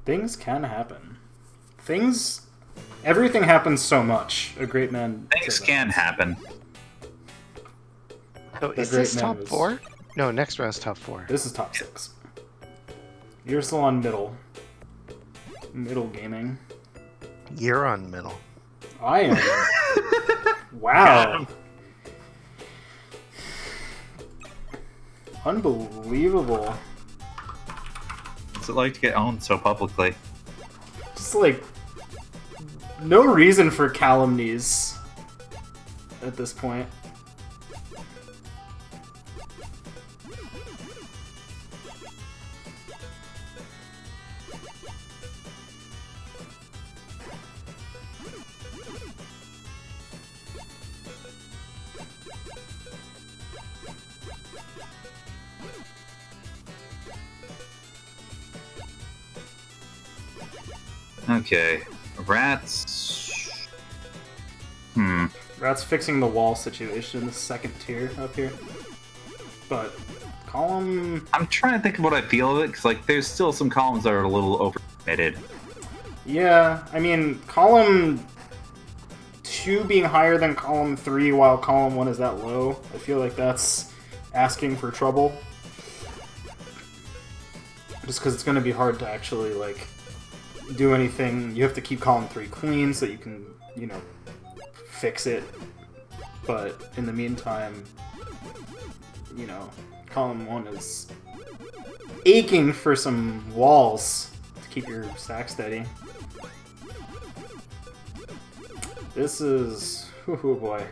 Things can happen. Everything happens so much. A great man. Things can happen. So is this top 4? No, next round's top 4. This is top 6. You're still on middle. Middle gaming. You're on middle. I am. Wow. Unbelievable. What's it like to get owned so publicly? Just like no reason for calumnies at this point. Okay. Rats. Rats fixing the wall situation in the second tier up here. But column... I'm trying to think of what I feel of it, because like, there's still some columns that are a little overcommitted. Yeah, I mean, column 2 being higher than column 3 while column 1 is that low, I feel like that's asking for trouble. Just because it's going to be hard to actually, like, do anything. You have to keep column 3 clean so you can, you know, fix it. But in the meantime, you know, column 1 is aching for some walls to keep your stack steady. This is... oh boy.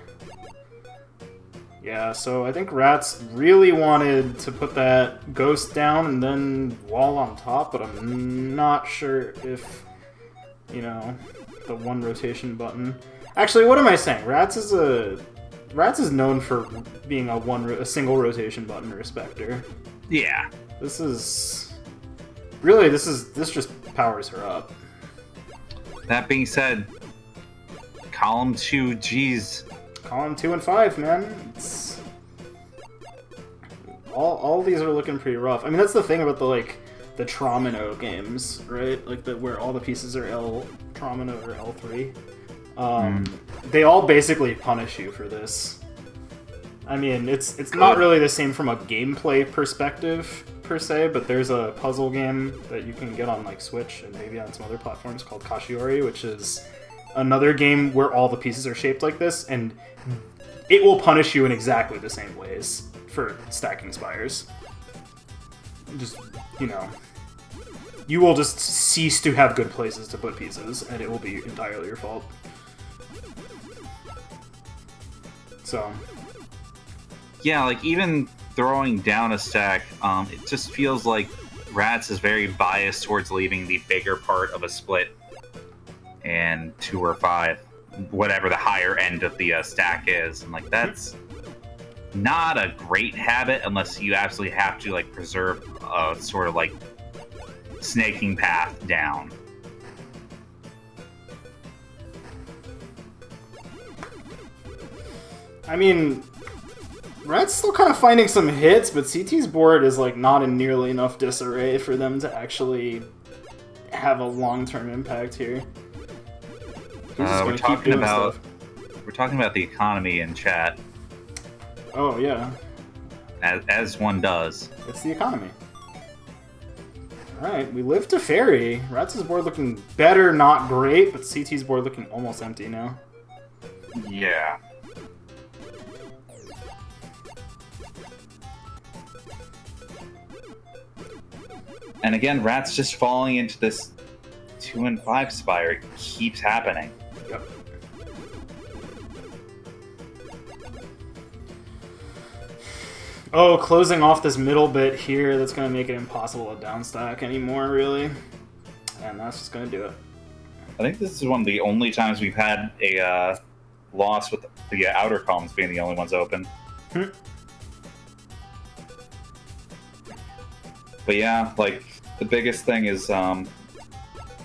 Yeah, so I think Rats really wanted to put that ghost down and then wall on top, but I'm not sure if, you know, the one rotation button... Actually, what am I saying? Rats is known for being a single rotation button respecter. Yeah. This is... Really, this just powers her up. That being said, column 2, geez. Column 2 and 5, man. It's... All these are looking pretty rough. I mean, that's the thing about the Traumino games, right? Like, where all the pieces are L Traumino or L3. They all basically punish you for this. I mean, it's not really the same from a gameplay perspective, per se, but there's a puzzle game that you can get on, like, Switch and maybe on some other platforms called Kashiori, which is another game where all the pieces are shaped like this, and it will punish you in exactly the same ways for stacking spires. Just, you know, you will just cease to have good places to put pieces, and it will be entirely your fault. So... Yeah, like, even throwing down a stack, it just feels like Rats is very biased towards leaving the bigger part of a split and 2 or 5, whatever the higher end of the stack is. And, like, that's not a great habit unless you absolutely have to, like, preserve a sort of, like, snaking path down. I mean, Rat's still kind of finding some hits, but CT's board is, like, not in nearly enough disarray for them to actually have a long-term impact here. We're talking about the economy in chat. Oh yeah, as one does. It's the economy. All right, we live to fairy. Rats' board looking better, not great, but CT's board looking almost empty now. Yeah. And again, Rat's just falling into this 2 and 5 spire. It keeps happening. Yep. Oh, closing off this middle bit here, that's going to make it impossible to downstack anymore, really. And that's just going to do it. I think this is one of the only times we've had a loss with the outer columns being the only ones open. But yeah, like, the biggest thing is,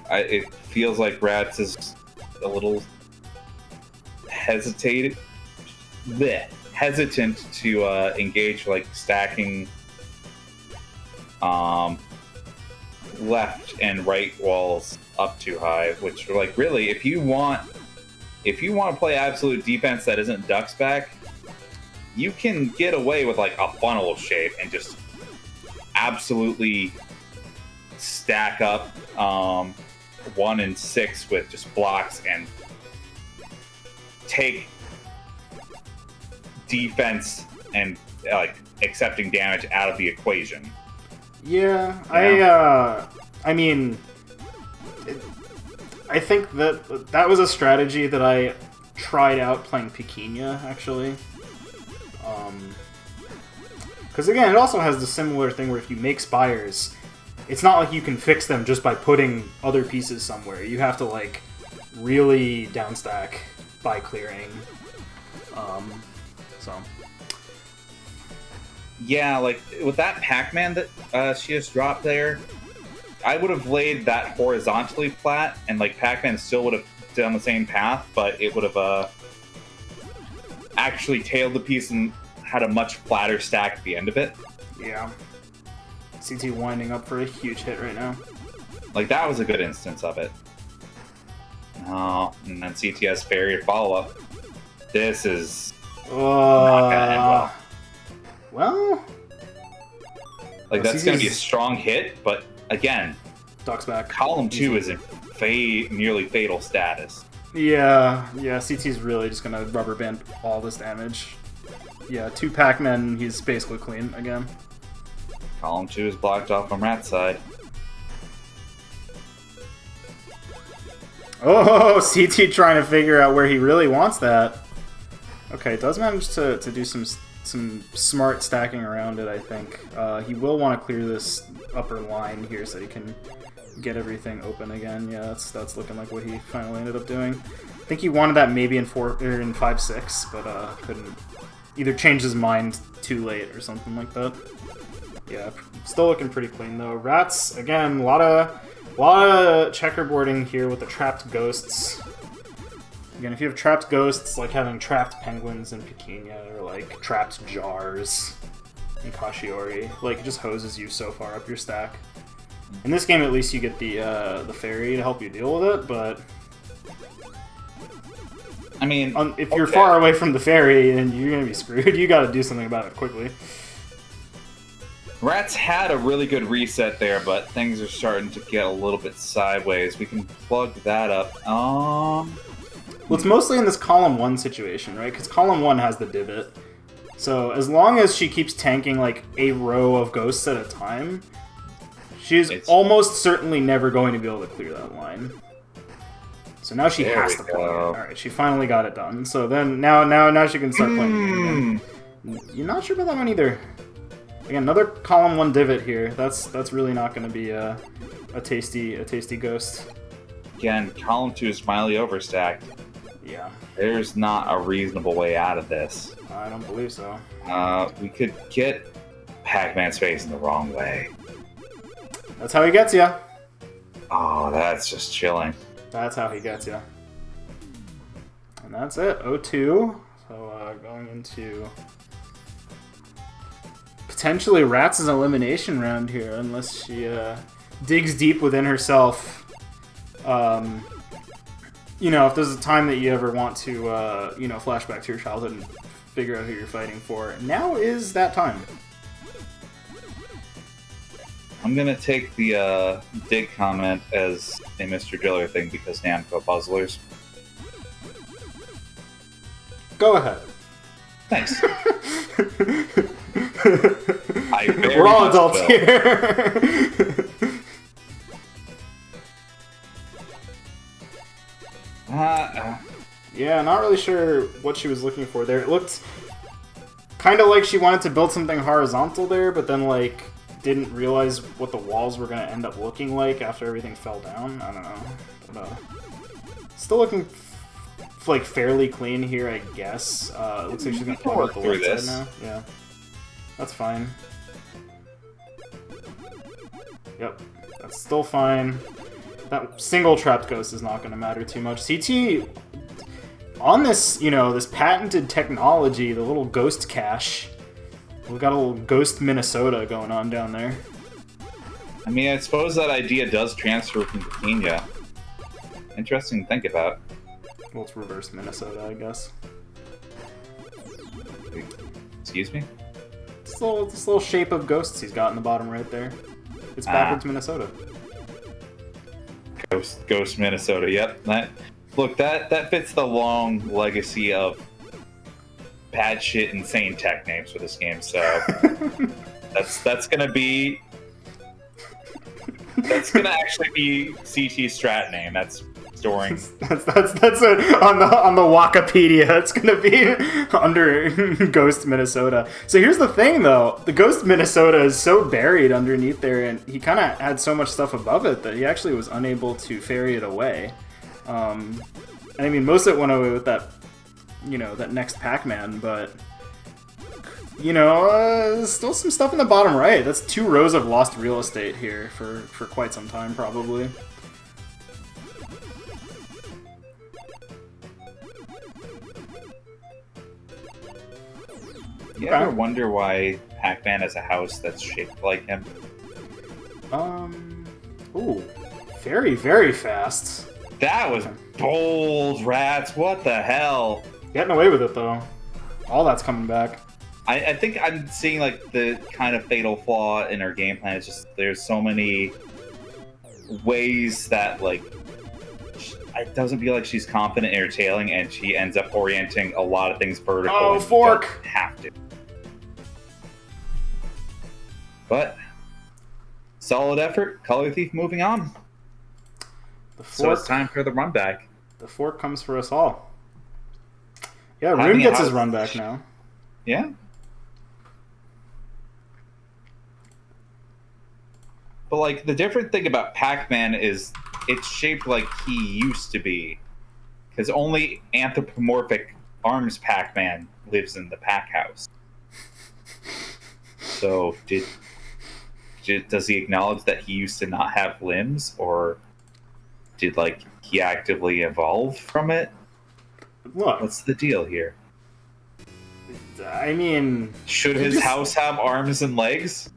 it feels like Rats is a little hesitant to engage, like, stacking left and right walls up too high, which, like, really, if you want to play absolute defense that isn't ducks back, you can get away with, like, a funnel shape and just absolutely stack up 1 and 6 with just blocks and take defense and, like, accepting damage out of the equation. Yeah. I mean, I think that was a strategy that I tried out playing Pequeña, actually. Because, again, it also has the similar thing where if you make spires, it's not like you can fix them just by putting other pieces somewhere. You have to, like, really downstack by clearing. So. Yeah, like, with that Pac-Man that she just dropped there, I would have laid that horizontally flat, and like Pac-Man still would have done the same path, but it would have actually tailed the piece and had a much flatter stack at the end of it. Yeah. CT winding up for a huge hit right now. Like, that was a good instance of it. Oh, and then CTS fairy follow-up. This is not gonna end well. Well, like, that's gonna be a strong hit, but again, Duck's back. column 2 is in nearly fatal status. Yeah, CT's really just gonna rubber band all this damage. Yeah, 2 Pac-Men, he's basically clean again. Column 2 is blocked off on Rat's side. Oh, CT trying to figure out where he really wants that. Okay, does manage to do some smart stacking around it, I think. He will want to clear this upper line here so he can get everything open again. Yeah, that's looking like what he finally ended up doing. I think he wanted that maybe in 5-6, but couldn't. Either change his mind too late or something like that. Yeah, still looking pretty clean though. Rats, again, a lot of checkerboarding here with the trapped ghosts. Again, if you have trapped ghosts, like having trapped penguins in Pequeña, or like trapped jars in Kashiori, like it just hoses you so far up your stack. In this game, at least you get the fairy to help you deal with it, but I mean, if you're far away from the fairy, then you're gonna be screwed. You gotta do something about it quickly. Rats had a really good reset there, but things are starting to get a little bit sideways. We can plug that up. Well, it's mostly in this column 1 situation, right? Because column 1 has the divot. So as long as she keeps tanking like a row of ghosts at a time, she's almost certainly never going to be able to clear that line. So now she has to play it. Alright, she finally got it done. So then now she can start playing it again. You're not sure about that one either. Again, another column 1 divot here. That's really not going to be a tasty ghost. Again, column 2 is finally overstacked. Yeah. There's not a reasonable way out of this. I don't believe so. We could get Pac-Man's face in the wrong way. That's how he gets you. Oh, that's just chilling. That's how he gets you. And that's it. 0-2. So going into potentially Rats' elimination round here, unless she digs deep within herself. You know, if there's a time that you ever want to, you know, flashback to your childhood and figure out who you're fighting for, now is that time. I'm gonna take the dig comment as a Mr. Driller thing because Namco puzzlers. Go ahead. Thanks. We're all adults here. Yeah, not really sure what she was looking for there. It looked kind of like she wanted to build something horizontal there, but then, like, didn't realize what the walls were going to end up looking like after everything fell down. I don't know. But, still looking like fairly clean here, I guess. It looks like she's going to plug out the left side now. Yeah. That's fine. Yep. That's still fine. That single trapped ghost is not going to matter too much. CT, on this, you know, this patented technology, the little ghost cache, we've got a little ghost Minnesota going on down there. I mean, I suppose that idea does transfer from Pequeña. Interesting to think about. Well, it's reverse Minnesota, I guess. Excuse me? This little shape of ghosts he's got in the bottom right there. It's backwards Minnesota. Ghost Minnesota, yep. That fits the long legacy of bad shit insane tech names for this game, so that's gonna actually be CT's strat name. That's storing. that's on the Wikipedia. It's gonna be under Ghost Minnesota. So here's the thing, though: the Ghost Minnesota is so buried underneath there, and he kind of had so much stuff above it that he actually was unable to ferry it away. And I mean, most of it went away with that, you know, that next Pac-Man, but you know, still some stuff in the bottom right. That's 2 rows of lost real estate here for quite some time, probably. You ever wonder why Pac-Man has a house that's shaped like him? Ooh. Very, very fast. That was bold, Rats. What the hell? Getting away with it, though. All that's coming back. I think I'm seeing, like, the kind of fatal flaw in her game plan. It's just there's so many ways that, like, it doesn't feel like she's confident in her tailing, and she ends up orienting a lot of things vertical. Oh, and you fork! don't have to. But solid effort. Color Thief moving on. The So fork, it's time for the run back. the fork comes for us all. Yeah, Having Rune a gets his house- run back now. Yeah. But, like, the different thing about Pac-Man is it's shaped like he used to be. Because only anthropomorphic arms Pac-Man lives in the Pac House. So, does he acknowledge that he used to not have limbs? Or did, like, he actively evolve from it? Look, What's the deal here? I mean... Should his house have arms and legs?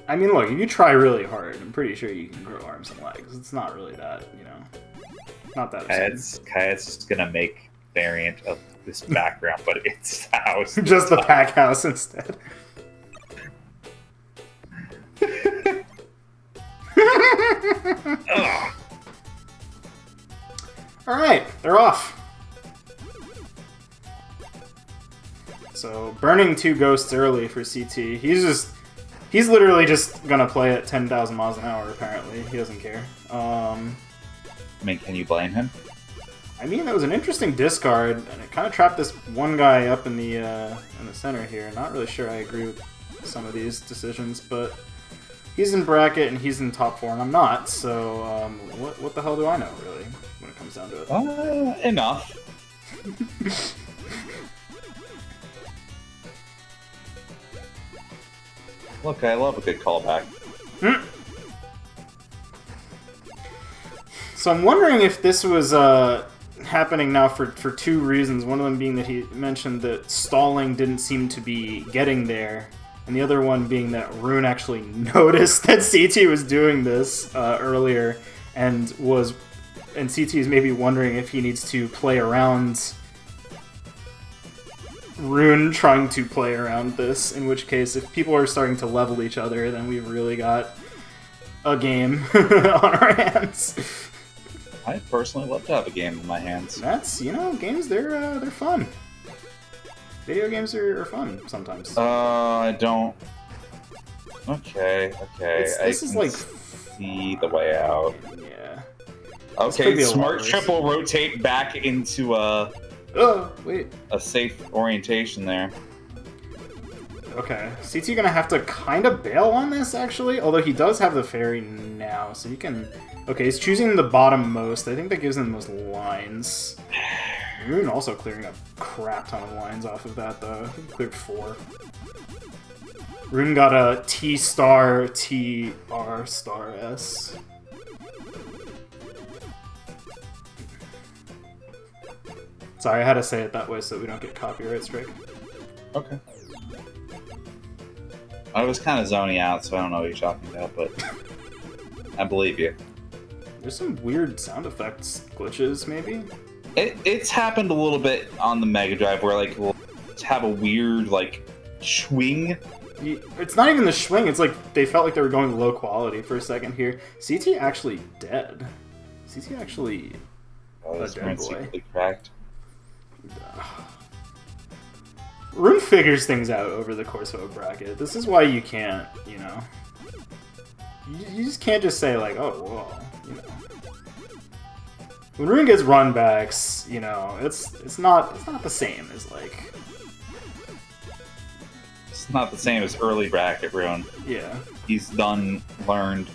I mean, look, if you try really hard, I'm pretty sure you can grow arms and legs. It's not really that, you know, not that absurd. Kayet's just gonna make variant of this background, but it's the house. Just the Pac House instead. Ugh. Alright, they're off. So, burning 2 ghosts early for CT. He's literally just gonna play at 10,000 miles an hour, apparently. He doesn't care. I mean, can you blame him? I mean, that was an interesting discard, and it kind of trapped this one guy up in the center here. Not really sure I agree with some of these decisions, but he's in bracket and he's in top 4, and I'm not. So, what the hell do I know, really, when it comes down to it? Enough. Look, I love a good callback. So I'm wondering if this was happening now for 2 reasons. One of them being that he mentioned that stalling didn't seem to be getting there, and the other one being that Rune actually noticed that CT was doing this earlier, and CT is maybe wondering if he needs to play around Rune trying to play around this, in which case, if people are starting to level each other, then we've really got a game on our hands. I personally love to have a game in my hands. That's, you know, games, they're fun. Video games are fun sometimes. I don't... Okay. This is like... see the way out. Yeah. Okay, be a smart lot triple rotate back into Oh, wait. a safe orientation there. Okay. CT gonna have to kind of bail on this, actually. Although he does have the fairy now, so he can... Okay, he's choosing the bottom most. I think that gives him the most lines. Rune also clearing a crap ton of lines off of that, though. I think he cleared 4. Rune got a T star, T R star S. Sorry, I had to say it that way so we don't get copyright strike. Okay. I was kind of zoning out, so I don't know what you're talking about, but I believe you. There's some weird sound effects glitches, maybe? It's happened a little bit on the Mega Drive where, like, we'll have a weird, like, swing. It's not even the swing, it's like they felt like they were going low quality for a second here. CT actually dead. CT actually a dead boy. Secretly cracked. Rune figures things out over the course of a bracket. This is why you can't, you know... You just can't just say, like, oh, well, you know... When Rune gets run backs, you know, it's not the same as, like... It's not the same as early bracket Rune. Yeah. He's done, learned.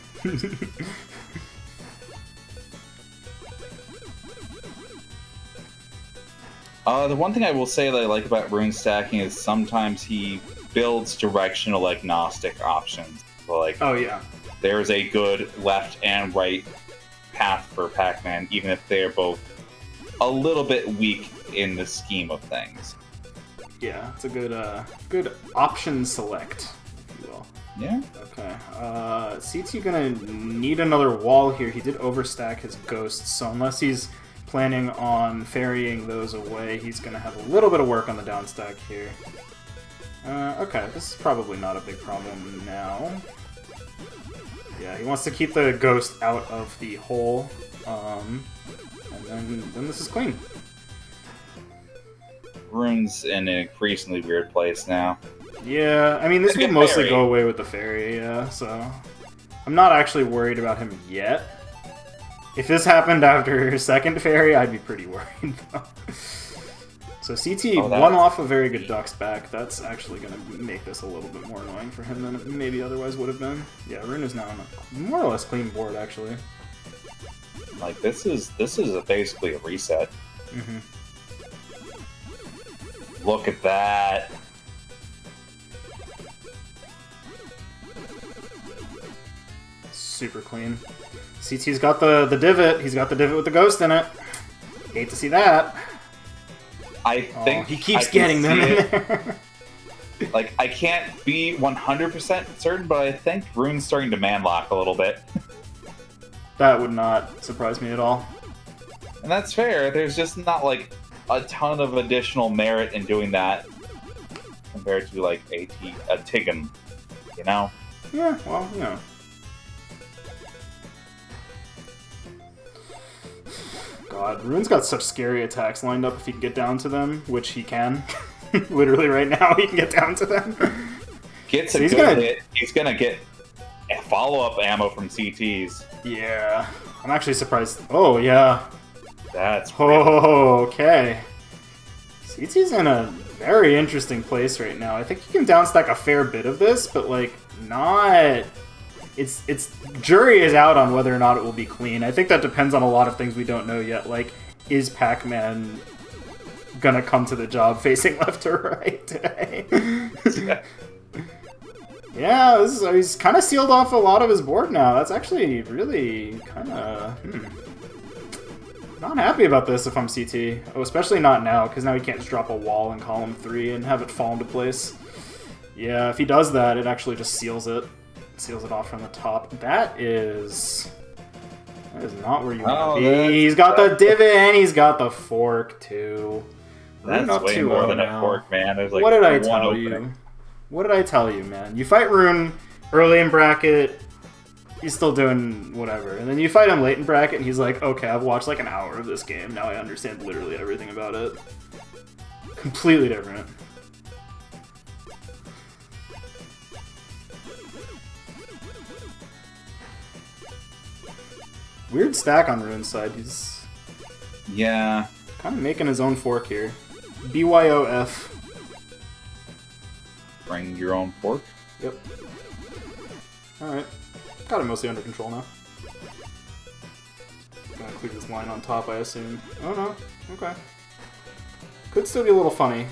The one thing I will say that I like about rune stacking is sometimes he builds directional agnostic options. So, like, Oh yeah. there's a good left and right path for Pac-Man, even if they're both a little bit weak in the scheme of things. Yeah, it's a good option select, if you will. Yeah. Okay. CT gonna need another wall here. He did overstack his ghosts, so unless he's planning on ferrying those away, he's gonna have a little bit of work on the downstack here. Okay, this is probably not a big problem now. Yeah, he wants to keep the ghost out of the hole, and then this is clean. Rune's in an increasingly weird place now. Yeah, I mean, this will Good mostly fairy. go away with the fairy, yeah, so... I'm not actually worried about him yet. If this happened after his second fairy, I'd be pretty worried, though. So CT Oh, that- one off a very good ducks back. That's actually going to make this a little bit more annoying for him than it maybe otherwise would have been. Yeah, Rune is now on a more or less clean board, actually. Like, this is basically a reset. Mm-hmm. Look at that. Super clean. CT's got the divot. He's got the divot with the ghost in it. Hate to see that. I think he keeps I can getting them see in it. there. Like, I can't be 100% certain, but I think Rune's starting to manlock a little bit. That would not surprise me at all. And that's fair. There's just not, like, a ton of additional merit in doing that compared to, like, a Tiggin, you know? Yeah, well, you know. God, Rune's got such scary attacks lined up if he can get down to them, which he can. Literally right now, he can get down to them. Gets So a he's good gonna- hit. He's gonna get a follow-up ammo from CTs. Yeah, I'm actually surprised. Oh, yeah. That's Oh, okay. CT's in a very interesting place right now. I think he can downstack a fair bit of this, but, like, not... It's jury is out on whether or not it will be clean. I think that depends on a lot of things we don't know yet. Like, is Pac-Man gonna come to the job facing left or right today? Yeah, he's kind of sealed off a lot of his board now. That's actually really kind of... Not happy about this if I'm CT. Oh, especially not now, because now he can't just drop a wall in column 3 and have it fall into place. Yeah, if he does that, it actually just seals it. Seals it off from the top. That is not where you want to be. He's got the divot and he's got the fork, too. That's Rune up way 2-0 more than now. a fork, man. There's like What did I one tell opening. you? What did I tell you, man? You fight Rune early in bracket, he's still doing whatever. And then you fight him late in bracket, and he's like, okay, I've watched like an hour of this game. Now I understand literally everything about it. Completely different. Weird stack on Rune's side. He's Yeah. kind of making his own fork here. BYOF. Bring your own fork. Yep. Alright. Got it mostly under control now. Gonna clear this line on top, I assume. Oh no. Okay. Could still be a little funny.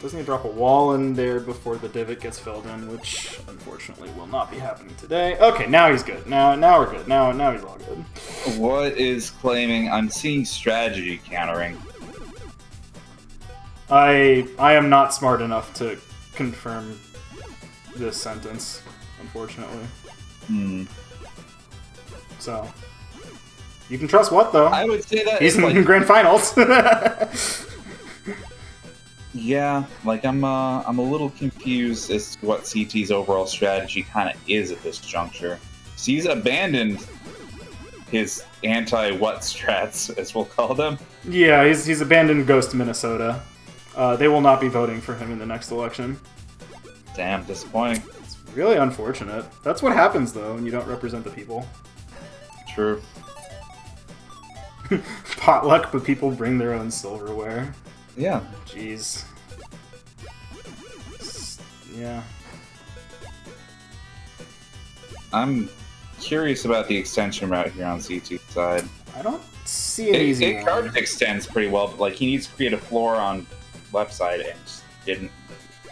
Doesn't he drop a wall in there before the divot gets filled in, which unfortunately will not be happening today. Okay, now he's good. Now we're good. Now he's all good. What is claiming? I'm seeing strategy countering. I am not smart enough to confirm this sentence, unfortunately. So you can trust what though? I would say that He's it's in like, grand finals. yeah, like I'm a little confused as to what CT's overall strategy kind of is at this juncture. So he's abandoned his anti-what strats, as we'll call them. Yeah, he's abandoned Ghost Minnesota. They will not be voting for him in the next election. Damn, disappointing. It's really unfortunate. That's what happens though when you don't represent the people. True. Potluck, but people bring their own silverware. Yeah. Jeez. Yeah. I'm curious about the extension route here on CT's side. I don't see an easy It one. card extends pretty well, but like he needs to create a floor on left side and just didn't.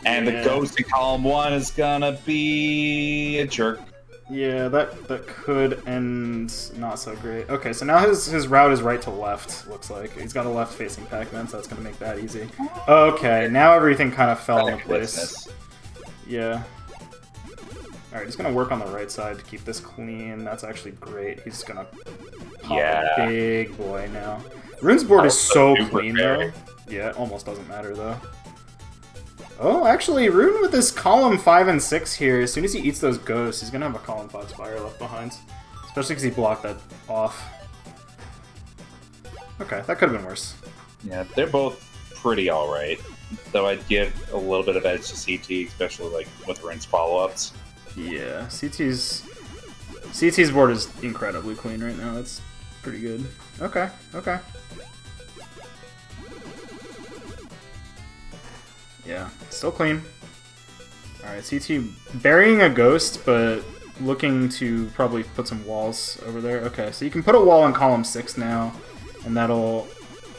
And Yeah. the ghost in column 1 is gonna be a jerk. Yeah, that could end not so great. Okay, so now his route is right to left, looks like. He's got a left-facing Pac-Man, so that's going to make that easy. Okay, now everything kind of fell into place. Business. Yeah. Alright, he's going to work on the right side to keep this clean. That's actually great. He's going to pop a big boy now. Rune's board is so super clean, fair. though. Yeah, it almost doesn't matter, though. Oh, actually, Rune with this column 5 and 6 here, as soon as he eats those ghosts, he's gonna have a column 5 Spire left behind. Especially because he blocked that off. Okay, that could have been worse. Yeah, they're both pretty alright. Though I'd give a little bit of edge to CT, especially like with Rune's follow-ups. Yeah, CT's board is incredibly clean right now. That's pretty good. Okay, okay. Yeah, still clean. Alright, CT burying a ghost, but looking to probably put some walls over there. Okay, so you can put a wall in column 6 now, and that'll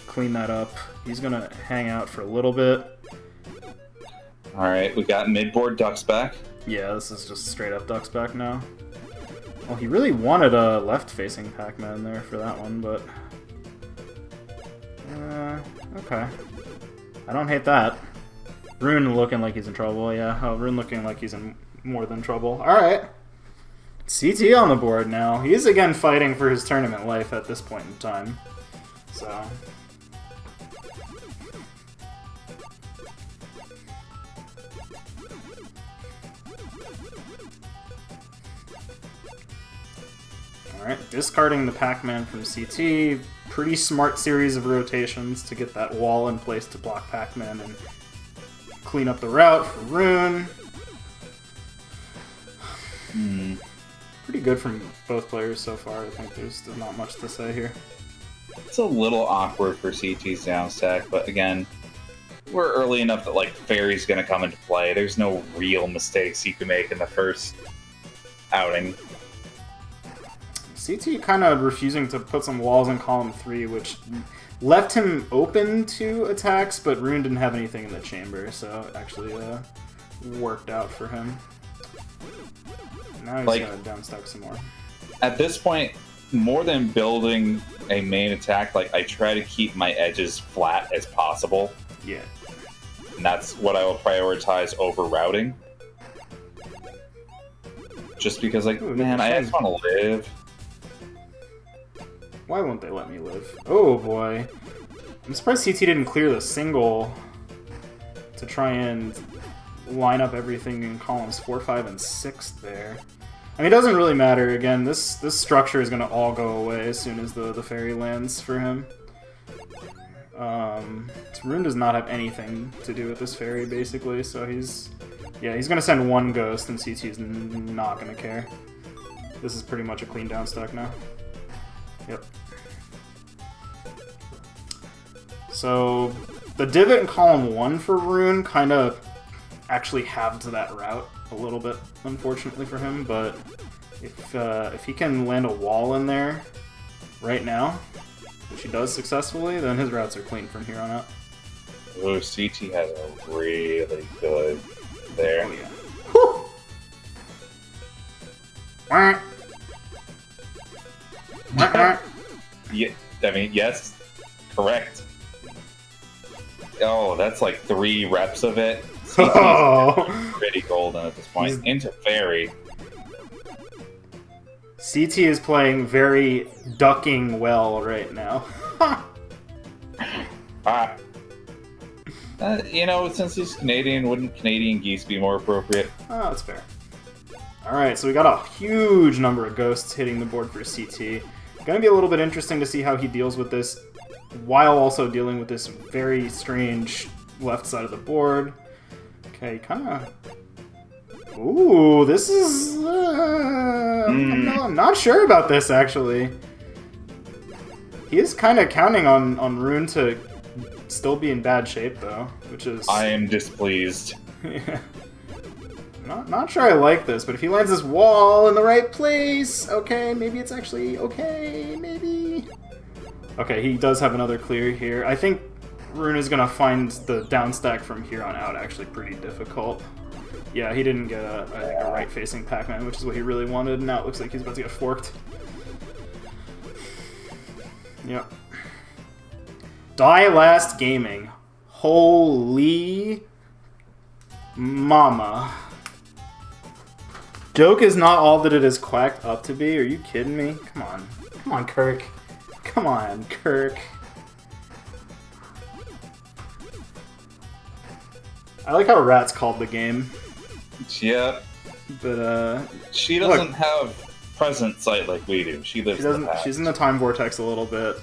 clean that up. He's gonna hang out for a little bit. Alright, we got mid-board ducks back. Yeah, this is just straight up ducks back now. Well, he really wanted a left-facing Pac-Man there for that one, but... okay. I don't hate that. Rune looking like he's in trouble, yeah. Oh, Rune looking like he's in more than trouble. Alright. CT on the board now. He is again fighting for his tournament life at this point in time. So... Alright, discarding the Pac-Man from CT. Pretty smart series of rotations to get that wall in place to block Pac-Man and clean up the route for Rune. Pretty good from both players so far. I think there's not much to say here. It's a little awkward for CT's down stack, but again, we're early enough that like Fairy's gonna come into play. There's no real mistakes he can make in the first outing. CT kind of refusing to put some walls in column 3, which left him open to attacks, but Rune didn't have anything in the chamber, so it actually worked out for him. Now he's Like- gonna downstack some more. At this point, more than building a main attack, like I try to keep my edges flat as possible, Yeah. and that's what I will prioritize over routing. Just because, like, Ooh, man, I just want to live. Why won't they let me live? Oh boy. I'm surprised CT didn't clear the single to try and line up everything in columns 4, 5, and 6 there. I mean, it doesn't really matter. Again, this structure is going to all go away as soon as the fairy lands for him. Rune does not have anything to do with this fairy, basically, so he's going to send one ghost, and CT's not going to care. This is pretty much a clean down stack now. Yep. So, the divot in column 1 for Rune kind of actually halved that route a little bit, unfortunately for him, but if he can land a wall in there right now, which he does successfully, then his routes are clean from here on out. Oh, CT has a really good there. Oh yeah. Whew! Wah. Wah, wah. Yeah, I mean, yes, correct. Oh, that's like 3 reps of it. CT's Oh. pretty golden at this point. He's- Into Fairy. CT is playing very ducking well right now. You know, since he's Canadian, wouldn't Canadian geese be more appropriate? Oh, that's fair. Alright, so we got a huge number of ghosts hitting the board for CT. Gonna be a little bit interesting to see how he deals with this, while also dealing with this very strange left side of the board. Okay, kinda... Ooh, this is... I'm not sure about this, actually. He is kind of counting on Rune to still be in bad shape, though, which is... I am displeased. Yeah. Not sure I like this, but if he lands this wall in the right place, okay, maybe it's actually okay, maybe. Okay, he does have another clear here. I think Rune is going to find the down stack from here on out actually pretty difficult. Yeah, he didn't get I think a right-facing Pac-Man, which is what he really wanted, and now it looks like he's about to get forked. Yep. Die Last Gaming. Holy mama. Joke is not all that it is quacked up to be. Are you kidding me? Come on. Come on, Kirk. Come on, Kirk. I like how Rats called the game. Yep. But, she doesn't have present sight like we do. She lives in the past. She's in the time vortex a little bit.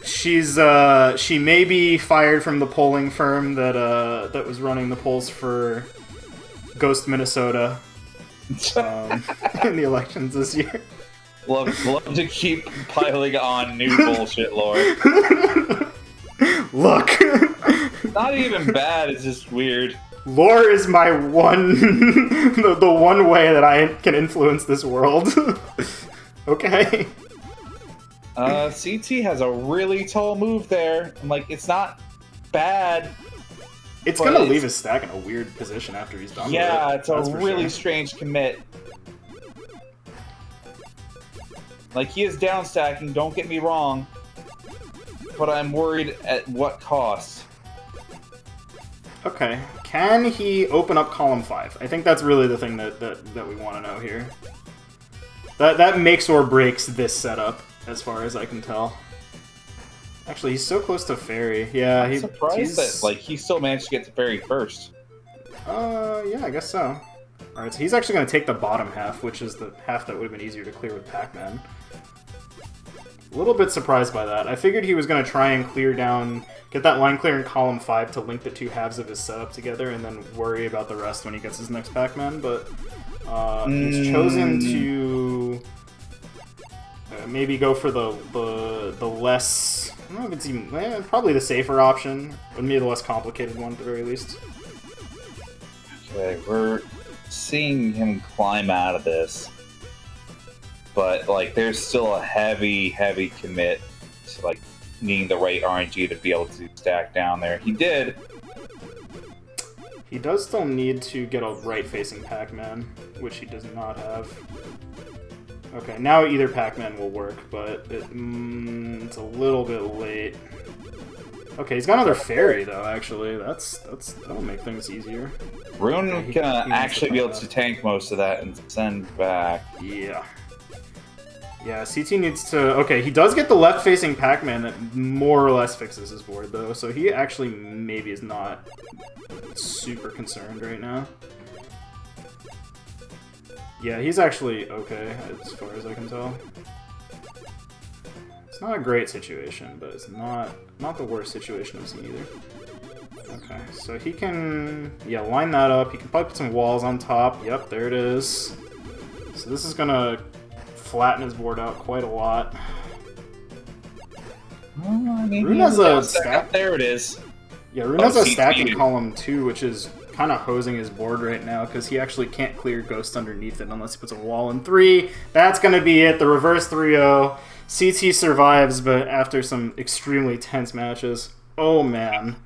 She may be fired from the polling firm that was running the polls for Ghost Minnesota in the elections this year. Love to keep piling on new bullshit, lore. Look! Not even bad, it's just weird. Lore is my one... the one way that I can influence this world. Okay? CT has a really tall move there. I'm like, it's not bad. It's gonna leave his stack in a weird position after he's done with it. Yeah, it's That's a for really sure. strange commit. Like, he is down stacking, don't get me wrong. But I'm worried at what cost. Okay. Can he open up column 5? I think that's really the thing that we want to know here. That makes or breaks this setup, as far as I can tell. Actually, he's so close to Fairy. Yeah, I'm surprised that like he still managed to get to Fairy first. Yeah, I guess so. Alright, so he's actually going to take the bottom half, which is the half that would have been easier to clear with Pac-Man. A little bit surprised by that. I figured he was going to try and clear down, get that line clear in column 5 to link the two halves of his setup together, and then worry about the rest when he gets his next Pac-Man, but he's chosen to maybe go for the less... I don't know if it's even... probably the safer option. Would be the less complicated one, at the very least. Okay, we're seeing him climb out of this. But, like, there's still a heavy, heavy commit to, like, needing the right RNG to be able to stack down there. He did. He does still need to get a right-facing Pac-Man, which he does not have. Okay, now either Pac-Man will work, but it's a little bit late. Okay, he's got another Fairy, though, actually. That'll make things easier. Rune can actually be able to tank most of that and send back. Yeah. Yeah, CT needs to... Okay, he does get the left-facing Pac-Man that more or less fixes his board, though, so he actually maybe is not super concerned right now. Yeah, he's actually okay, as far as I can tell. It's not a great situation, but it's not the worst situation I've seen either. Okay, so he can... Yeah, line that up. He can probably put some walls on top. Yep, there it is. So this is gonna flatten his board out quite a lot. I mean, Rune has a stack. There it is. Yeah, Rune has a CT. stack in column 2, which is kind of hosing his board right now, because he actually can't clear Ghost underneath it unless he puts a wall in 3. That's going to be it. The reverse 3-0. CT survives, but after some extremely tense matches. Oh, man.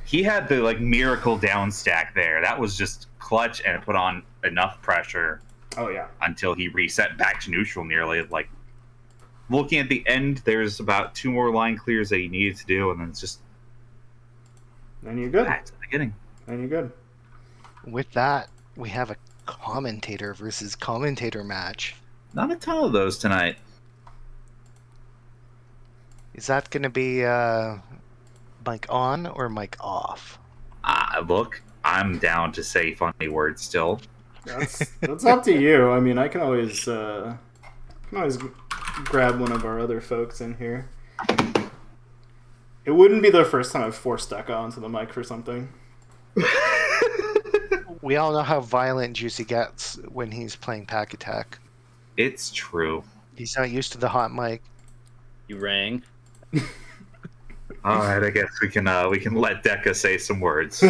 He had the like miracle down stack there. That was just clutch, and it put on enough pressure. Oh, yeah. Until he reset back to neutral nearly. Like, looking at the end, there's about 2 more line clears that he needed to do, and then it's just... Then you're good. Back to the beginning. Then you're good. With that, we have a commentator versus commentator match. Not a ton of those tonight. Is that going to be mic on or mic off? Look, I'm down to say funny words still. That's up to you. I mean, I can always grab one of our other folks in here. It wouldn't be the first time I've forced Deca onto the mic for something. We all know how violent Juicy gets when he's playing Pac-Attack. It's true. He's not used to the hot mic. You rang. All right, I guess we can let Deca say some words.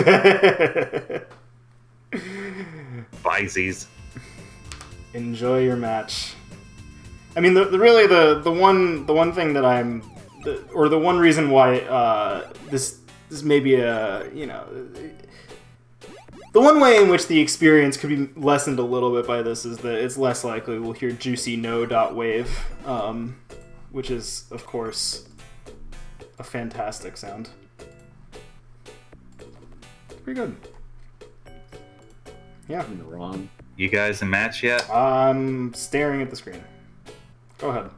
Bye, Z's. Enjoy your match. I mean, really the one thing that or the one reason why this may be a, you know, the one way in which the experience could be lessened a little bit by this is that it's less likely we'll hear juicy no.wave, which is, of course, a fantastic sound. Pretty good. Yeah. I'm wrong. You guys in match yet? I'm staring at the screen. Go ahead.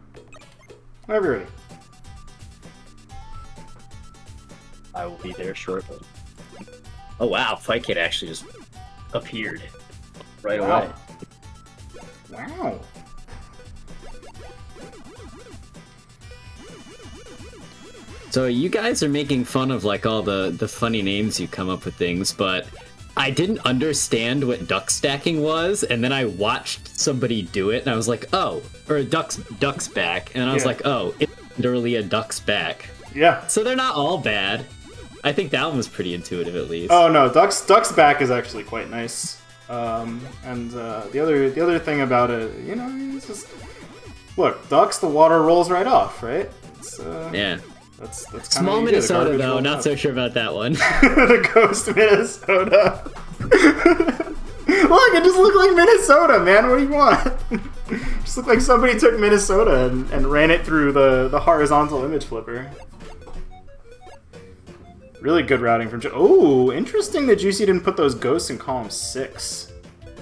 Whenever you're ready. I will be there shortly. Oh wow, Fight Kid actually just appeared right away. Wow. So you guys are making fun of like all the funny names you come up with things, but I didn't understand what duck stacking was, and then I watched somebody do it, and I was like, oh, or a duck's back, and I was like, oh, it's literally a duck's back. Yeah. So they're not all bad. I think that one was pretty intuitive, at least. Oh no, duck's back is actually quite nice. And the other thing about it, you know, it's just look, ducks, the water rolls right off, right? It's, yeah. That's kind Small of Minnesota though, not so sure about that one. The ghost Minnesota. Look, it just looked like Minnesota, man. What do you want? Just looked like somebody took Minnesota and ran it through the horizontal image flipper. Really good routing from. Oh, interesting that Juicy didn't put those ghosts in column 6.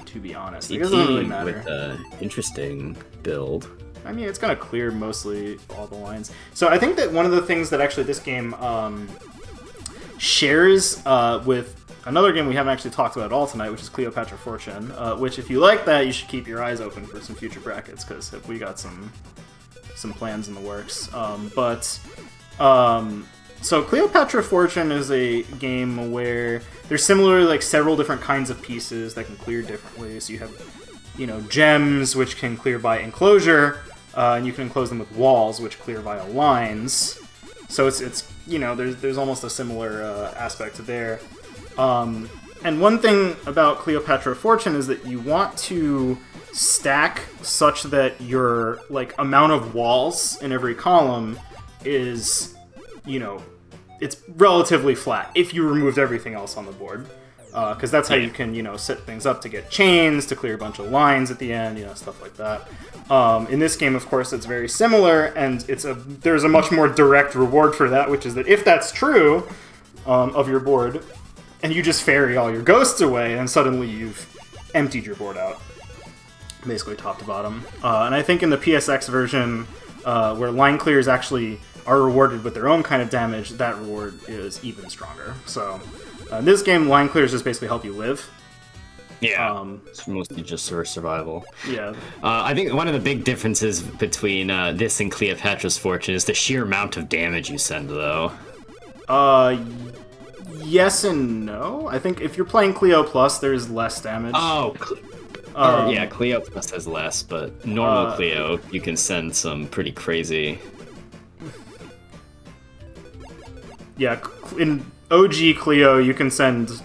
To be honest, it doesn't really matter. With an interesting build. I mean, it's gonna clear mostly all the lines. So I think that one of the things that actually this game shares with another game we haven't actually talked about at all tonight, which is Cleopatra Fortune. Which, if you like that, you should keep your eyes open for some future brackets, because we got some plans in the works. So Cleopatra Fortune is a game where there's similarly like several different kinds of pieces that can clear differently. So you have, you know, gems, which can clear by enclosure, and you can enclose them with walls, which clear via lines. So it's you know, there's almost a similar aspect there. And one thing about Cleopatra Fortune is that you want to stack such that your like amount of walls in every column is, you know, it's relatively flat if you removed everything else on the board. Because that's how you can, you know, set things up to get chains, to clear a bunch of lines at the end, you know, stuff like that. In this game, of course, it's very similar, and there's a much more direct reward for that, which is that if that's true of your board, and you just ferry all your ghosts away, and suddenly you've emptied your board out, basically top to bottom. And I think in the PSX version, where line clears actually are rewarded with their own kind of damage, that reward is even stronger. So in this game, line clears just basically help you live. Yeah, it's mostly just for survival. Yeah. I think one of the big differences between this and Cleopatra's Fortune is the sheer amount of damage you send, though. Yes and no. I think if you're playing Cleo Plus, there's less damage. Yeah, Cleo Plus has less, but normal Cleo, you can send some pretty crazy. Yeah, in OG Cleo, you can send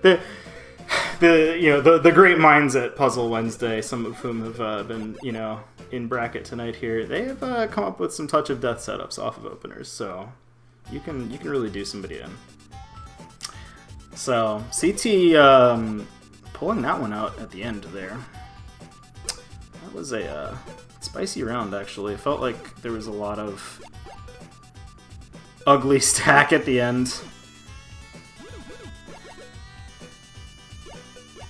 the great minds at Puzzle Wednesday, some of whom have been, you know, in bracket tonight here. They have come up with some touch of death setups off of openers, so you can really do somebody in. So CT pulling that one out at the end there. That was a spicy round, actually. It felt like there was a lot of ugly stack at the end.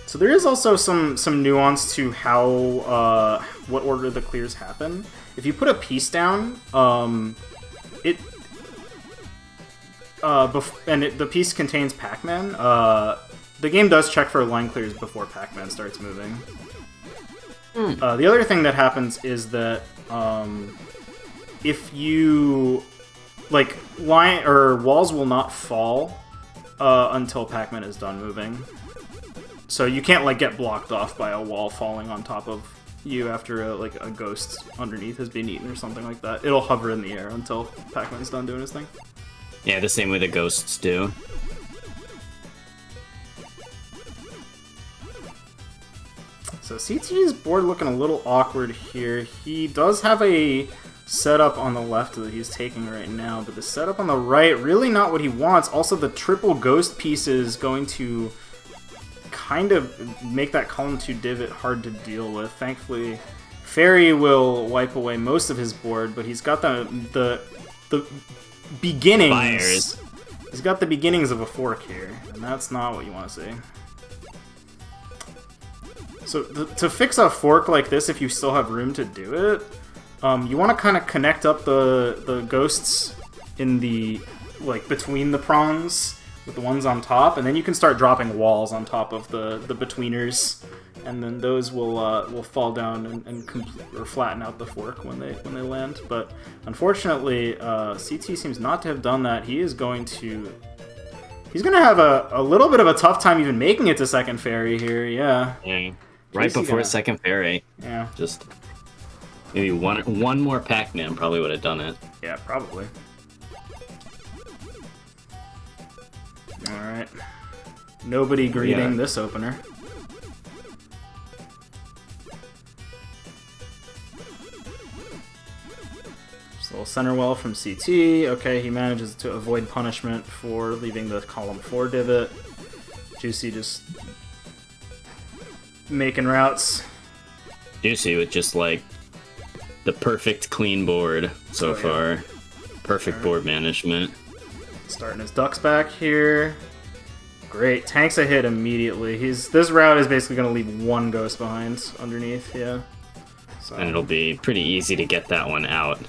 So there is also some nuance to how what order the clears happen. If you put a piece down, the piece contains Pac-Man. The game does check for line clears before Pac-Man starts moving. The other thing that happens is that if you like line or walls will not fall until Pac-Man is done moving. So you can't like get blocked off by a wall falling on top of you after a ghost underneath has been eaten or something like that. It'll hover in the air until Pac-Man's done doing his thing. Yeah, the same way the ghosts do. So CT's board looking a little awkward here. He does have a setup on the left that he's taking right now, but the setup on the right, really not what he wants. Also, the triple ghost piece is going to kind of make that column 2 divot hard to deal with. Thankfully, Fairy will wipe away most of his board, but he's got the beginnings. Fires. He's got the beginnings of a fork here, and that's not what you want to see. So to fix a fork like this, if you still have room to do it, you want to kind of connect up the ghosts in the between the prongs with the ones on top, and then you can start dropping walls on top of the betweeners, and then those will fall down and or flatten out the fork when they land. But unfortunately, CT seems not to have done that. He's going to have a little bit of a tough time even making it to second fairy here. Yeah. Right before second fairy. Yeah. Just maybe one more Pac-Man probably would have done it. Yeah, probably. Alright. Nobody greeting this opener. Just a little center well from CT. Okay, he manages to avoid punishment for leaving the column 4 divot. Juicy just making routes. Juicy with just like the perfect clean board so far. Perfect board management. Starting his ducks back here. Great. Tanks a hit immediately. This route is basically going to leave one ghost behind underneath, yeah. So. And it'll be pretty easy to get that one out,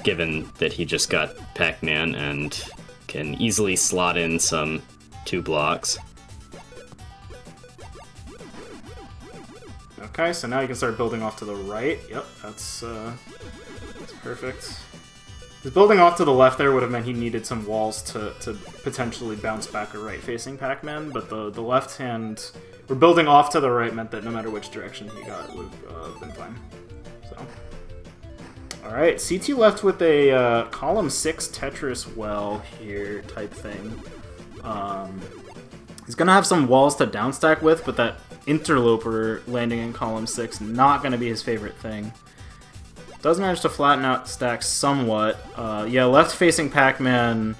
given that he just got Pac-Man and can easily slot in some 2 blocks. Okay, so now you can start building off to the right. Yep, that's perfect. Because building off to the left there would have meant he needed some walls to potentially bounce back a right-facing Pac-Man, but the left hand... We're building off to the right meant that no matter which direction he got, it would have been fine. So... Alright, CT left with a column 6 Tetris well here type thing. He's going to have some walls to downstack with, but that interloper landing in column 6, not going to be his favorite thing. Does manage to flatten out stacks somewhat. Yeah, left-facing Pac-Man,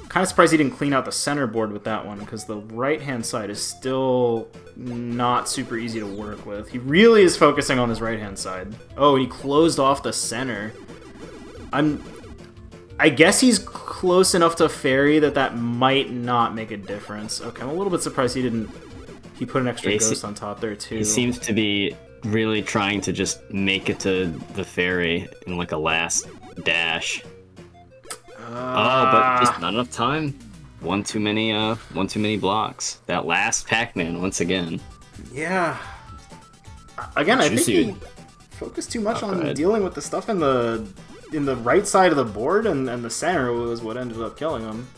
kind of surprised he didn't clean out the center board with that one, because the right-hand side is still not super easy to work with. He really is focusing on his right-hand side. Oh, and he closed off the center. I guess he's close enough to Fairy that might not make a difference. Okay, I'm a little bit surprised he put an extra ghost on top there, too. He seems to be really trying to just make it to the fairy in like a last dash. But just not enough time. One too many blocks. That last Pac-Man once again. Yeah. Again, I think he focused too much on dealing with the stuff in the right side of the board, and the center was what ended up killing him.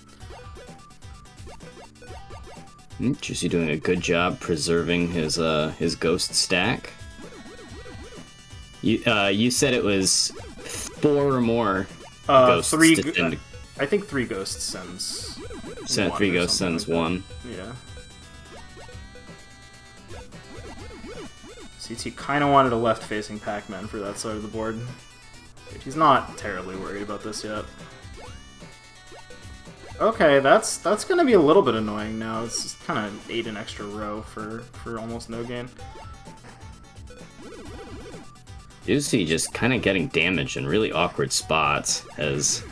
Juicy doing a good job preserving his ghost stack. You said it was 4 or more ghosts. 3. I think 3 ghosts sends. 3 ghosts sends like 1. Yeah. CT kind of wanted a left-facing Pac-Man for that side of the board. But he's not terribly worried about this yet. Okay, that's gonna be a little bit annoying now. It's just kind of ate an extra row for almost no gain. Juicy just kind of getting damaged in really awkward spots has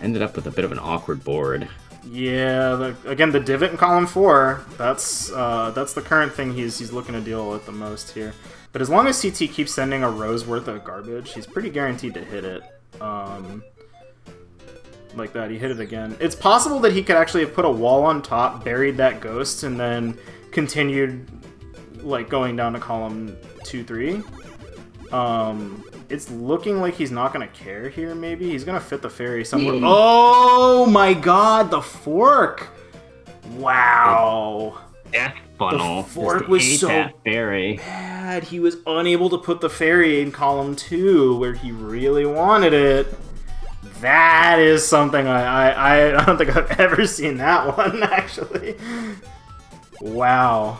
ended up with a bit of an awkward board. Yeah, again, the divot in column 4, that's the current thing he's looking to deal with the most here. But as long as CT keeps sending a row's worth of garbage, he's pretty guaranteed to hit it. Like that, he hit it again. It's possible that he could actually have put a wall on top, buried that ghost, and then continued like going down to column 2, 3. It's looking like he's not gonna care here, maybe. He's gonna fit the fairy somewhere. Oh my god, the fork! Wow. Death funnel. The fork was so fairy. bad. He was unable to put the fairy in column 2, where he really wanted it. That is something I don't think I've ever seen that one, actually. Wow.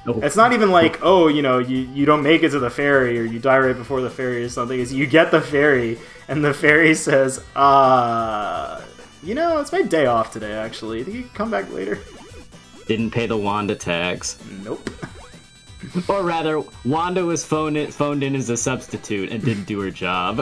It's not even like, oh, you don't make it to the ferry or you die right before the ferry or something. Is you get the ferry and the ferry says, it's my day off today, actually. Think you can come back later? Didn't pay the Wanda tax. Nope. Or rather, Wanda was phoned in as a substitute and didn't do her job.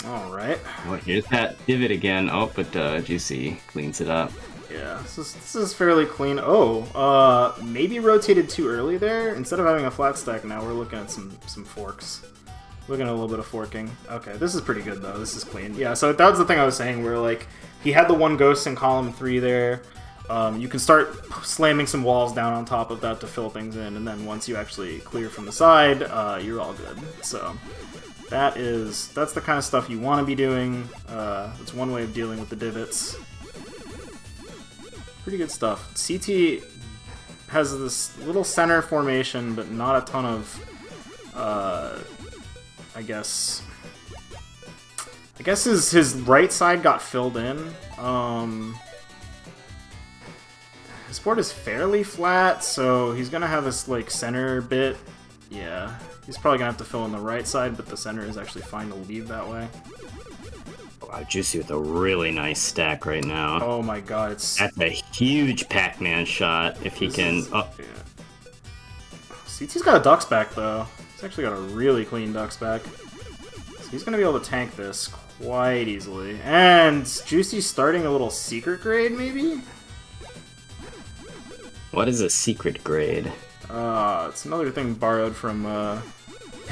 All right. Well, here's that divot again. Oh, but Juicy cleans it up. Yeah, this is fairly clean. Oh, maybe rotated too early there. Instead of having a flat stack now, we're looking at some forks. Looking at a little bit of forking. Okay, this is pretty good, though. This is clean. Yeah, so that was the thing I was saying, where, like, he had the one ghost in column 3 there. You can start slamming some walls down on top of that to fill things in, and then once you actually clear from the side, you're all good. So that's the kind of stuff you want to be doing. It's one way of dealing with the divots. Pretty good stuff. CT has this little center formation, but not a ton of, I guess his right side got filled in. His board is fairly flat, so he's gonna have this like center bit. Yeah, he's probably gonna have to fill in the right side, but the center is actually fine to leave that way. Wow, Juicy with a really nice stack right now. Oh my god, that's a huge Pac-Man shot if he can. Yeah. CT's got a ducks back though. He's actually got a really clean ducks back. So he's gonna be able to tank this quite easily. And Juicy's starting a little secret grade, maybe? What is a secret grade? It's another thing borrowed from,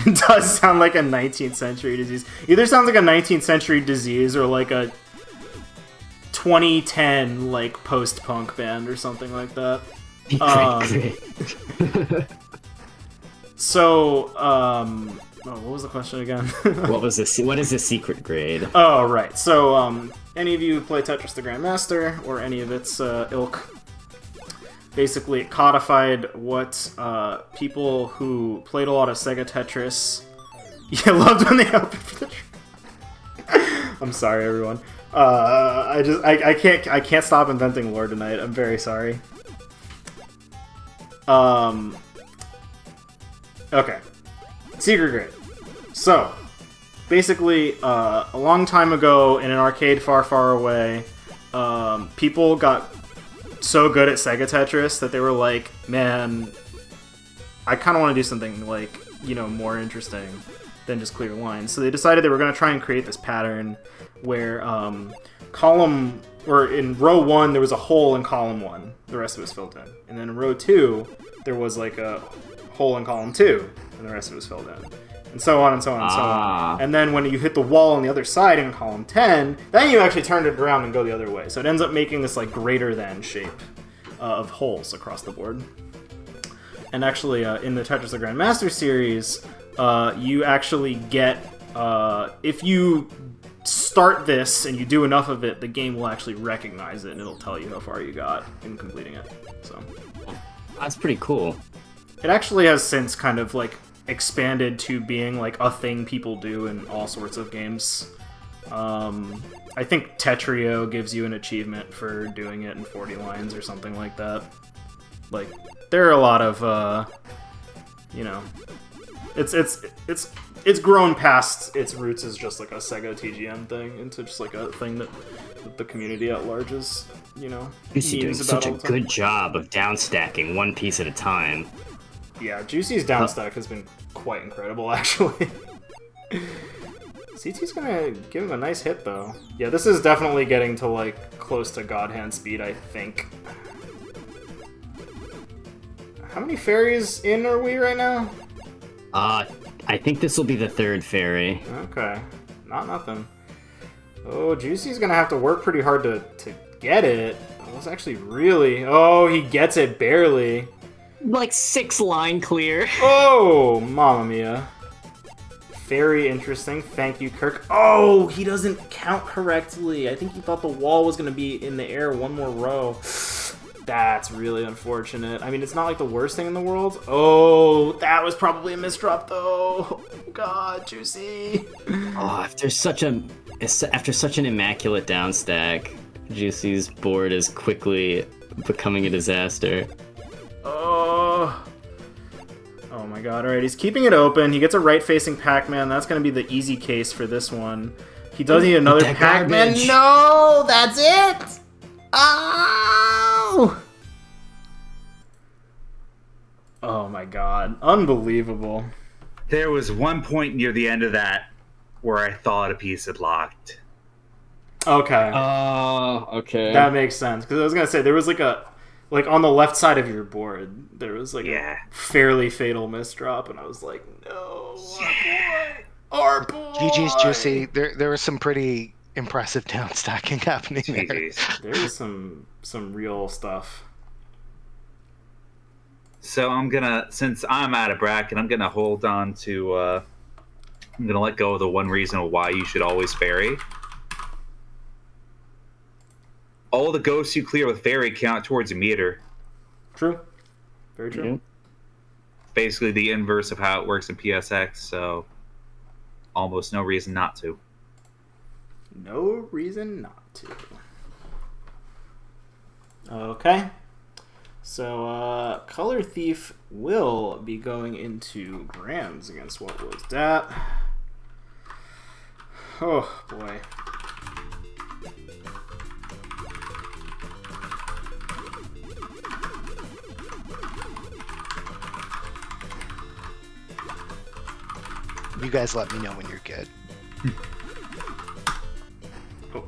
it does sound like a 19th century disease. Either sounds like a 19th century disease or like a 2010, like, post-punk band or something like that. So, what was the question again? What is a secret grade? Oh, right. So, any of you who play Tetris the Grandmaster, or any of its ilk, basically it codified what people who played a lot of Sega Tetris loved when they opened for the I'm sorry, everyone. I can't stop inventing lore tonight. I'm very sorry. Okay. Secret grade. So, basically, a long time ago in an arcade far, far away, people got so good at Sega Tetris that they were like, man, I kind of want to do something, like, more interesting than just clear lines. So they decided they were going to try and create this pattern where in row 1 there was a hole in column 1, the rest of it was filled in. And then in row 2 there was like a hole in column 2, and the rest of it was filled in. And so on and so on and so on. And then when you hit the wall on the other side in column 10, then you actually turn it around and go the other way. So it ends up making this like greater than shape of holes across the board. And actually, in the Tetris the Grandmaster series, you actually get, if you start this and you do enough of it, the game will actually recognize it and it'll tell you how far you got in completing it. So that's pretty cool. It actually has since kind of like expanded to being like a thing people do in all sorts of games. I think Tetrio gives you an achievement for doing it in 40 lines or something like that. Like, there are a lot of, it's grown past its roots as just like a Sega TGM thing into just like a thing that the community at large is, Juicy doing such a good job of downstacking one piece at a time. Yeah, Juicy's downstack has been quite incredible, actually. CT's gonna give him a nice hit, though. Yeah, this is definitely getting to, like, close to God Hand speed, I think. How many fairies in are we right now? I think this will be the 3rd fairy. Okay. Not nothing. Oh, Juicy's gonna have to work pretty hard to get it. It was actually really... Oh, he gets it barely. Like 6 line clear. Oh, mamma mia. Very interesting. Thank you, Kirk. Oh, he doesn't count correctly. I think he thought the wall was going to be in the air one more row. That's really unfortunate. I mean, it's not like the worst thing in the world. Oh, that was probably a misdrop, though. Oh, God, Juicy. Oh, after such an immaculate downstack, Juicy's board is quickly becoming a disaster. Oh. Oh my god, alright, he's keeping it open. He gets a right-facing Pac-Man. That's going to be the easy case for this one. He does need another That Pac-Man. garbage. No! That's it! Oh! Oh my god. Unbelievable. There was one point near the end of that where I thought a piece had locked. Okay. Okay. That makes sense. Because I was going to say, there was like on the left side of your board, there was like Yeah. a fairly fatal misdrop, and I was like, no, our boy! GG's Juicy. There was some pretty impressive down stacking happening there. GG's. There was some real stuff. So I'm gonna, since I'm out of bracket, I'm gonna hold on to. I'm gonna let go of the one reason why you should always ferry. All the ghosts you clear with ferry count towards a meter. True. Very true. Yeah. Basically the inverse of how it works in PSX. So almost no reason not to. No reason not to. Okay. So, Color Thief will be going into Grams against what was that? Oh, boy. You guys let me know when you're good. Oh.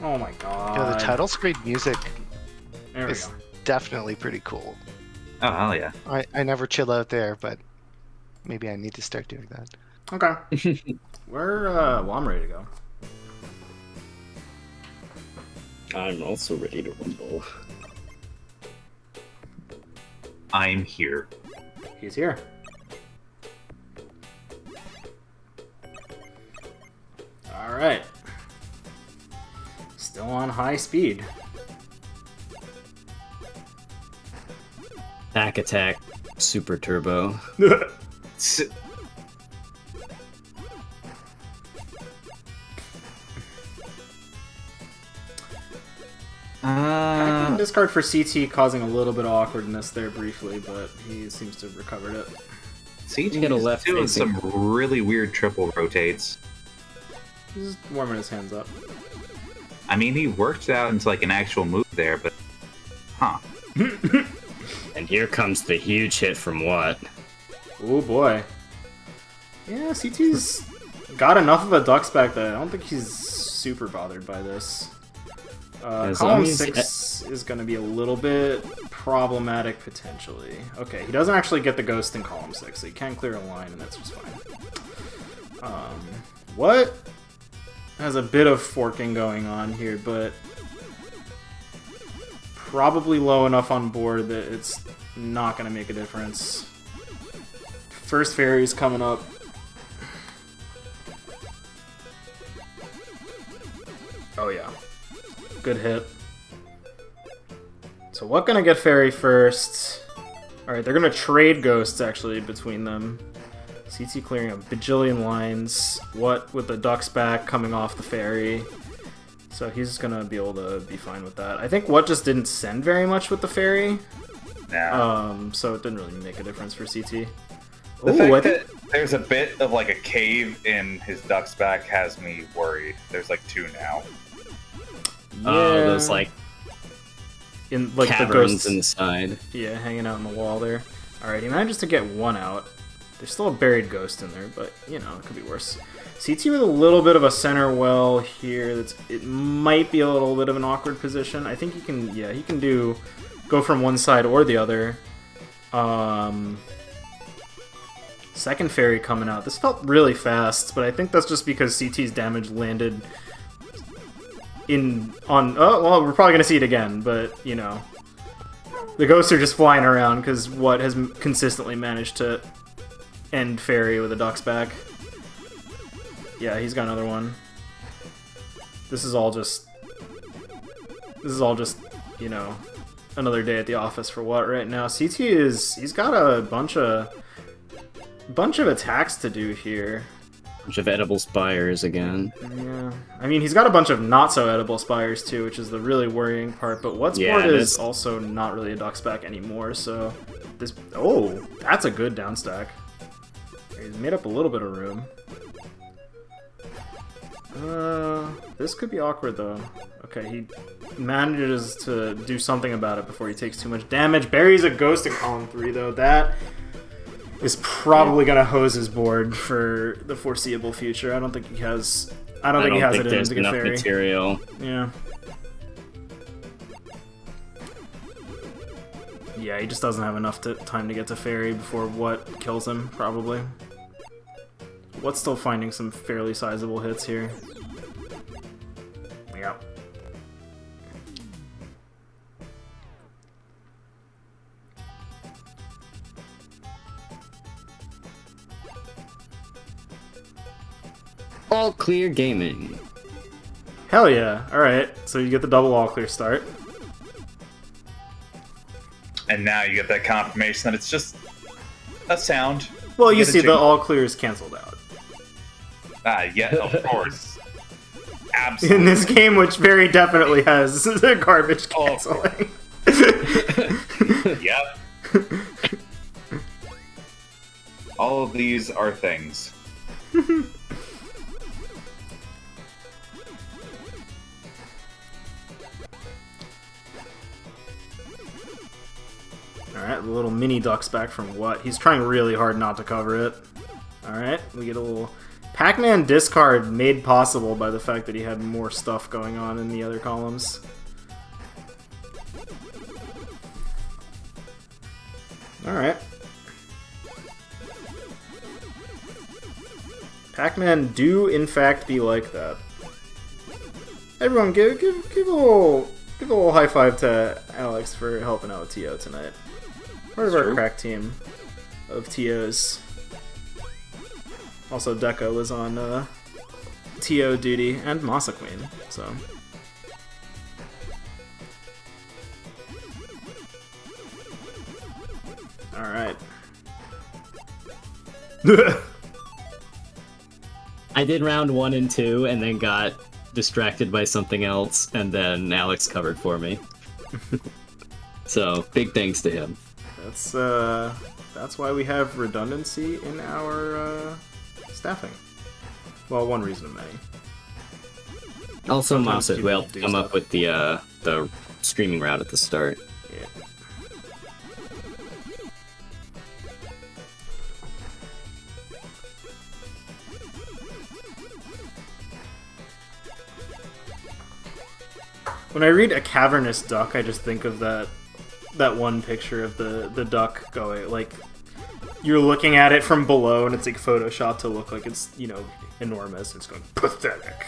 Oh my god. You know, the title screen music There we is go. definitely pretty cool. Oh hell yeah! I never chill out there, but maybe I need to start doing that. Okay. Well, I'm ready to go. I'm also ready to rumble. I'm here. He's here. Alright. Still on high speed. Pac-Attack, Super Turbo. S- I can discard for CT, causing a little bit of awkwardness there briefly, but he seems to have recovered it. CT get a is left doing facing. some really weird triple rotates. He's just warming his hands up. I mean, he worked it out into like an actual move there, but huh? And here comes the huge hit from what? Oh boy. Yeah, CT's got enough of a ducks back that I don't think he's super bothered by this. As Column long as- 6 is going to be a little bit problematic potentially. Okay, he doesn't actually get the ghost in column 6, so he can clear a line, and that's just fine. What? Has a bit of forking going on here, but probably low enough on board that it's not going to make a difference. First fairy's coming up. Oh yeah. Good hit. So what gonna get fairy first? Alright, they're gonna trade ghosts actually between them. CT clearing a bajillion lines. What with the ducks back coming off the fairy. So he's gonna be able to be fine with that. I think what just didn't send very much with the fairy. Now, So it didn't really make a difference for CT. the Ooh, fact I think that there's a bit of like a cave in his duck's back has me worried. There's like two now. Those like in like the caverns ghosts inside. Yeah, hanging out in the wall there. Alright, he manages to get one out. There's still a buried ghost in there, but, you know, it could be worse. CT with a little bit of a center well here. It might be a little bit of an awkward position. I think he can go from one side or the other. Second fairy coming out. This felt really fast, but I think that's just because CT's damage landed well, we're probably gonna see it again, but you know, the ghosts are just flying around because what has consistently managed to end fairy with a duck's back. Yeah, he's got another one. This is all just you know, another day at the office for what right now. He's got a bunch of attacks to do here. Bunch of edible spires again. Yeah. I mean, he's got a bunch of not-so-edible spires, too, which is the really worrying part. But what's board is also not really a duck spec anymore, so... this. Oh, that's a good down stack. He's made up a little bit of room. This could be awkward, though. Okay, he manages to do something about it before he takes too much damage. Buries a ghost in column 3, though. That is probably going to hose his board for the foreseeable future. I don't think he has... I don't think he has it in him to get fairy. Material. Yeah. Yeah, he just doesn't have enough time to get to fairy before what kills him, probably. What's still finding some fairly sizable hits here. Yeah. All clear gaming. Hell yeah. Alright, so you get the double all clear start. And now you get that confirmation that it's just a sound. Well, you see the all clear is cancelled out. Yeah, of course. Absolutely. In this game, which very definitely has the garbage canceling. Yep. All of these are things. Alright, the little mini ducks back from what? He's trying really hard not to cover it. Alright, we get a little Pac-Man discard made possible by the fact that he had more stuff going on in the other columns. Alright. Pac-Man do in fact be like that. Everyone give a little high five to Alex for helping out with TO tonight. Part of our crack team of TOs. Also, Deco was on TO duty, and Masa Queen, so... Alright. I did round 1 and 2, and then got distracted by something else, and then Alex covered for me. So, big thanks to him. That's why we have redundancy in our staffing. Well, one reason of many. Also, Sometimes Masa people helped do come stuff. up with the streaming route at the start. Yeah. When I read a cavernous duck, I just think of that one picture of the duck going, like, you're looking at it from below and it's like photoshopped to look like it's, you know, enormous. It's going, pathetic.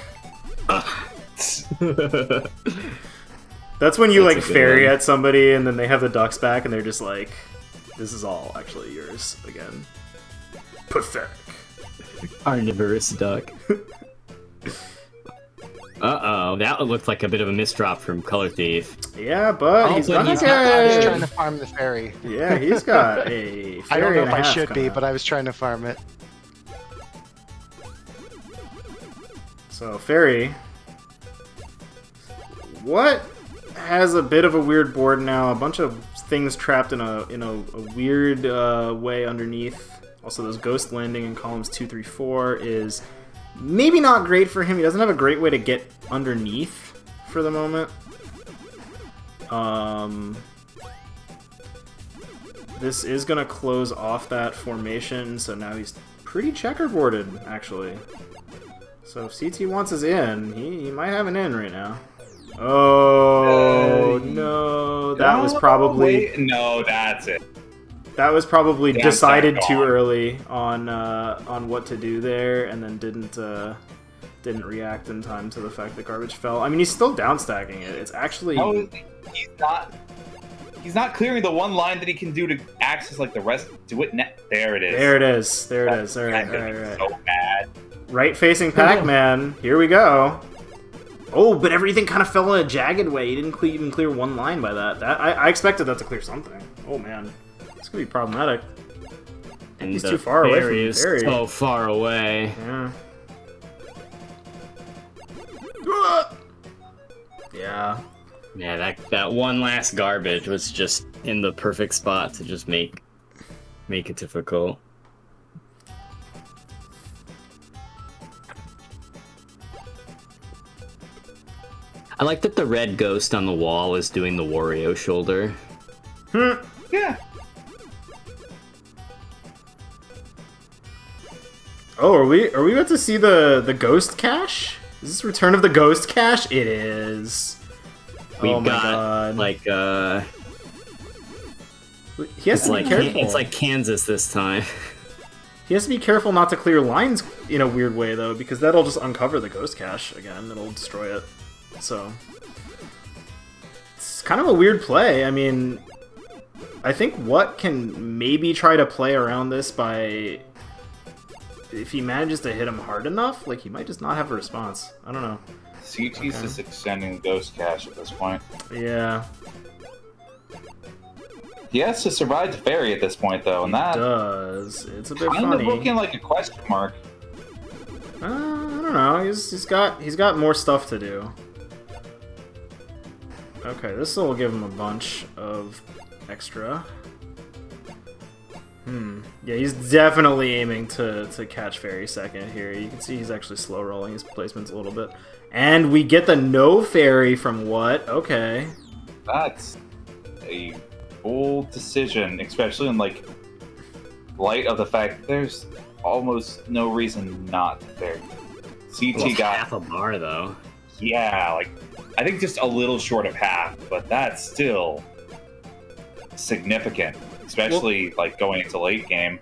That's when you That's like a good fairy one. at somebody and then they have the ducks back and they're just like, this is all actually yours again. Pathetic. Carnivorous duck. Uh-oh, that looked like a bit of a misdrop from Color Thief. Yeah, but Oh, he's but gonna he's I was get... trying to farm the fairy. Yeah, he's got a I don't fairy know and if a I half should be, coming but up. I was trying to farm it. So, fairy. What has a bit of a weird board now? A bunch of things trapped in a weird way underneath. Also, those ghost landing in columns 2, 3, 4 is maybe not great for him. He doesn't have a great way to get underneath for the moment. This is going to close off that formation, so now he's pretty checkerboarded, actually. So if CT wants his in, he might have an in right now. Oh, no. That was probably... No, that's it. That was probably Damn, decided sorry, too go on. early on what to do there, and then didn't react in time to the fact that garbage fell. I mean, he's still downstacking it. It's actually No, he's not clearing the one line that he can do to access like the rest. Do it net. There it is. there. It is. There it is. All right, I'm all gonna right, be all right. so mad. Right-facing Pac-Man. Here we go. Oh, but everything kind of fell in a jagged way. He didn't even clear one line by that. I expected that to clear something. Oh man, it's gonna be problematic. And He's the too far away from fairy the is fairy. so far away. Yeah. Yeah. Yeah, that one last garbage was just in the perfect spot to just make it difficult. I like that the red ghost on the wall is doing the Wario shoulder. Yeah. Oh, are we about to see the ghost cache? Is this Return of the Ghost cache? It is. We've Oh my got god. like He has to be careful. it's like Kansas this time. He has to be careful not to clear lines in a weird way though, because that'll just uncover the ghost cache again. It'll destroy it. So it's kind of a weird play. I mean, I think What can maybe try to play around this by, if he manages to hit him hard enough, like he might just not have a response. I don't know. CT's just extending Ghost Cache at this point. Yeah, He has to survive the fairy at this point, though, and that does. It's a bit kind of funny. looking like a question mark. I don't know. He's got more stuff to do. Okay, this will give him a bunch of extra. Yeah, he's definitely aiming to catch fairy second here. You can see he's actually slow rolling his placements a little bit. And we get the no fairy from What? Okay. That's a bold decision, especially in like light of the fact that there's almost no reason not to fairy. CT got half a bar though. Yeah, like I think just a little short of half, but that's still significant, especially like going into late game.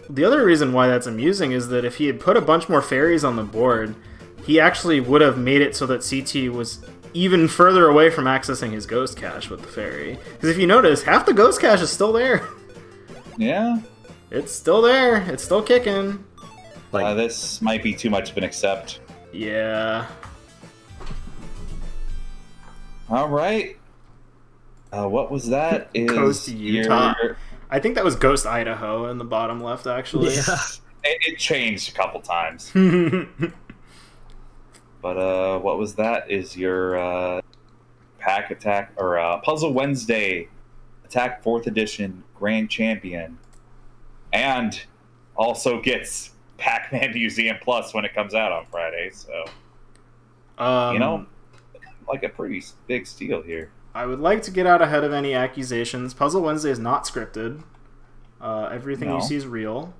The other reason why that's amusing is that if he had put a bunch more fairies on the board, he actually would have made it so that CT was even further away from accessing his ghost cache with the fairy. Because if you notice, half the ghost cache is still there. Yeah, It's still there. It's still kicking. this might be too much of an accept. Yeah. All right. What was that? Ghost Utah. Your... I think that was Ghost Idaho in the bottom left, actually. It changed a couple times. But what was that? Is your Pac-Attack or Puzzle Wednesday Attack 4th Edition Grand Champion, and also gets Pac-Man Museum Plus when it comes out on Friday. So like a pretty big steal here. I would like to get out ahead of any accusations. Puzzle Wednesday is not scripted. Everything you see is real.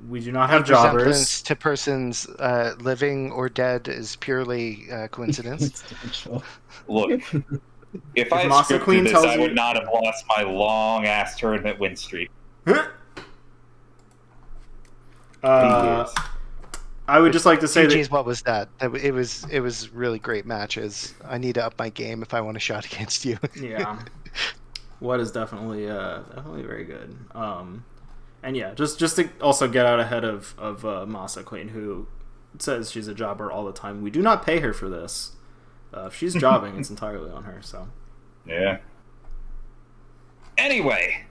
We do not have jobbers. Resemblance to persons living or dead is purely coincidence. Look, if I Masa scripted Queen this, tells I you- would not have lost my long-ass tournament win streak. I would just like to say GG's, that what was that? It was really great matches. I need to up my game if I want a shot against you. yeah, What is definitely very good. And yeah, just to also get out ahead of Masa Queen, who says she's a jobber all the time. We do not pay her for this. If she's jobbing, it's entirely on her. So Yeah. Anyway,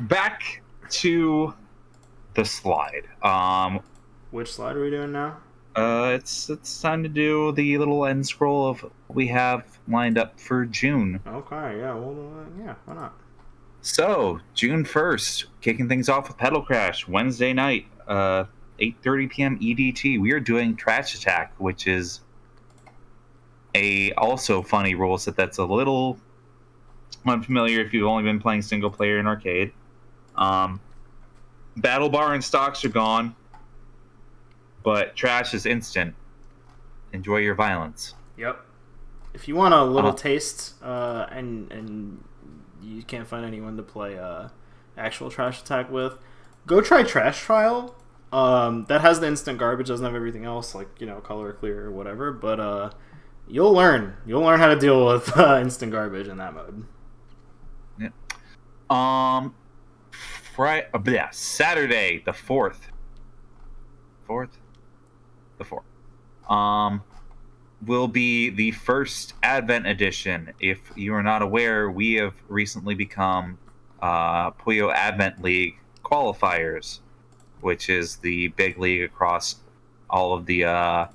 back to the slide. which slide are we doing now? It's time to do the little end scroll of what we have lined up for June. Okay, yeah, well, yeah, why not? So, June 1st, kicking things off with Pedal Crash, Wednesday night, 8:30 p.m. EDT. We are doing Trash Attack, which is a also funny rule set that's a little unfamiliar if you've only been playing single player in arcade. Battle Bar and stocks are gone, but trash is instant. Enjoy your violence. Yep. If you want a little taste, and you can't find anyone to play actual Trash Attack with, go try Trash Trial. That has the instant garbage, doesn't have everything else, like, color clear or whatever, but you'll learn how to deal with instant garbage in that mode. Yeah. Saturday the 4th. The 4th. Will be the first Advent edition. If you are not aware, we have recently become Puyo Advent League qualifiers, which is the big league across all of the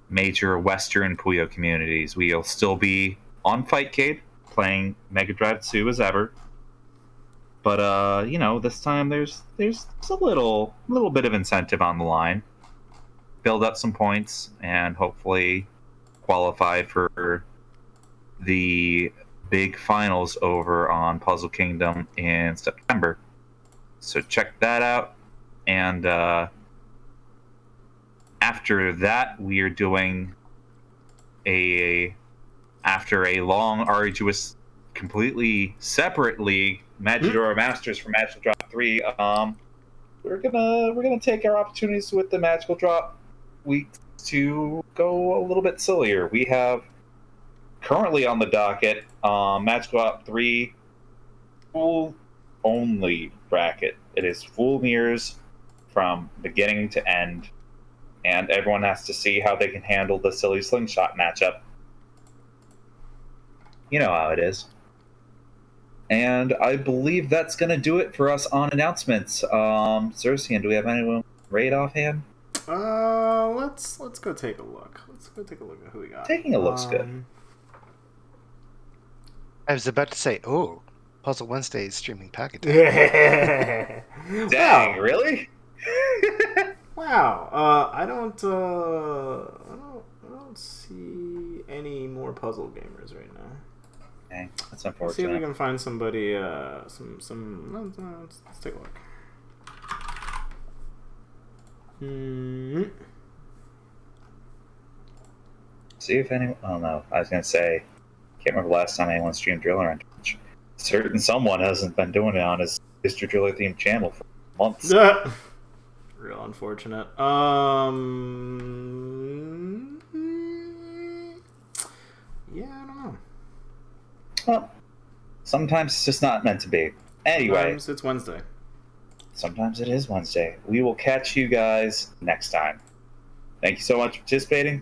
major Western Puyo communities. We'll still be on Fightcade playing Mega Drive 2 as ever. But this time there's a little bit of incentive on the line. Build up some points and hopefully qualify for the big finals over on Puzzle Kingdom in September. So check that out. And after that, we are doing after a long, arduous, completely separate league, Magidora Masters for Magical Drop 3. We're gonna take our opportunities with the Magical Drop week to go a little bit sillier. We have currently on the docket Magical Drop 3 full only bracket. It is full mirrors from beginning to end, and everyone has to see how they can handle the silly slingshot matchup. You know how it is. And I believe that's going to do it for us on announcements. Xerxian, do we have anyone right offhand? Let's go take a look. Let's go take a look at who we got. Taking a look's good. I was about to say, Puzzle Wednesday is streaming Pac-Attack. Dang, really? Wow. I don't see any more puzzle gamers right now. Dang, that's Let's unfortunate. see if we can find somebody. Let's take a look. See if anyone. Oh no, I was gonna say. Can't remember the last time anyone streamed Driller on Twitch. Certain someone hasn't been doing it on his Mr. Driller themed channel for months. Real unfortunate. Yeah, I don't know. Well, sometimes it's just not meant to be. Anyway, Sometimes it's Wednesday. sometimes it is Wednesday. We will catch you guys next time. Thank you so much for participating.